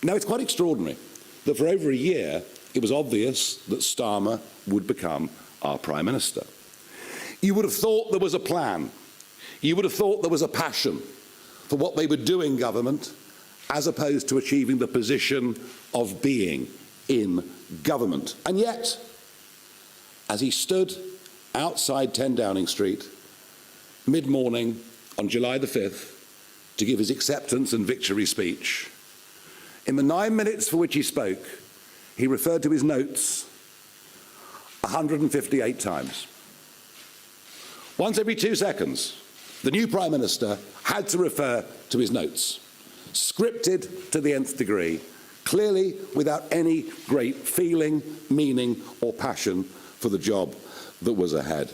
Now, it's quite extraordinary that for over a year it was obvious that Starmer would become our Prime Minister. You would have thought there was a plan. You would have thought there was a passion for what they would do in government as opposed to achieving the position of being in government. And yet, as he stood outside 10 Downing Street, mid-morning on July the 5th, to give his acceptance and victory speech, in the 9 minutes for which he spoke, he referred to his notes 158 times. Once every 2 seconds, the new Prime Minister had to refer to his notes, scripted to the nth degree, clearly without any great feeling, meaning or passion for the job that was ahead.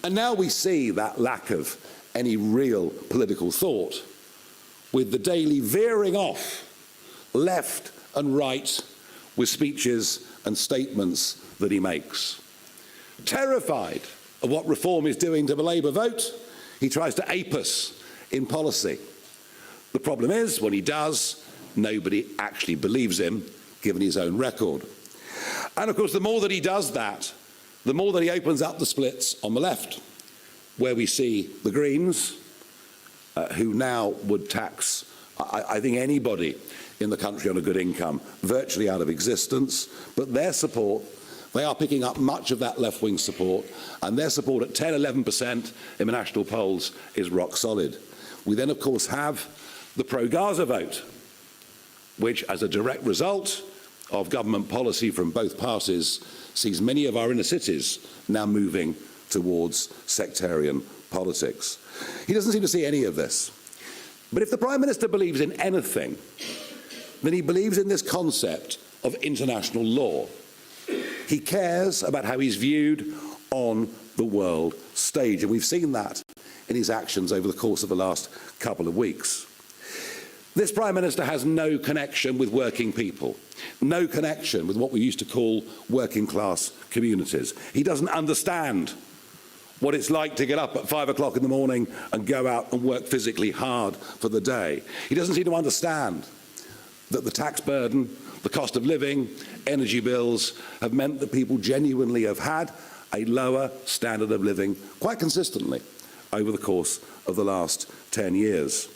And now we see that lack of any real political thought with the daily veering off left and right with speeches and statements that he makes. Terrified of what reform is doing to the Labour vote, he tries to ape us in policy. The problem is, when he does, nobody actually believes him, given his own record. And of course, the more that he does that, the more that he opens up the splits on the left, where we see the Greens, who now would tax, I think, anybody in the country on a good income virtually out of existence, but their support They are picking up much of that left-wing support, and their support at 10-11% in the national polls is rock solid. We then, of course, have the pro-Gaza vote, which, as a direct result of government policy from both parties, sees many of our inner cities now moving towards sectarian politics. He doesn't seem to see any of this. But if the Prime Minister believes in anything, then he believes in this concept of international law. He cares about how he's viewed on the world stage, and we've seen that in his actions over the course of the last couple of weeks. This Prime Minister has no connection with working people, no connection with what we used to call working class communities. He doesn't understand what it's like to get up at 5 o'clock in the morning and go out and work physically hard for the day. He doesn't seem to understand that the tax burden, the cost of living, energy bills have meant that people genuinely have had a lower standard of living quite consistently over the course of the last 10 years.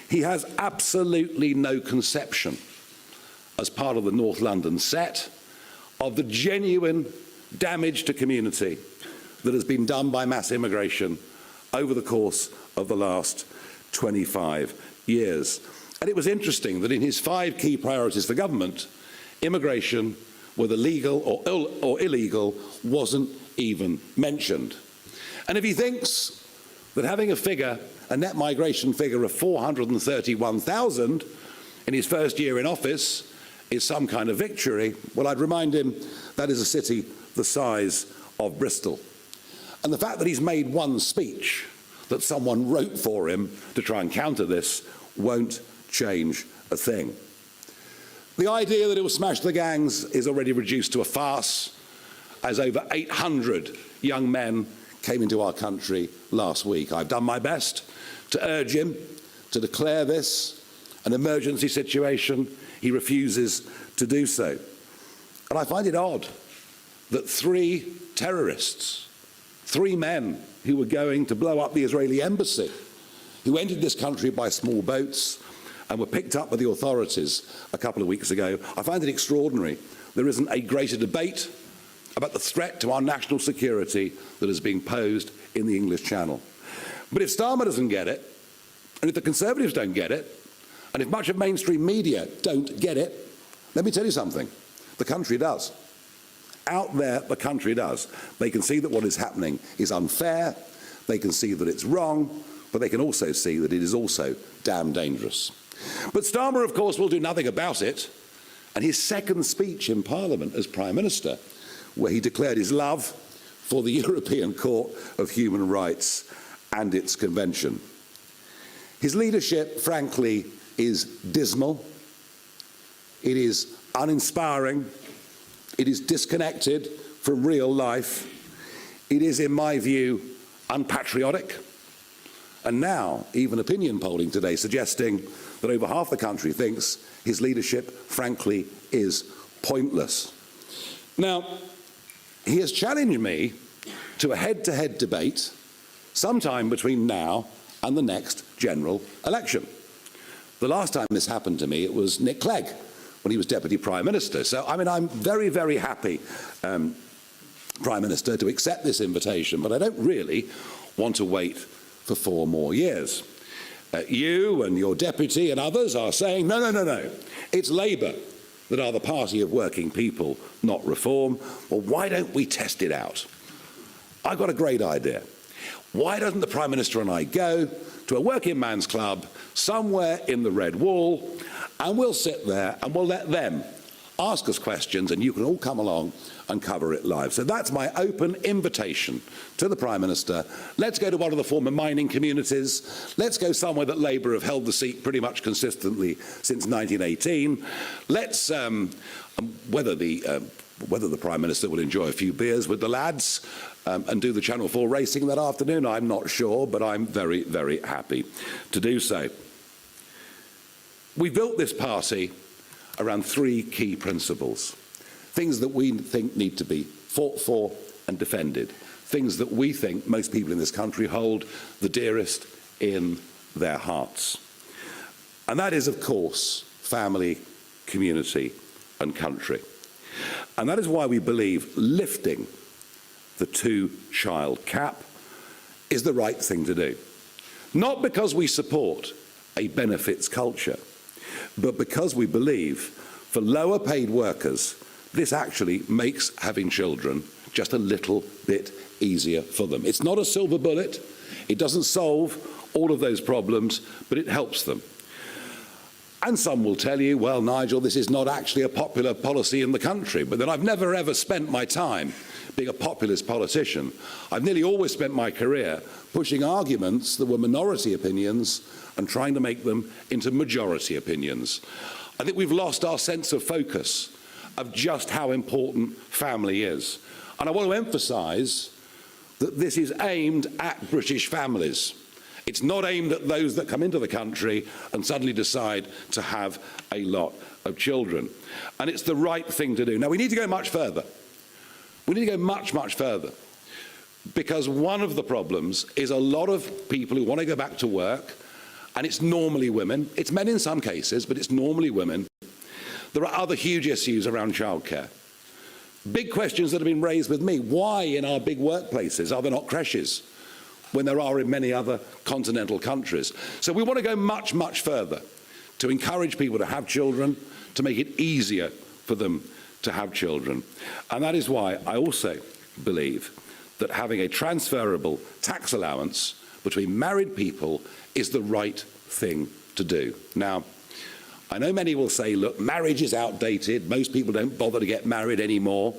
He has absolutely no conception, as part of the North London set, of the genuine damage to community that has been done by mass immigration over the course of the last 25 years. And it was interesting that in his 5 key priorities for government, immigration, whether legal or illegal, wasn't even mentioned. And if he thinks that having a net migration figure of 431,000 in his first year in office is some kind of victory, well, I'd remind him that is a city the size of Bristol. And the fact that he's made one speech that someone wrote for him to try and counter this won't change a thing. The idea that it will smash the gangs is already reduced to a farce, as over 800 young men came into our country last week. I've done my best to urge him to declare this an emergency situation. He refuses to do so. And I find it odd that 3 terrorists, 3 men who were going to blow up the Israeli embassy, who entered this country by small boats and were picked up by the authorities a couple of weeks ago. I find it extraordinary there isn't a greater debate about the threat to our national security that is being posed in the English Channel. But if Starmer doesn't get it, and if the Conservatives don't get it, and if much of mainstream media don't get it, let me tell you something, the country does. Out there, the country does. They can see that what is happening is unfair, they can see that it's wrong, but they can also see that it is also damn dangerous. But Starmer, of course, will do nothing about it, and his second speech in Parliament as Prime Minister, where he declared his love for the European Court of Human Rights and its convention. His leadership, frankly, is dismal, it is uninspiring, it is disconnected from real life, it is, in my view, unpatriotic, and now even opinion polling today suggesting that over half the country thinks his leadership, frankly, is pointless. Now, he has challenged me to a head-to-head debate sometime between now and the next general election. The last time this happened to me, it was Nick Clegg, when he was Deputy Prime Minister. So, I mean, I'm very, very happy, Prime Minister, to accept this invitation, but I don't really want to wait for 4 more years. You and your deputy and others are saying, no, no, no, no, it's Labour that are the party of working people, not Reform. Well, why don't we test it out? I've got a great idea. Why doesn't the Prime Minister and I go to a working man's club somewhere in the Red Wall, and we'll sit there and we'll let them ask us questions, and you can all come along and cover it live. So that's my open invitation to the Prime Minister. Let's go to one of the former mining communities. Let's go somewhere that Labour have held the seat pretty much consistently since 1918. Let's, whether the Prime Minister will enjoy a few beers with the lads and do the Channel 4 racing that afternoon, I'm not sure, but I'm very, very happy to do so. We built this party around 3 key principles, things that we think need to be fought for and defended, things that we think most people in this country hold the dearest in their hearts. And that is, of course, family, community and country. And that is why we believe lifting the two-child cap is the right thing to do. Not because we support a benefits culture, but because we believe for lower paid workers, this actually makes having children just a little bit easier for them. It's not a silver bullet. It doesn't solve all of those problems, but it helps them. And some will tell you, well, Nigel, this is not actually a popular policy in the country. But then I've never, ever spent my time being a populist politician. I've nearly always spent my career pushing arguments that were minority opinions and trying to make them into majority opinions. I think we've lost our sense of focus of just how important family is. And I want to emphasise that this is aimed at British families. It's not aimed at those that come into the country and suddenly decide to have a lot of children. And it's the right thing to do. Now, we need to go much further. We need to go much, much further. Because one of the problems is a lot of people who want to go back to work, and it's normally women. It's men in some cases, but it's normally women. There are other huge issues around childcare. Big questions that have been raised with me. Why in our big workplaces are there not creches when there are in many other continental countries? So we want to go much, much further to encourage people to have children, to make it easier for them to have children. And that is why I also believe that having a transferable tax allowance between married people is the right thing to do. Now, I know many will say, look, marriage is outdated. Most people don't bother to get married anymore.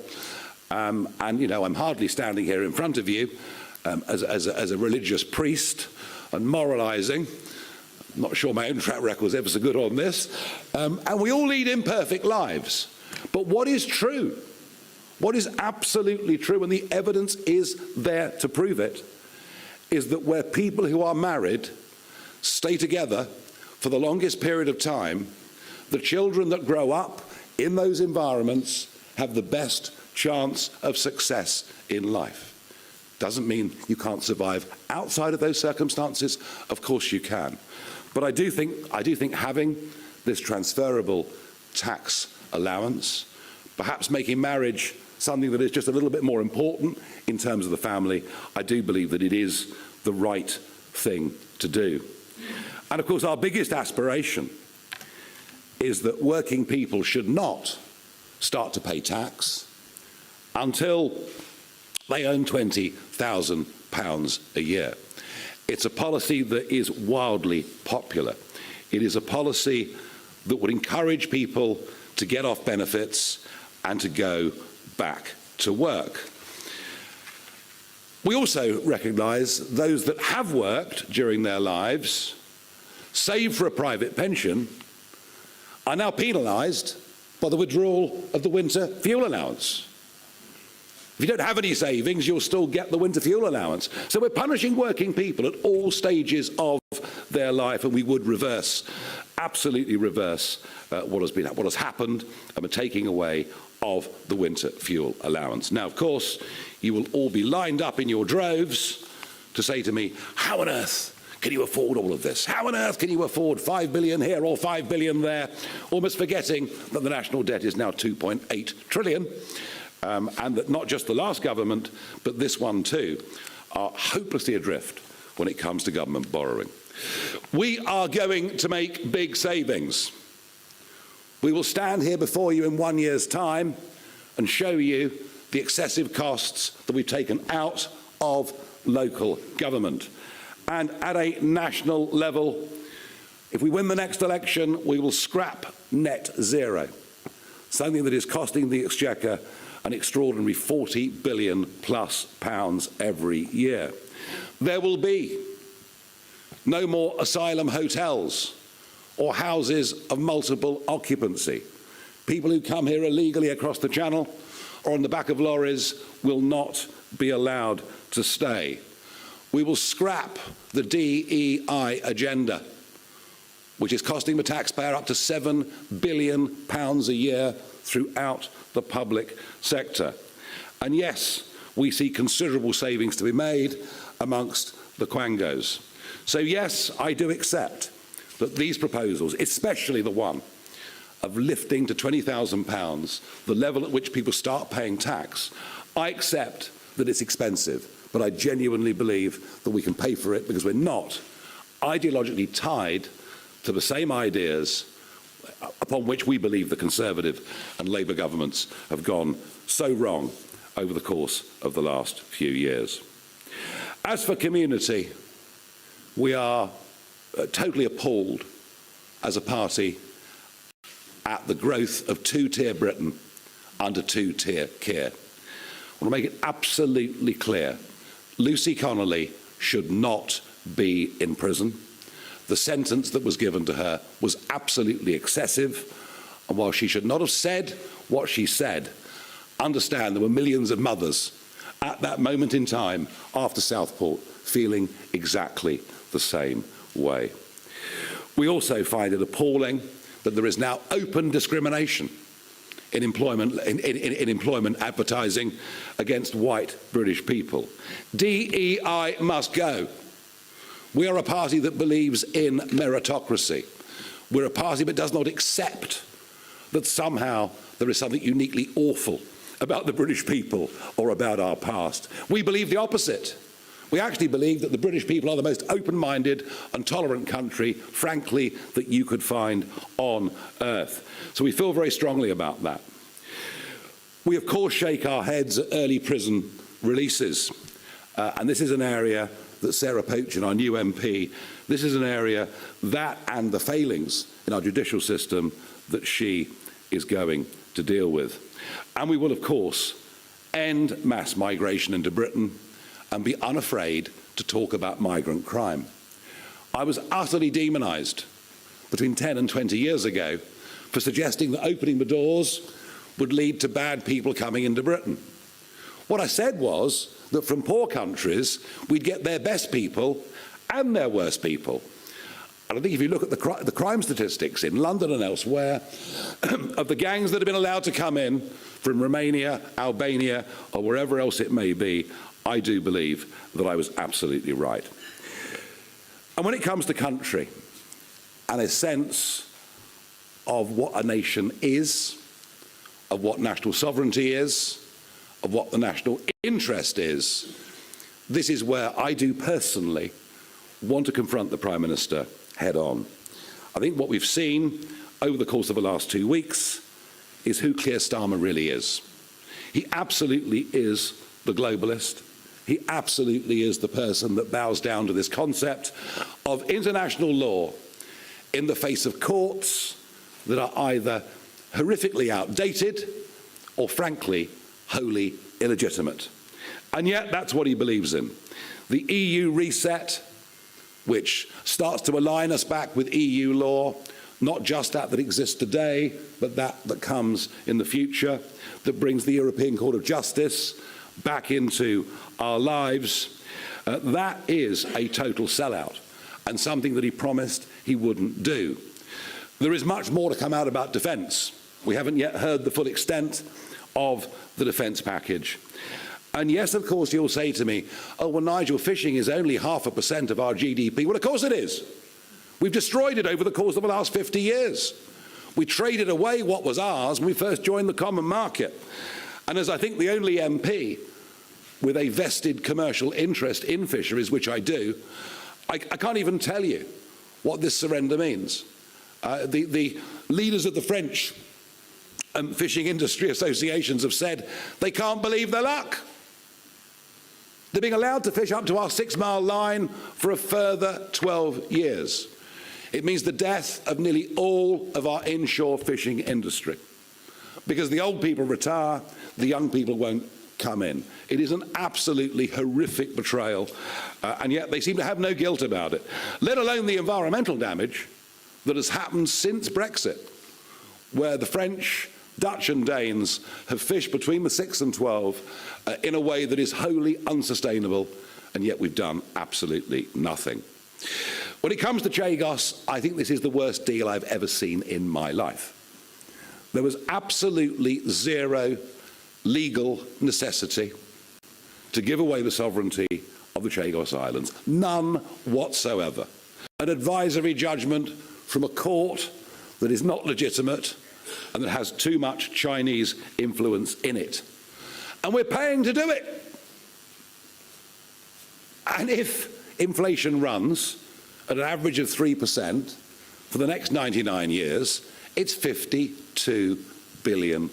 And, you know, I'm hardly standing here in front of you as a religious priest and moralising. I'm not sure my own track record is ever so good on this. And we all lead imperfect lives. But what is true, what is absolutely true, and the evidence is there to prove it, is that where people who are married stay together for the longest period of time, the children that grow up in those environments have the best chance of success in life. Doesn't mean you can't survive outside of those circumstances. Of course you can. But I do think having this transferable tax allowance, perhaps making marriage something that is just a little bit more important in terms of the family, I do believe that it is the right thing to do. And of course, our biggest aspiration is that working people should not start to pay tax until they earn £20,000 a year. It's a policy that is wildly popular. It is a policy that would encourage people to get off benefits and to go back to work. We also recognise those that have worked during their lives, saved for a private pension, are now penalised by the withdrawal of the winter fuel allowance. If you don't have any savings, you'll still get the winter fuel allowance. So we're punishing working people at all stages of their life, and we would reverse, absolutely reverse what has happened, and we're taking away of the winter fuel allowance. Now, of course, you will all be lined up in your droves to say to me, how on earth can you afford all of this? How on earth can you afford 5 billion here or 5 billion there? Almost forgetting that the national debt is now 2.8 trillion, and that not just the last government, but this one too, are hopelessly adrift when it comes to government borrowing. We are going to make big savings. We will stand here before you in 1 year's time and show you the excessive costs that we've taken out of local government. And at a national level, if we win the next election, we will scrap net zero, something that is costing the Exchequer an extraordinary £40 billion plus every year. There will be no more asylum hotels or houses of multiple occupancy. People who come here illegally across the channel or on the back of lorries will not be allowed to stay. We will scrap the DEI agenda, which is costing the taxpayer up to £7 billion a year throughout the public sector. And yes, we see considerable savings to be made amongst the quangos. So yes, I do accept that these proposals, especially the one of lifting to £20,000 the level at which people start paying tax, I accept that it's expensive, but I genuinely believe that we can pay for it because we're not ideologically tied to the same ideas upon which we believe the Conservative and Labour governments have gone so wrong over the course of the last few years. As for community, we are totally appalled as a party at the growth of two-tier Britain under two-tier Keir. I want to make it absolutely clear, Lucy Connolly should not be in prison. The sentence that was given to her was absolutely excessive, and while she should not have said what she said, understand there were millions of mothers at that moment in time after Southport feeling exactly the same way. We also find it appalling that there is now open discrimination in employment advertising against white British people. DEI must go. We are a party that believes in meritocracy. We're a party that does not accept that somehow there is something uniquely awful about the British people or about our past. We believe the opposite. We actually believe that the British people are the most open-minded and tolerant country, frankly, that you could find on earth. So we feel very strongly about that. We, of course, shake our heads at early prison releases. And this is an area that Sarah Pochin, our new MP, this is an area that and the failings in our judicial system that she is going to deal with. And we will, of course, end mass migration into Britain and be unafraid to talk about migrant crime. I was utterly demonised between 10 and 20 years ago for suggesting that opening the doors would lead to bad people coming into Britain. What I said was that from poor countries, we'd get their best people and their worst people. And I think if you look at the crime statistics in London and elsewhere, of the gangs that have been allowed to come in from Romania, Albania, or wherever else it may be, I do believe that I was absolutely right. And when it comes to country and a sense of what a nation is, of what national sovereignty is, of what the national interest is, this is where I do personally want to confront the Prime Minister head on. I think what we've seen over the course of the last 2 weeks is who Keir Starmer really is. He absolutely is the globalist. He absolutely is the person that bows down to this concept of international law in the face of courts that are either horrifically outdated or, frankly, wholly illegitimate. And yet that's what he believes in. The EU reset, which starts to align us back with EU law, not just that exists today, but that comes in the future, that brings the European Court of Justice back into our lives. That is a total sellout and something that he promised he wouldn't do. There is much more to come out about defence. We haven't yet heard the full extent of the defence package. And yes, of course, you'll say to me, oh, well, Nigel, fishing is only 0.5% of our GDP. Well, of course it is. We've destroyed it over the course of the last 50 years. We traded away what was ours when we first joined the common market. And as I think the only MP with a vested commercial interest in fisheries, which I do, I can't even tell you what this surrender means. The leaders of the French fishing industry associations have said they can't believe their luck. They're being allowed to fish up to our 6-mile line for a further 12 years. It means the death of nearly all of our inshore fishing industry. Because the old people retire, the young people won't come in. It is an absolutely horrific betrayal, and yet they seem to have no guilt about it, let alone the environmental damage that has happened since Brexit, where the French, Dutch and Danes have fished between the 6 and 12 in a way that is wholly unsustainable, and yet we've done absolutely nothing. When it comes to Chagos, I think this is the worst deal I've ever seen in my life. There was absolutely zero legal necessity to give away the sovereignty of the Chagos Islands. None whatsoever. An advisory judgment from a court that is not legitimate and that has too much Chinese influence in it. And we're paying to do it. And if inflation runs at an average of 3% for the next 99 years, it's £52 billion.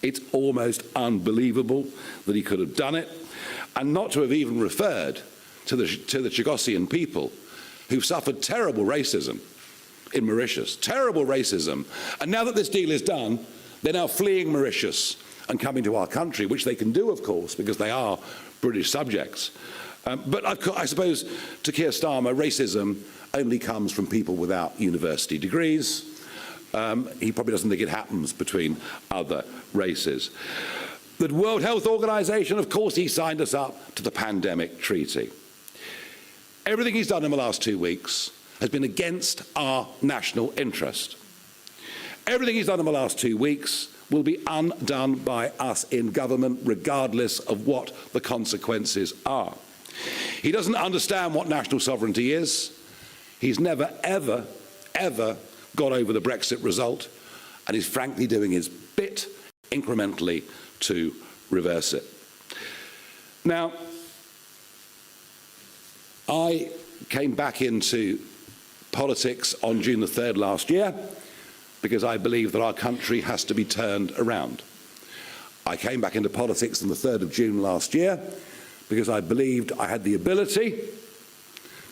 It's almost unbelievable that he could have done it, and not to have even referred to the Chagosian people who've suffered terrible racism in Mauritius, terrible racism. And now that this deal is done, they're now fleeing Mauritius and coming to our country, which they can do, of course, because they are British subjects. But I suppose, to Keir Starmer, racism only comes from people without university degrees. He probably doesn't think it happens between other races. The World Health Organization, of course, he signed us up to the pandemic treaty. Everything he's done in the last 2 weeks has been against our national interest. Everything he's done in the last 2 weeks will be undone by us in government, regardless of what the consequences are. He doesn't understand what national sovereignty is. He's never, ever, ever got over the Brexit result, and he's frankly doing his bit incrementally to reverse it. Now, I came back into politics on June the 3rd last year because I believe that our country has to be turned around. I came back into politics on the 3rd of June last year because I believed I had the ability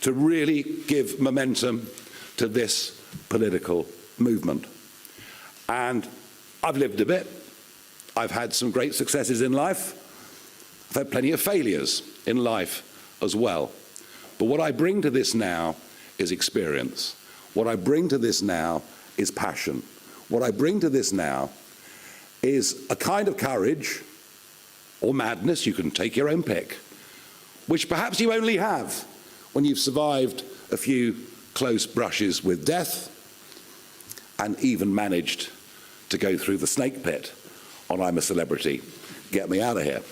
to really give momentum to this political movement. And I've lived a bit. I've had some great successes in life. I've had plenty of failures in life as well. But what I bring to this now is experience. What I bring to this now is passion. What I bring to this now is a kind of courage or madness, you can take your own pick, which perhaps you only have when you've survived a few close brushes with death and even managed to go through the snake pit on I'm a Celebrity, get me out of here.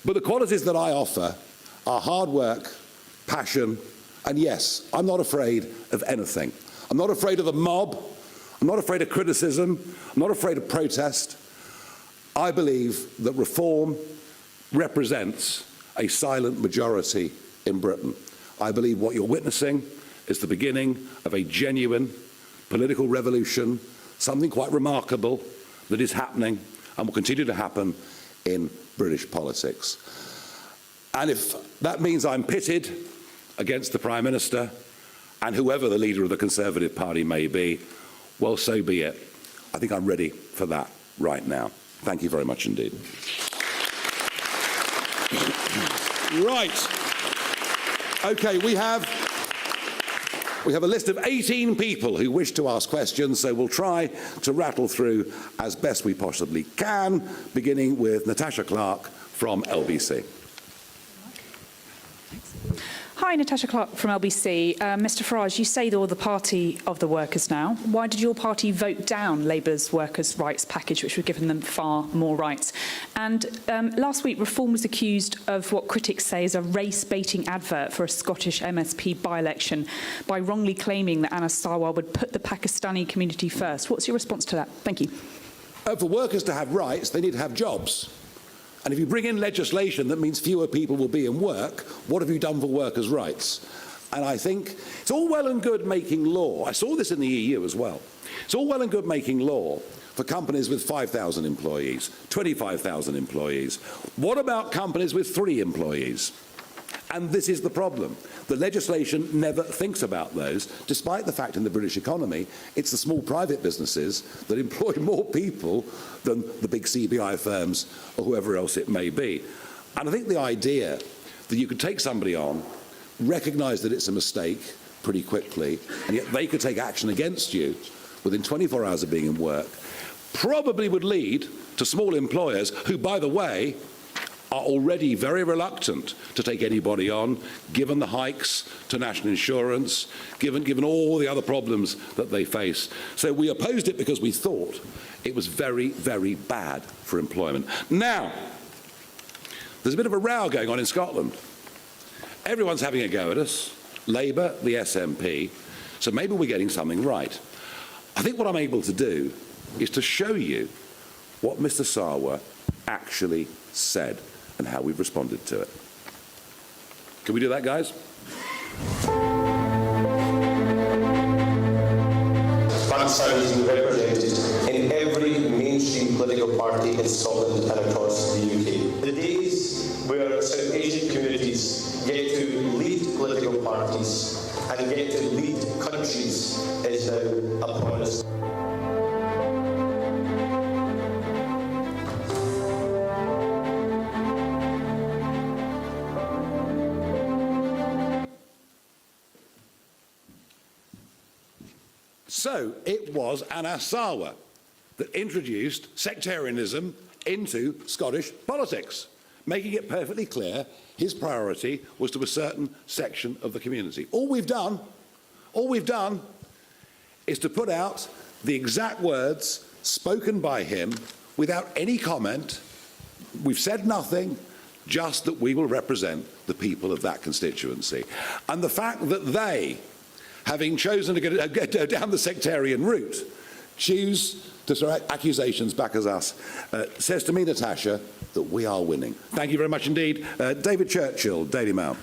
But the qualities that I offer are hard work, passion, and yes, I'm not afraid of anything. I'm not afraid of the mob. I'm not afraid of criticism. I'm not afraid of protest. I believe that reform represents a silent majority in Britain. I believe what you're witnessing is the beginning of a genuine political revolution, something quite remarkable that is happening and will continue to happen in British politics. And if that means I'm pitted against the Prime Minister and whoever the leader of the Conservative Party may be, well, so be it. I think I'm ready for that right now. Thank you very much indeed. Right. Okay, we have a list of 18 people who wish to ask questions, so we'll try to rattle through as best we possibly can, beginning with Natasha Clark from LBC. Hi, Natasha Clark from LBC. Mr Farage, you say you're the party of the workers now. Why did your party vote down Labour's workers' rights package, which would have given them far more rights? And last week, Reform was accused of what critics say is a race-baiting advert for a Scottish MSP by-election by wrongly claiming that Anas Sarwar would put the Pakistani community first. What's your response to that? Thank you. For workers to have rights, they need to have jobs. And if you bring in legislation that means fewer people will be in work, what have you done for workers' rights? And I think it's all well and good making law. I saw this in the EU as well. It's all well and good making law for companies with 5,000 employees, 25,000 employees. What about companies with 3 employees? And this is the problem. The legislation never thinks about those, despite the fact in the British economy, it's the small private businesses that employ more people than the big CBI firms or whoever else it may be. And I think the idea that you could take somebody on, recognise that it's a mistake pretty quickly, and yet they could take action against you within 24 hours of being in work, probably would lead to small employers who, by the way, are already very reluctant to take anybody on, given the hikes to national insurance, given all the other problems that they face. So we opposed it because we thought it was very, very bad for employment. Now, there's a bit of a row going on in Scotland. Everyone's having a go at us, Labour, the SNP, so maybe we're getting something right. I think what I'm able to do is to show you what Mr. Sarwar actually said and how we've responded to it. Can we do that, guys? Pakistan is represented in every mainstream political party in Scotland and across the UK. The days where South Asian communities get to lead political parties and get to lead countries is now upon us. So it was Anas Sarwar that introduced sectarianism into Scottish politics, making it perfectly clear his priority was to a certain section of the community. All we've done is to put out the exact words spoken by him without any comment. We've said nothing, just that we will represent the people of that constituency. And the fact that they, having chosen to go down the sectarian route, choose to throw accusations back at us, says to me, Natasha, that we are winning. Thank you very much indeed. David Churchill, Daily Mail.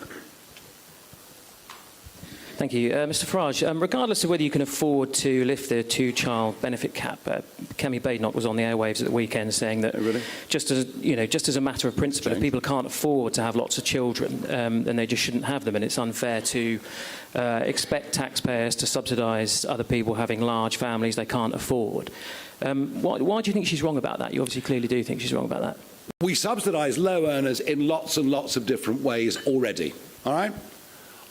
Thank you. Mr Farage, regardless of whether you can afford to lift the two-child benefit cap, Kemi Badenoch was on the airwaves at the weekend saying that just as a matter of principle, if people can't afford to have lots of children, then they just shouldn't have them, and it's unfair to expect taxpayers to subsidise other people having large families they can't afford. Why do you think she's wrong about that? You obviously clearly do think she's wrong about that. We subsidise low earners in lots and lots of different ways already, all right?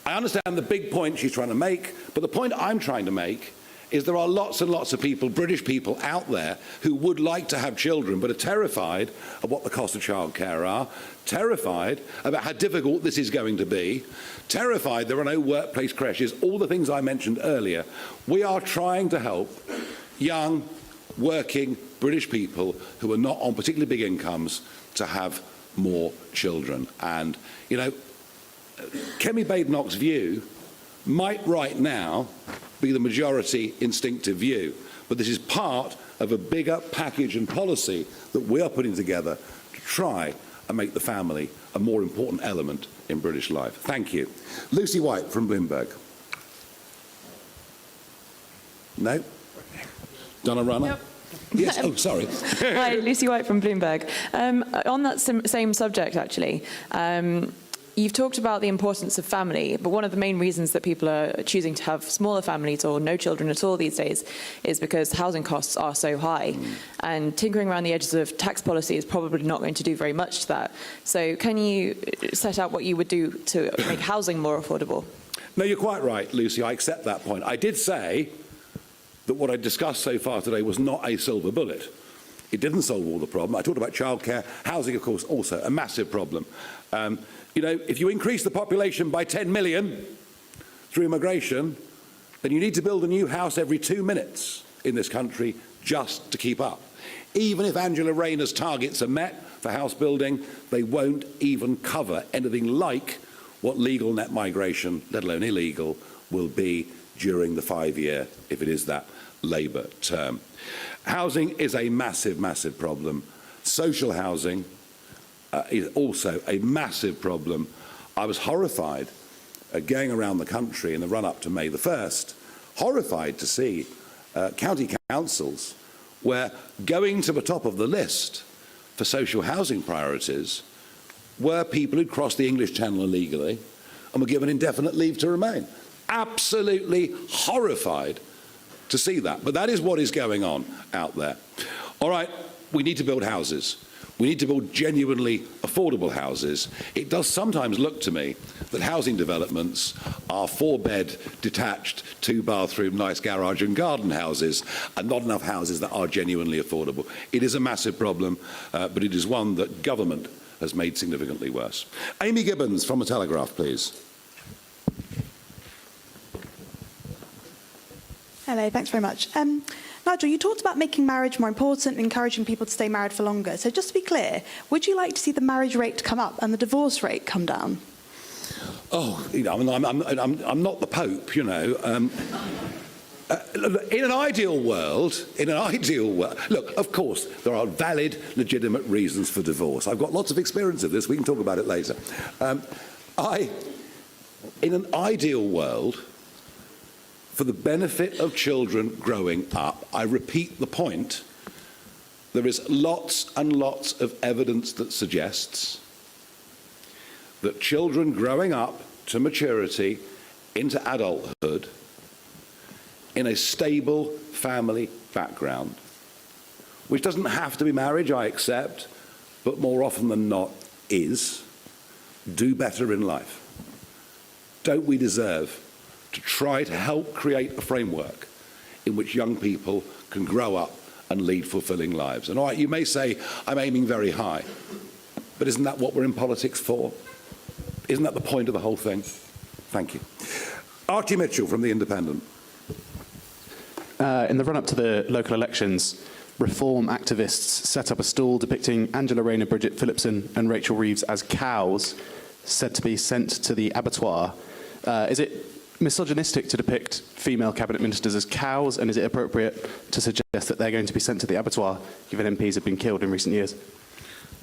I understand the big point she's trying to make, but the point I'm trying to make is there are lots and lots of people, British people out there, who would like to have children but are terrified of what the cost of childcare are, terrified about how difficult this is going to be, terrified there are no workplace creches, all the things I mentioned earlier. We are trying to help young, working British people who are not on particularly big incomes to have more children. And, you know, Kemi Badenoch's view might right now be the majority instinctive view, but this is part of a bigger package and policy that we are putting together to try and make the family a more important element in British life. Thank you. Lucy White from Bloomberg. No? Donna Runner? Yep. Yes, oh, sorry. Hi, Lucy White from Bloomberg. On that same subject, actually, you've talked about the importance of family, but one of the main reasons that people are choosing to have smaller families or no children at all these days is because housing costs are so high. And tinkering around the edges of tax policy is probably not going to do very much to that. So can you set out what you would do to make housing more affordable? No, you're quite right, Lucy. I accept that point. I did say that what I discussed so far today was not a silver bullet. It didn't solve all the problem. I talked about childcare, housing, of course, also a massive problem. You know, if you increase the population by 10 million through immigration, then you need to build a new house every 2 minutes in this country just to keep up. Even if Angela Rayner's targets are met for house building, they won't even cover anything like what legal net migration, let alone illegal, will be during the 5-year, if it is that Labour term. Housing is a massive, massive problem. Social housing is also a massive problem. I was horrified going around the country in the run-up to May the 1st, horrified to see county councils where going to the top of the list for social housing priorities were people who'd crossed the English Channel illegally and were given indefinite leave to remain. Absolutely horrified to see that. But that is what is going on out there. All right, we need to build houses. We need to build genuinely affordable houses. It does sometimes look to me that housing developments are 4-bed, detached, 2-bathroom, nice garage and garden houses, and not enough houses that are genuinely affordable. It is a massive problem, but it is one that government has made significantly worse. Amy Gibbons from The Telegraph, please. Hello, thanks very much. Nigel, you talked about making marriage more important and encouraging people to stay married for longer. So just to be clear, would you like to see the marriage rate come up and the divorce rate come down? Oh, you know, I'm not the Pope, you know. in an ideal world, look, of course, there are valid, legitimate reasons for divorce. I've got lots of experience of this. We can talk about it later. In an ideal world, for the benefit of children growing up, I repeat the point, there is lots and lots of evidence that suggests that children growing up to maturity into adulthood in a stable family background, which doesn't have to be marriage, I accept, but more often than not is, do better in life. Don't we deserve to try to help create a framework in which young people can grow up and lead fulfilling lives? And all right, you may say, I'm aiming very high, but isn't that what we're in politics for? Isn't that the point of the whole thing? Thank you. Archie Mitchell from The Independent. In the run-up to the local elections, reform activists set up a stall depicting Angela Rayner, Bridget Phillipson and Rachel Reeves as cows said to be sent to the abattoir. Is it misogynistic to depict female cabinet ministers as cows, and is it appropriate to suggest that they're going to be sent to the abattoir given MPs have been killed in recent years?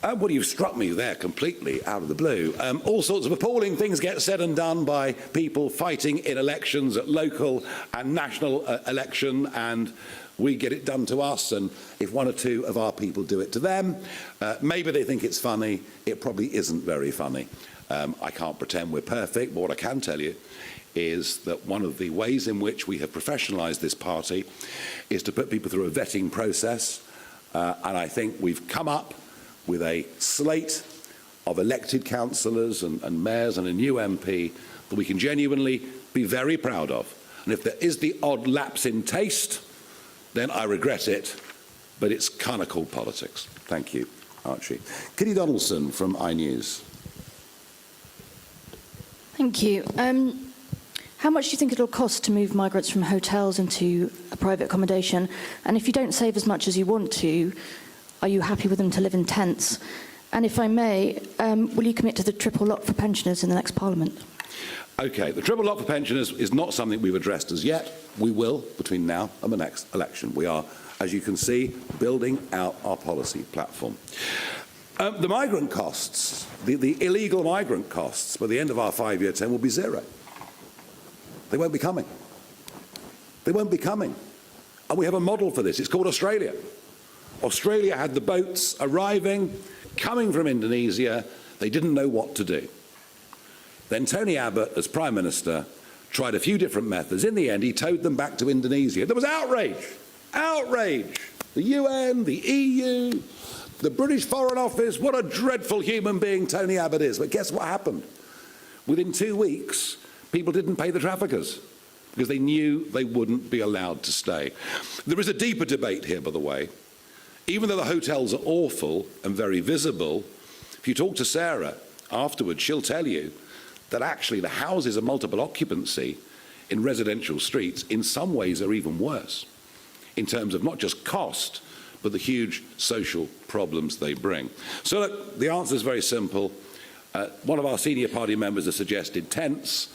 Well, you've struck me there completely out of the blue. All sorts of appalling things get said and done by people fighting in elections at local and national election, and we get it done to us, and if one or two of our people do it to them, maybe they think it's funny. It probably isn't very funny. I can't pretend we're perfect, but what I can tell you is that one of the ways in which we have professionalised this party is to put people through a vetting process, and I think we've come up with a slate of elected councillors and mayors and a new MP that we can genuinely be very proud of. And if there is the odd lapse in taste, then I regret it, but it's kind of called politics. Thank you, Archie. Kitty Donaldson from iNews. Thank you. How much do you think it'll cost to move migrants from hotels into a private accommodation? And if you don't save as much as you want to, are you happy with them to live in tents? And if I may, will you commit to the triple lock for pensioners in the next Parliament? OK, the triple lock for pensioners is not something we've addressed as yet. We will between now and the next election. We are, as you can see, building out our policy platform. The migrant costs, the illegal migrant costs, by the end of our 5-year term will be zero. They won't be coming. They won't be coming. And we have a model for this. It's called Australia. Australia had the boats arriving, coming from Indonesia. They didn't know what to do. Then Tony Abbott, as Prime Minister, tried a few different methods. In the end, he towed them back to Indonesia. There was outrage. Outrage. The UN, the EU, the British Foreign Office. What a dreadful human being Tony Abbott is. But guess what happened? Within 2 weeks, people didn't pay the traffickers because they knew they wouldn't be allowed to stay. There is a deeper debate here, by the way. Even though the hotels are awful and very visible, if you talk to Sarah afterwards, she'll tell you that actually the houses of multiple occupancy in residential streets in some ways are even worse in terms of not just cost, but the huge social problems they bring. So look, the answer is very simple. One of our senior party members has suggested tents.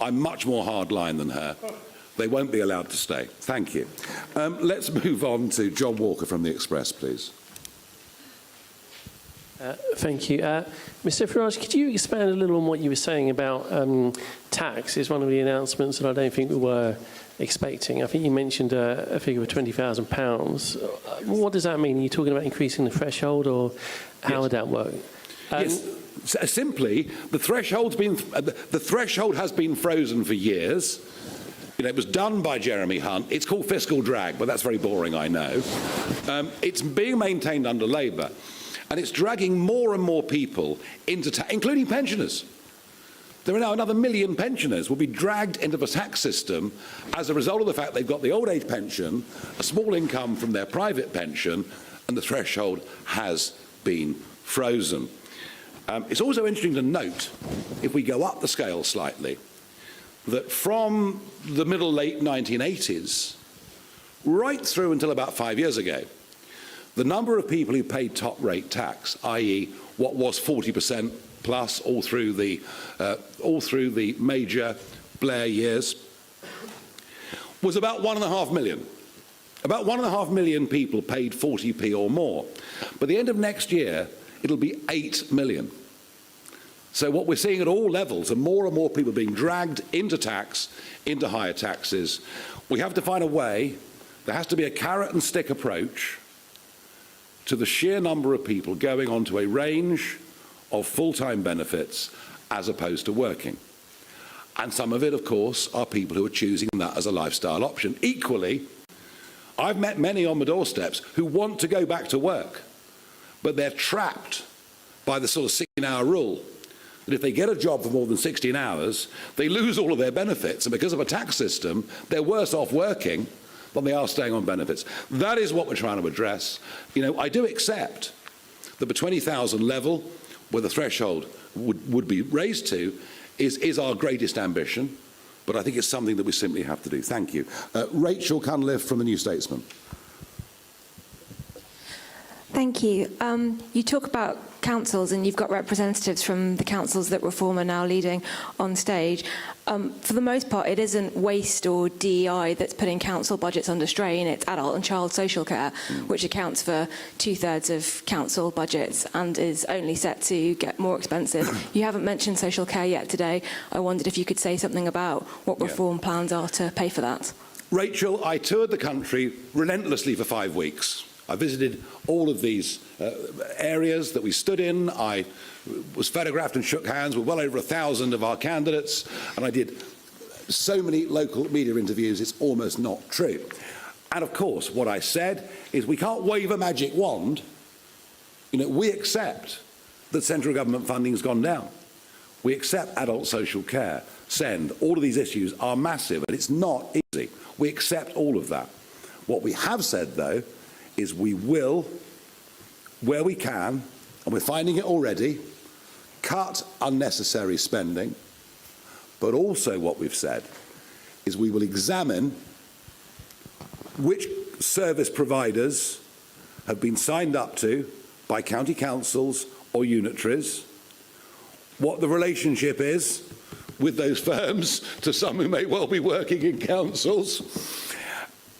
I'm much more hardline than her. They won't be allowed to stay. Thank you. Let's move on to John Walker from The Express, please. Thank you. Mr Farage, could you expand a little on what you were saying about tax? It's one of the announcements that I don't think we were expecting. I think you mentioned a figure of £20,000. What does that mean? Are you talking about increasing the threshold, or how would that work? Yes. Simply, the threshold has been frozen for years. You know, it was done by Jeremy Hunt. It's called fiscal drag, but that's very boring, I know. It's being maintained under Labour, and it's dragging more and more people into tax, including pensioners. There are now another 1 million pensioners will be dragged into the tax system as a result of the fact they've got the old age pension, a small income from their private pension, and the threshold has been frozen. It's also interesting to note, if we go up the scale slightly, that from the late 1980s, right through until about 5 years ago, the number of people who paid top-rate tax, i.e. what was 40% plus all through the major Blair years, was about 1.5 million. About 1.5 million people paid 40p or more. By the end of next year, it'll be 8 million. So what we're seeing at all levels are more and more people being dragged into tax, into higher taxes. We have to find a way. There has to be a carrot and stick approach to the sheer number of people going onto a range of full-time benefits as opposed to working. And some of it, of course, are people who are choosing that as a lifestyle option. Equally, I've met many on my doorsteps who want to go back to work, but they're trapped by the sort of 16-hour rule. That if they get a job for more than 16 hours, they lose all of their benefits. And because of a tax system, they're worse off working than they are staying on benefits. That is what we're trying to address. You know, I do accept that the 20,000 level, where the threshold would be raised to, is our greatest ambition. But I think it's something that we simply have to do. Thank you. Rachel Cunliffe from the New Statesman. Thank you. You talk about councils, and you've got representatives from the councils that Reform are now leading on stage. For the most part, it isn't waste or DEI that's putting council budgets under strain. It's adult and child social care, which accounts for 2/3 of council budgets and is only set to get more expensive. You haven't mentioned social care yet today. I wondered if you could say something about what Reform plans are to pay for that. Rachel, I toured the country relentlessly for 5 weeks. I visited all of these areas that we stood in. I was photographed and shook hands with well over 1,000 of our candidates, and I did so many local media interviews, it's almost not true. And of course, what I said is we can't wave a magic wand. You know, we accept that central government funding has gone down. We accept adult social care, SEND. All of these issues are massive, and it's not easy. We accept all of that. What we have said, though, is we will, where we can, and we're finding it already, cut unnecessary spending. But also what we've said is we will examine which service providers have been signed up to by county councils or unitaries, what the relationship is with those firms to some who may well be working in councils,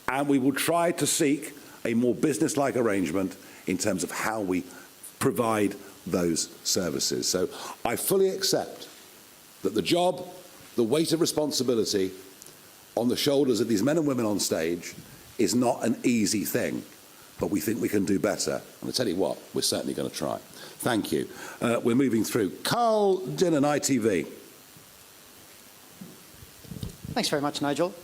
and we will try to seek a more business-like arrangement in terms of how we provide those services. So I fully accept that the job, the weight of responsibility on the shoulders of these men and women on stage is not an easy thing, but we think we can do better. And I tell you what, we're certainly going to try. Thank you. We're moving through. Carl Dinnan, ITV. Thanks very much, Nigel.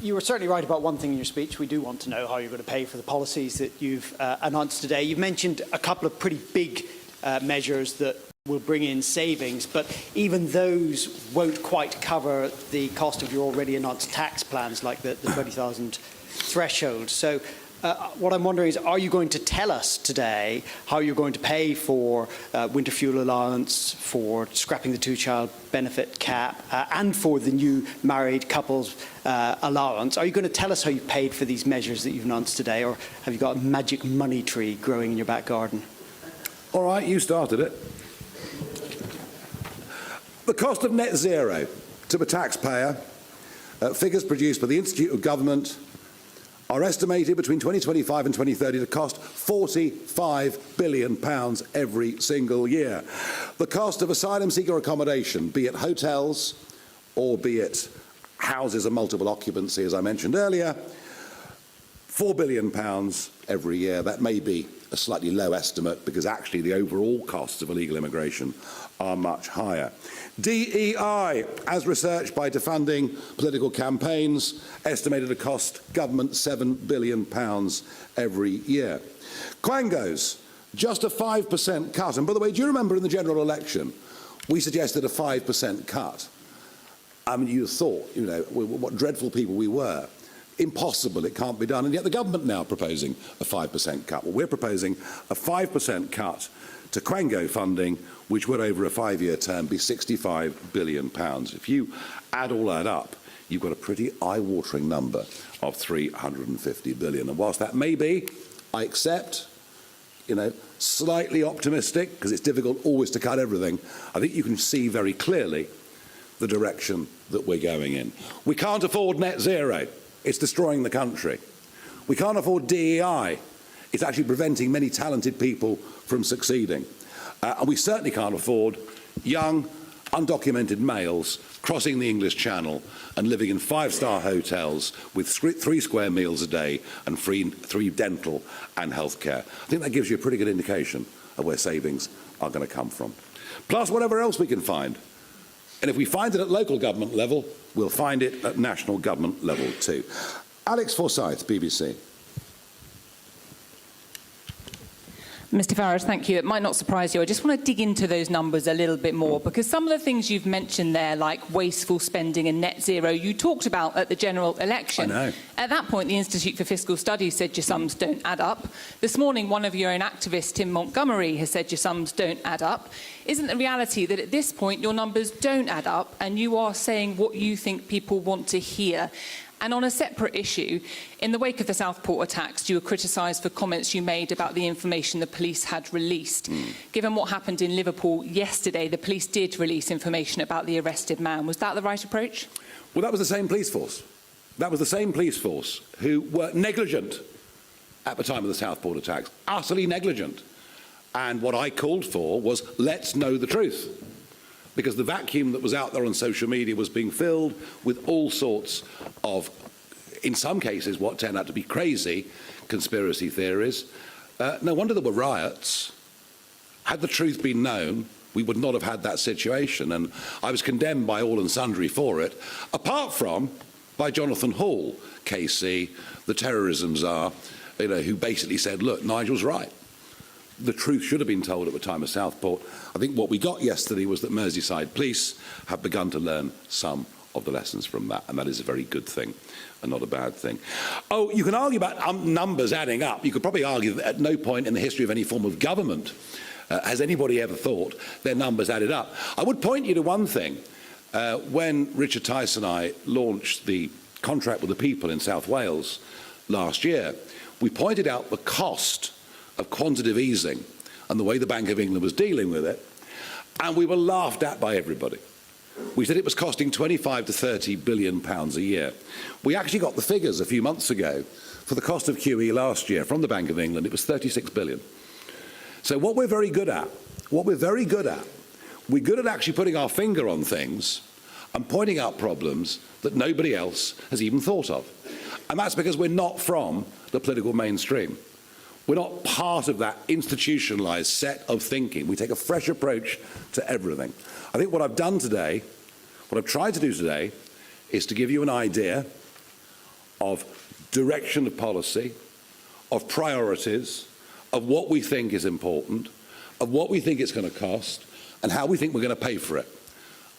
You were certainly right about one thing in your speech. We do want to know how you're going to pay for the policies that you've announced today. You've mentioned a couple of pretty big measures that will bring in savings, but even those won't quite cover the cost of your already announced tax plans, like the 20,000 threshold. So what I'm wondering is, are you going to tell us today how you're going to pay for winter fuel allowance, for scrapping the two-child benefit cap, and for the new married couples allowance? Are you going to tell us how you paid for these measures that you've announced today, or have you got a magic money tree growing in your back garden? All right, you started it. The cost of net zero to the taxpayer, figures produced by the Institute of Government, are estimated between 2025 and 2030 to cost £45 billion every single year. The cost of asylum seeker accommodation, be it hotels or be it houses of multiple occupancy, as I mentioned earlier, £4 billion every year. That may be a slightly low estimate because actually the overall costs of illegal immigration are much higher. DEI, as researched by Defunding Political Campaigns, estimated to cost government £7 billion every year. Quangos, just a 5% cut. And by the way, do you remember in the general election, we suggested a 5% cut? I mean, you thought, you know, what dreadful people we were. Impossible, it can't be done. And yet the government now proposing a 5% cut. Well, we're proposing a 5% cut to Quango funding, which would over a 5-year term be £65 billion. If you add all that up, you've got a pretty eye-watering number of £350 billion. And whilst that may be, I accept, you know, slightly optimistic, because it's difficult always to cut everything, I think you can see very clearly the direction that we're going in. We can't afford net zero. It's destroying the country. We can't afford DEI. It's actually preventing many talented people from succeeding. And we certainly can't afford young, undocumented males crossing the English Channel and living in five-star hotels with 3 square meals a day and free dental and healthcare. I think that gives you a pretty good indication of where savings are going to come from. Plus whatever else we can find. And if we find it at local government level, we'll find it at national government level too. Alex Forsyth, BBC. Mr Farage, thank you. It might not surprise you. I just want to dig into those numbers a little bit more, because some of the things you've mentioned there, like wasteful spending and net zero, you talked about at the general election. I know. At that point, the Institute for Fiscal Studies said your sums don't add up. This morning, one of your own activists, Tim Montgomery, has said your sums don't add up. Isn't the reality that at this point your numbers don't add up and you are saying what you think people want to hear? And on a separate issue, in the wake of the Southport attacks, you were criticised for comments you made about the information the police had released. Given what happened in Liverpool yesterday, the police did release information about the arrested man. Was that the right approach? Well, that was the same police force. That was the same police force who were negligent at the time of the Southport attacks, utterly negligent. And what I called for was, let's know the truth. Because the vacuum that was out there on social media was being filled with all sorts of, in some cases, what turned out to be crazy conspiracy theories. No wonder there were riots. Had the truth been known, we would not have had that situation. And I was condemned by all and sundry for it, apart from by Jonathan Hall, KC, the terrorism czar, who basically said, look, Nigel's right. The truth should have been told at the time of Southport. I think what we got yesterday was that Merseyside police have begun to learn some of the lessons from that, and that is a very good thing and not a bad thing. Oh, you can argue about numbers adding up. You could probably argue that at no point in the history of any form of government has anybody ever thought their numbers added up. I would point you to one thing. When Richard Tice and I launched the contract with the people in South Wales last year, we pointed out the cost of quantitative easing and the way the Bank of England was dealing with it, and we were laughed at by everybody. We said it was costing 25 to 30 billion pounds a year. We actually got the figures a few months ago for the cost of QE last year from the Bank of England. It was 36 billion. So what we're very good at, we're good at actually putting our finger on things and pointing out problems that nobody else has even thought of. And that's because we're not from the political mainstream. We're not part of that institutionalised set of thinking. We take a fresh approach to everything. I think what I've done today, what I've tried to do today, is to give you an idea of direction of policy, of priorities, of what we think is important, of what we think it's going to cost, and how we think we're going to pay for it.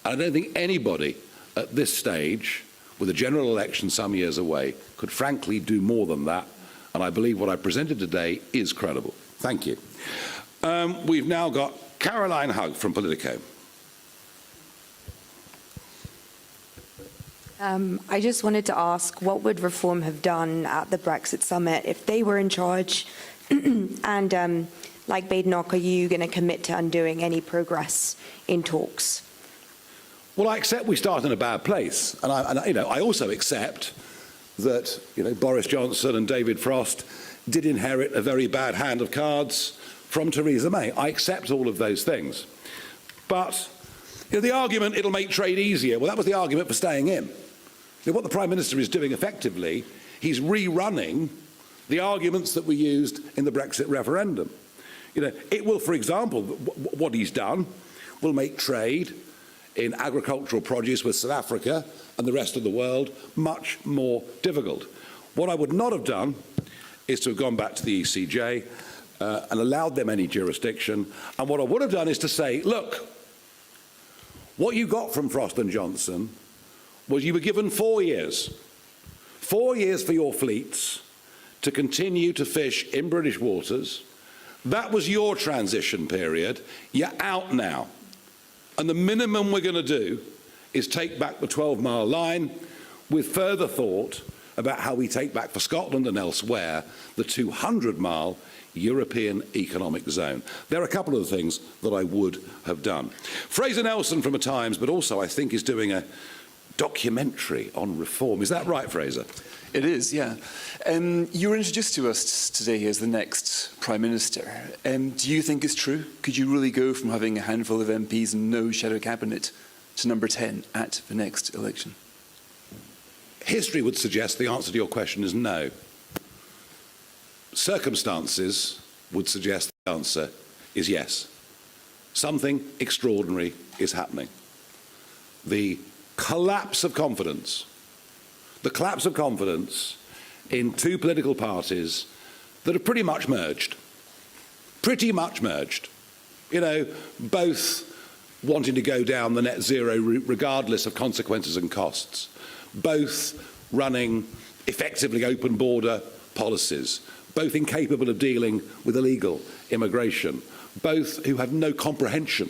And I don't think anybody at this stage, with a general election some years away, could frankly do more than that. And I believe what I presented today is credible. Thank you. We've now got Caroline Hugg from Politico. I just wanted to ask, what would Reform have done at the Brexit summit if they were in charge? And like Badenoch, are you going to commit to undoing any progress in talks? Well, I accept we start in a bad place. And I also accept that Boris Johnson and David Frost did inherit a very bad hand of cards from Theresa May. I accept all of those things. But the argument, it'll make trade easier, well, that was the argument for staying in. What the Prime Minister is doing effectively, he's rerunning the arguments that were used in the Brexit referendum. It will, for example, what he's done will make trade in agricultural produce with South Africa and the rest of the world much more difficult. What I would not have done is to have gone back to the ECJ and allowed them any jurisdiction. And what I would have done is to say, look, what you got from Frost and Johnson was you were given 4 years. 4 years for your fleets to continue to fish in British waters. That was your transition period. You're out now. And the minimum we're going to do is take back the 12-mile line with further thought about how we take back for Scotland and elsewhere the 200-mile European Economic Zone. There are a couple of things that I would have done. Fraser Nelson from The Times, but also I think is doing a documentary on reform. Is that right, Fraser? It is, yeah. You were introduced to us today as the next Prime Minister. Do you think it's true? Could you really go from having a handful of MPs and no shadow cabinet to number 10 at the next election? History would suggest the answer to your question is no. Circumstances would suggest the answer is yes. Something extraordinary is happening. The collapse of confidence in two political parties that are pretty much merged. You know, both wanting to go down the net zero route regardless of consequences and costs, both running effectively open border policies, both incapable of dealing with illegal immigration, both who have no comprehension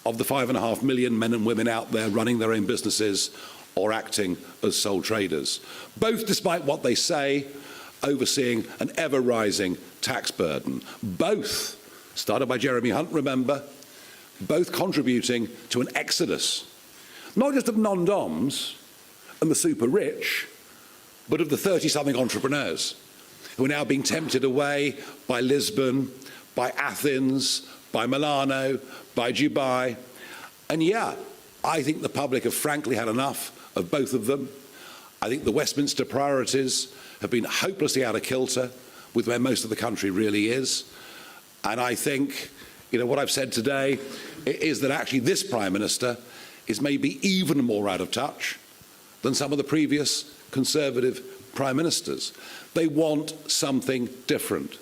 of the 5.5 million men and women out there running their own businesses or acting as sole traders, both, despite what they say, overseeing an ever-rising tax burden, both, started by Jeremy Hunt, remember, both contributing to an exodus, not just of non-doms and the super-rich, but of the 30-something entrepreneurs who are now being tempted away by Lisbon, by Athens, by Milano, by Dubai. And yeah, I think the public have frankly had enough of both of them. I think the Westminster priorities have been hopelessly out of kilter with where most of the country really is. And I think, you know, what I've said today is that actually this Prime Minister is maybe even more out of touch than some of the previous Conservative Prime Ministers. They want something different.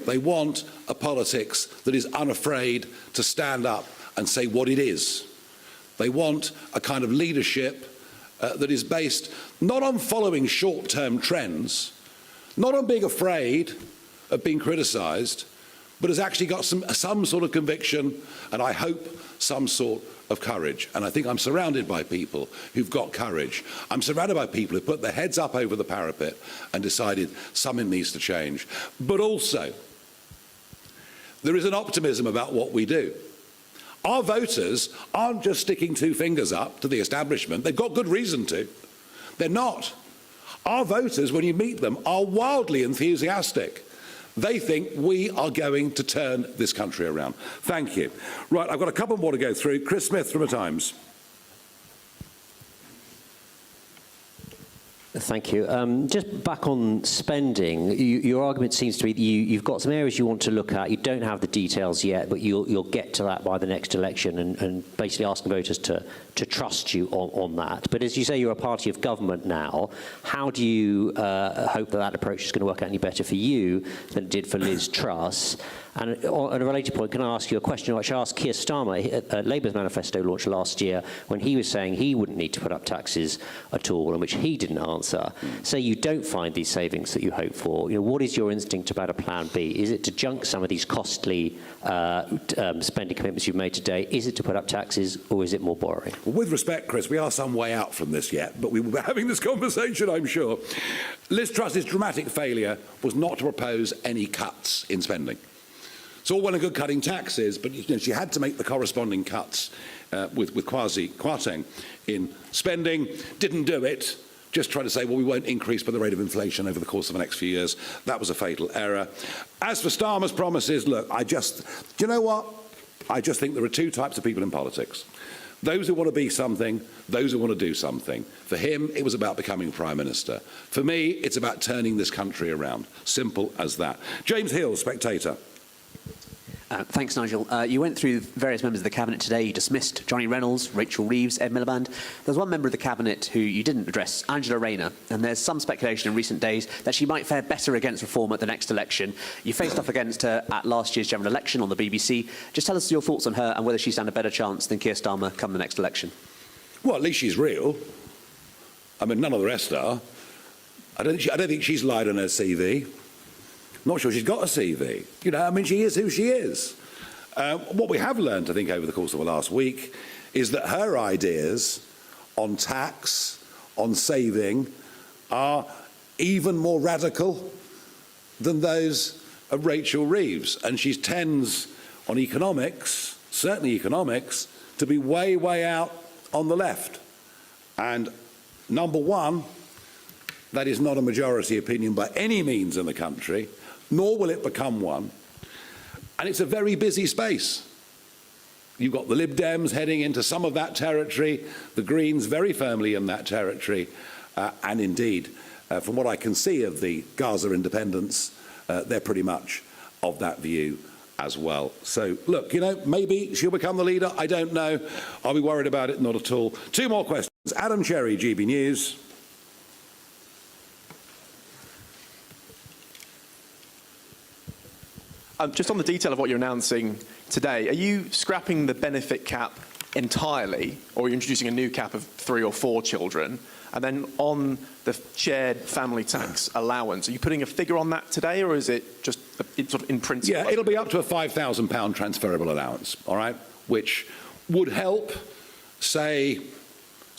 They want a politics that is unafraid to stand up and say what it is. They want a kind of leadership that is based not on following short-term trends, not on being afraid of being criticised, but has actually got some sort of conviction and, I hope, some sort of courage. And I think I'm surrounded by people who've got courage. I'm surrounded by people who put their heads up over the parapet and decided something needs to change. But also, there is an optimism about what we do. Our voters aren't just sticking two fingers up to the establishment. They've got good reason to. They're not. Our voters, when you meet them, are wildly enthusiastic. They think we are going to turn this country around. Thank you. Right, I've got a couple more to go through. Chris Smith from The Times. Thank you. Just back on spending, your argument seems to be that you've got some areas you want to look at. You don't have the details yet, but you'll get to that by the next election and basically asking voters to trust you on that. But as you say, you're a party of government now. How do you hope that approach is going to work out any better for you than it did for Liz Truss? And on a related point, can I ask you a question which I asked Keir Starmer at Labour's manifesto launched last year when he was saying he wouldn't need to put up taxes at all, and which he didn't answer. Say you don't find these savings that you hope for. You know, what is your instinct about a plan B? Is it to junk some of these costly spending commitments you've made today? Is it to put up taxes, or is it more borrowing? Well, with respect, Chris, we are some way out from this yet, but we will be having this conversation, I'm sure. Liz Truss's dramatic failure was not to propose any cuts in spending. It's all well and good cutting taxes, but you know, she had to make the corresponding cuts with Kwarteng in spending. Didn't do it. Just try to say, well, we won't increase by the rate of inflation over the course of the next few years. That was a fatal error. As for Starmer's promises, look, do you know what? I just think there are two types of people in politics. Those who want to be something, those who want to do something. For him, it was about becoming Prime Minister. For me, it's about turning this country around. Simple as that. James Hill, Spectator. Thanks, Nigel. You went through various members of the Cabinet today. You dismissed Johnny Reynolds, Rachel Reeves, Ed Miliband. There's one member of the Cabinet who you didn't address, Angela Rayner, and there's some speculation in recent days that she might fare better against reform at the next election. You faced off against her at last year's general election on the BBC. Just tell us your thoughts on her and whether she stands a better chance than Keir Starmer come the next election. Well, at least she's real. I mean, none of the rest are. I don't think she's lied on her CV. Not sure she's got a CV. You know, I mean, she is who she is. What we have learned, I think, over the course of the last week is that her ideas on tax, on saving, are even more radical than those of Rachel Reeves. And she tends on economics, certainly economics, to be way, way out on the left. And number one, that is not a majority opinion by any means in the country, nor will it become one. And it's a very busy space. You've got the Lib Dems heading into some of that territory, the Greens very firmly in that territory, and indeed, from what I can see of the Gaza independents, they're pretty much of that view as well. So, look, you know, maybe she'll become the leader. I don't know. I'll be worried about it. Not at all. Two more questions. Adam Cherry, GB News. Just on the detail of what you're announcing today, are you scrapping the benefit cap entirely, or are you introducing a new cap of 3 or 4 children? And then on the shared family tax allowance, are you putting a figure on that today, or is it just sort of in principle? Yeah, it'll be up to a £5,000 transferable allowance, all right, which would help, say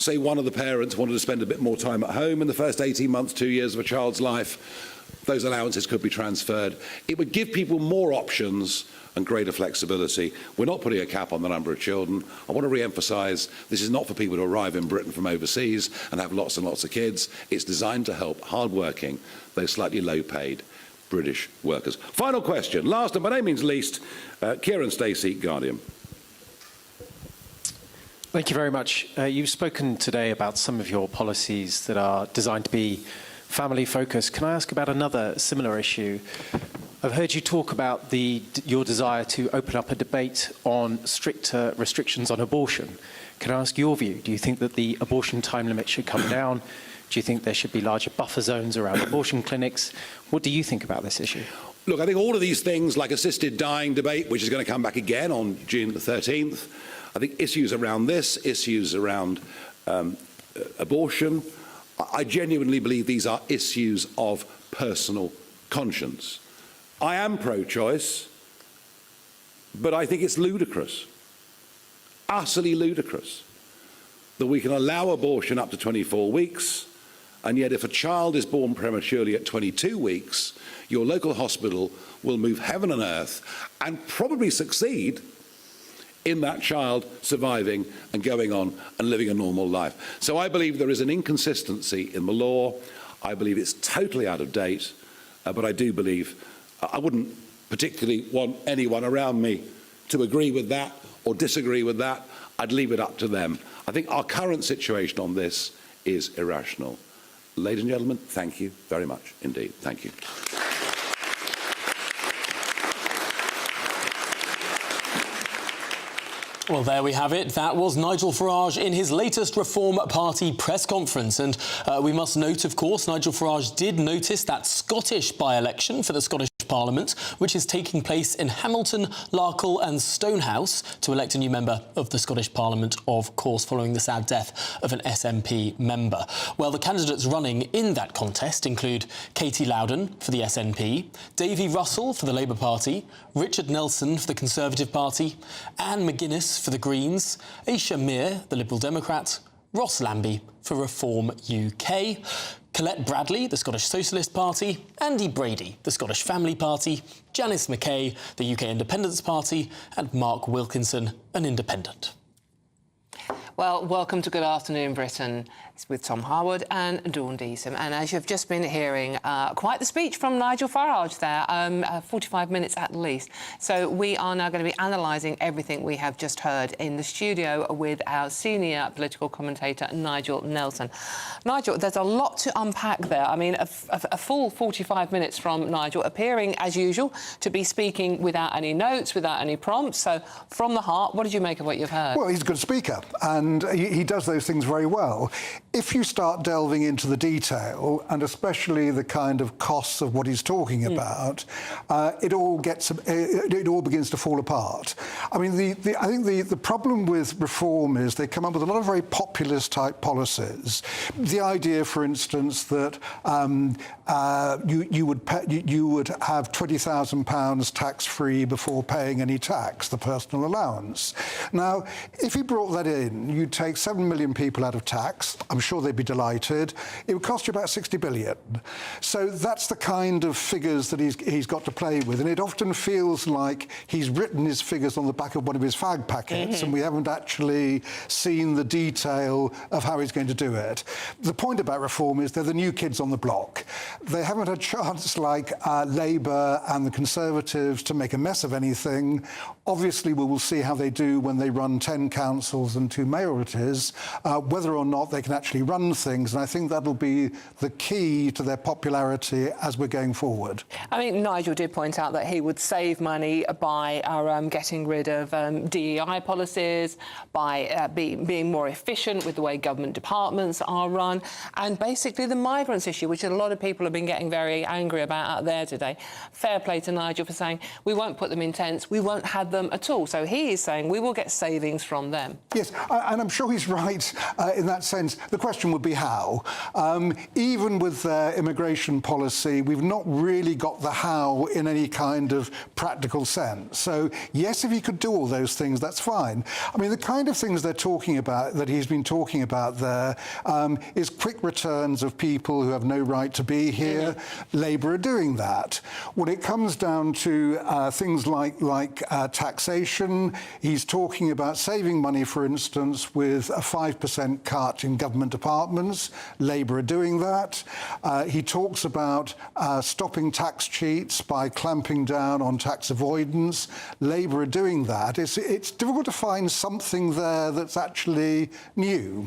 one of the parents wanted to spend a bit more time at home in the first 18 months, 2 years of a child's life. Those allowances could be transferred. It would give people more options and greater flexibility. We're not putting a cap on the number of children. I want to re-emphasise, this is not for people to arrive in Britain from overseas and have lots and lots of kids. It's designed to help hard-working, though slightly low-paid British workers. Final question, last and by no means least, Kieran Stacey, Guardian. Thank you very much. You've spoken today about some of your policies that are designed to be family focused. Can I ask about another similar issue? I've heard you talk about your desire to open up a debate on stricter restrictions on abortion. Can I ask your view? Do you think that the abortion time limit should come down? Do you think there should be larger buffer zones around abortion clinics? What do you think about this issue? Look, I think all of these things, like assisted dying debate, which is going to come back again on June the 13th, I think issues around this, issues around abortion, I genuinely believe these are issues of personal conscience. I am pro-choice, but I think it's ludicrous, utterly ludicrous, that we can allow abortion up to 24 weeks, and yet if a child is born prematurely at 22 weeks, your local hospital will move heaven and earth and probably succeed in that child surviving and going on and living a normal life. So I believe there is an inconsistency in the law. I believe it's totally out of date, but I do believe I wouldn't particularly want anyone around me to agree with that or disagree with that. I'd leave it up to them. I think our current situation on this is irrational. Ladies and gentlemen, thank you very much indeed. Thank you. Well, there we have it. That was Nigel Farage in his latest Reform Party press conference. And we must note, of course, Nigel Farage did notice that Scottish by-election for the Scottish Parliament, which is taking place in Hamilton, Larkhill and Stonehouse to elect a new member of the Scottish Parliament, of course, following the sad death of an SNP member. Well, the candidates running in that contest include Katie Loudon for the SNP, Davy Russell for the Labour Party, Richard Nelson for the Conservative Party, Anne McGuinness for the Greens, Aisha Mir, the Liberal Democrat, Ross Lambie for Reform UK, Colette Bradley, the Scottish Socialist Party, Andy Brady, the Scottish Family Party, Janice Mackay, the UK Independence Party, and Mark Wilkinson, an independent. Well, welcome to Good Afternoon Britain. It's with Tom Harwood and Dawn Deasem. And as you've just been hearing, quite the speech from Nigel Farage there, 45 minutes at least. So we are now going to be analysing everything we have just heard in the studio with our senior political commentator, Nigel Nelson. Nigel, there's a lot to unpack there. I mean, a full 45 minutes from Nigel, appearing, as usual, to be speaking without any notes, without any prompts. So, from the heart, what did you make of what you've heard? Well, he's a good speaker, and he does those things very well. If you start delving into the detail, and especially the kind of costs of what he's talking about, it all begins to fall apart. I mean, I think the problem with reform is they come up with a lot of very populist type policies. The idea, for instance, that you would have £20,000 tax-free before paying any tax, the personal allowance. Now, if you brought that in, you'd take 7 million people out of tax. I'm sure they'd be delighted. It would cost you about 60 billion. So that's the kind of figures that he's got to play with. And it often feels like he's written his figures on the back of one of his fag packets, and we haven't actually seen the detail of how he's going to do it. The point about reform is they're the new kids on the block. They haven't had a chance like Labour and the Conservatives to make a mess of anything. Obviously, we will see how they do when they run 10 councils and 2 mayorates, whether or not they can actually run things. And I think that'll be the key to their popularity as we're going forward. I mean, Nigel did point out that he would save money by getting rid of DEI policies, by being more efficient with the way government departments are run, and basically the migrants issue, which a lot of people have been getting very angry about out there today. Fair play to Nigel for saying, we won't put them in tents, we won't have them at all. So he is saying we will get savings from them. Yes, and I'm sure he's right in that sense. The question would be how. Even with their immigration policy, we've not really got the how in any kind of practical sense. So, yes, if he could do all those things, that's fine. I mean, the kind of things they're talking about, that he's been talking about there, is quick returns of people who have no right to be here. Labour are doing that. When it comes down to things like taxation, he's talking about saving money, for instance, with a 5% cut in government departments. Labour are doing that. He talks about stopping tax cheats by clamping down on tax avoidance. Labour are doing that. It's difficult to find something there that's actually new.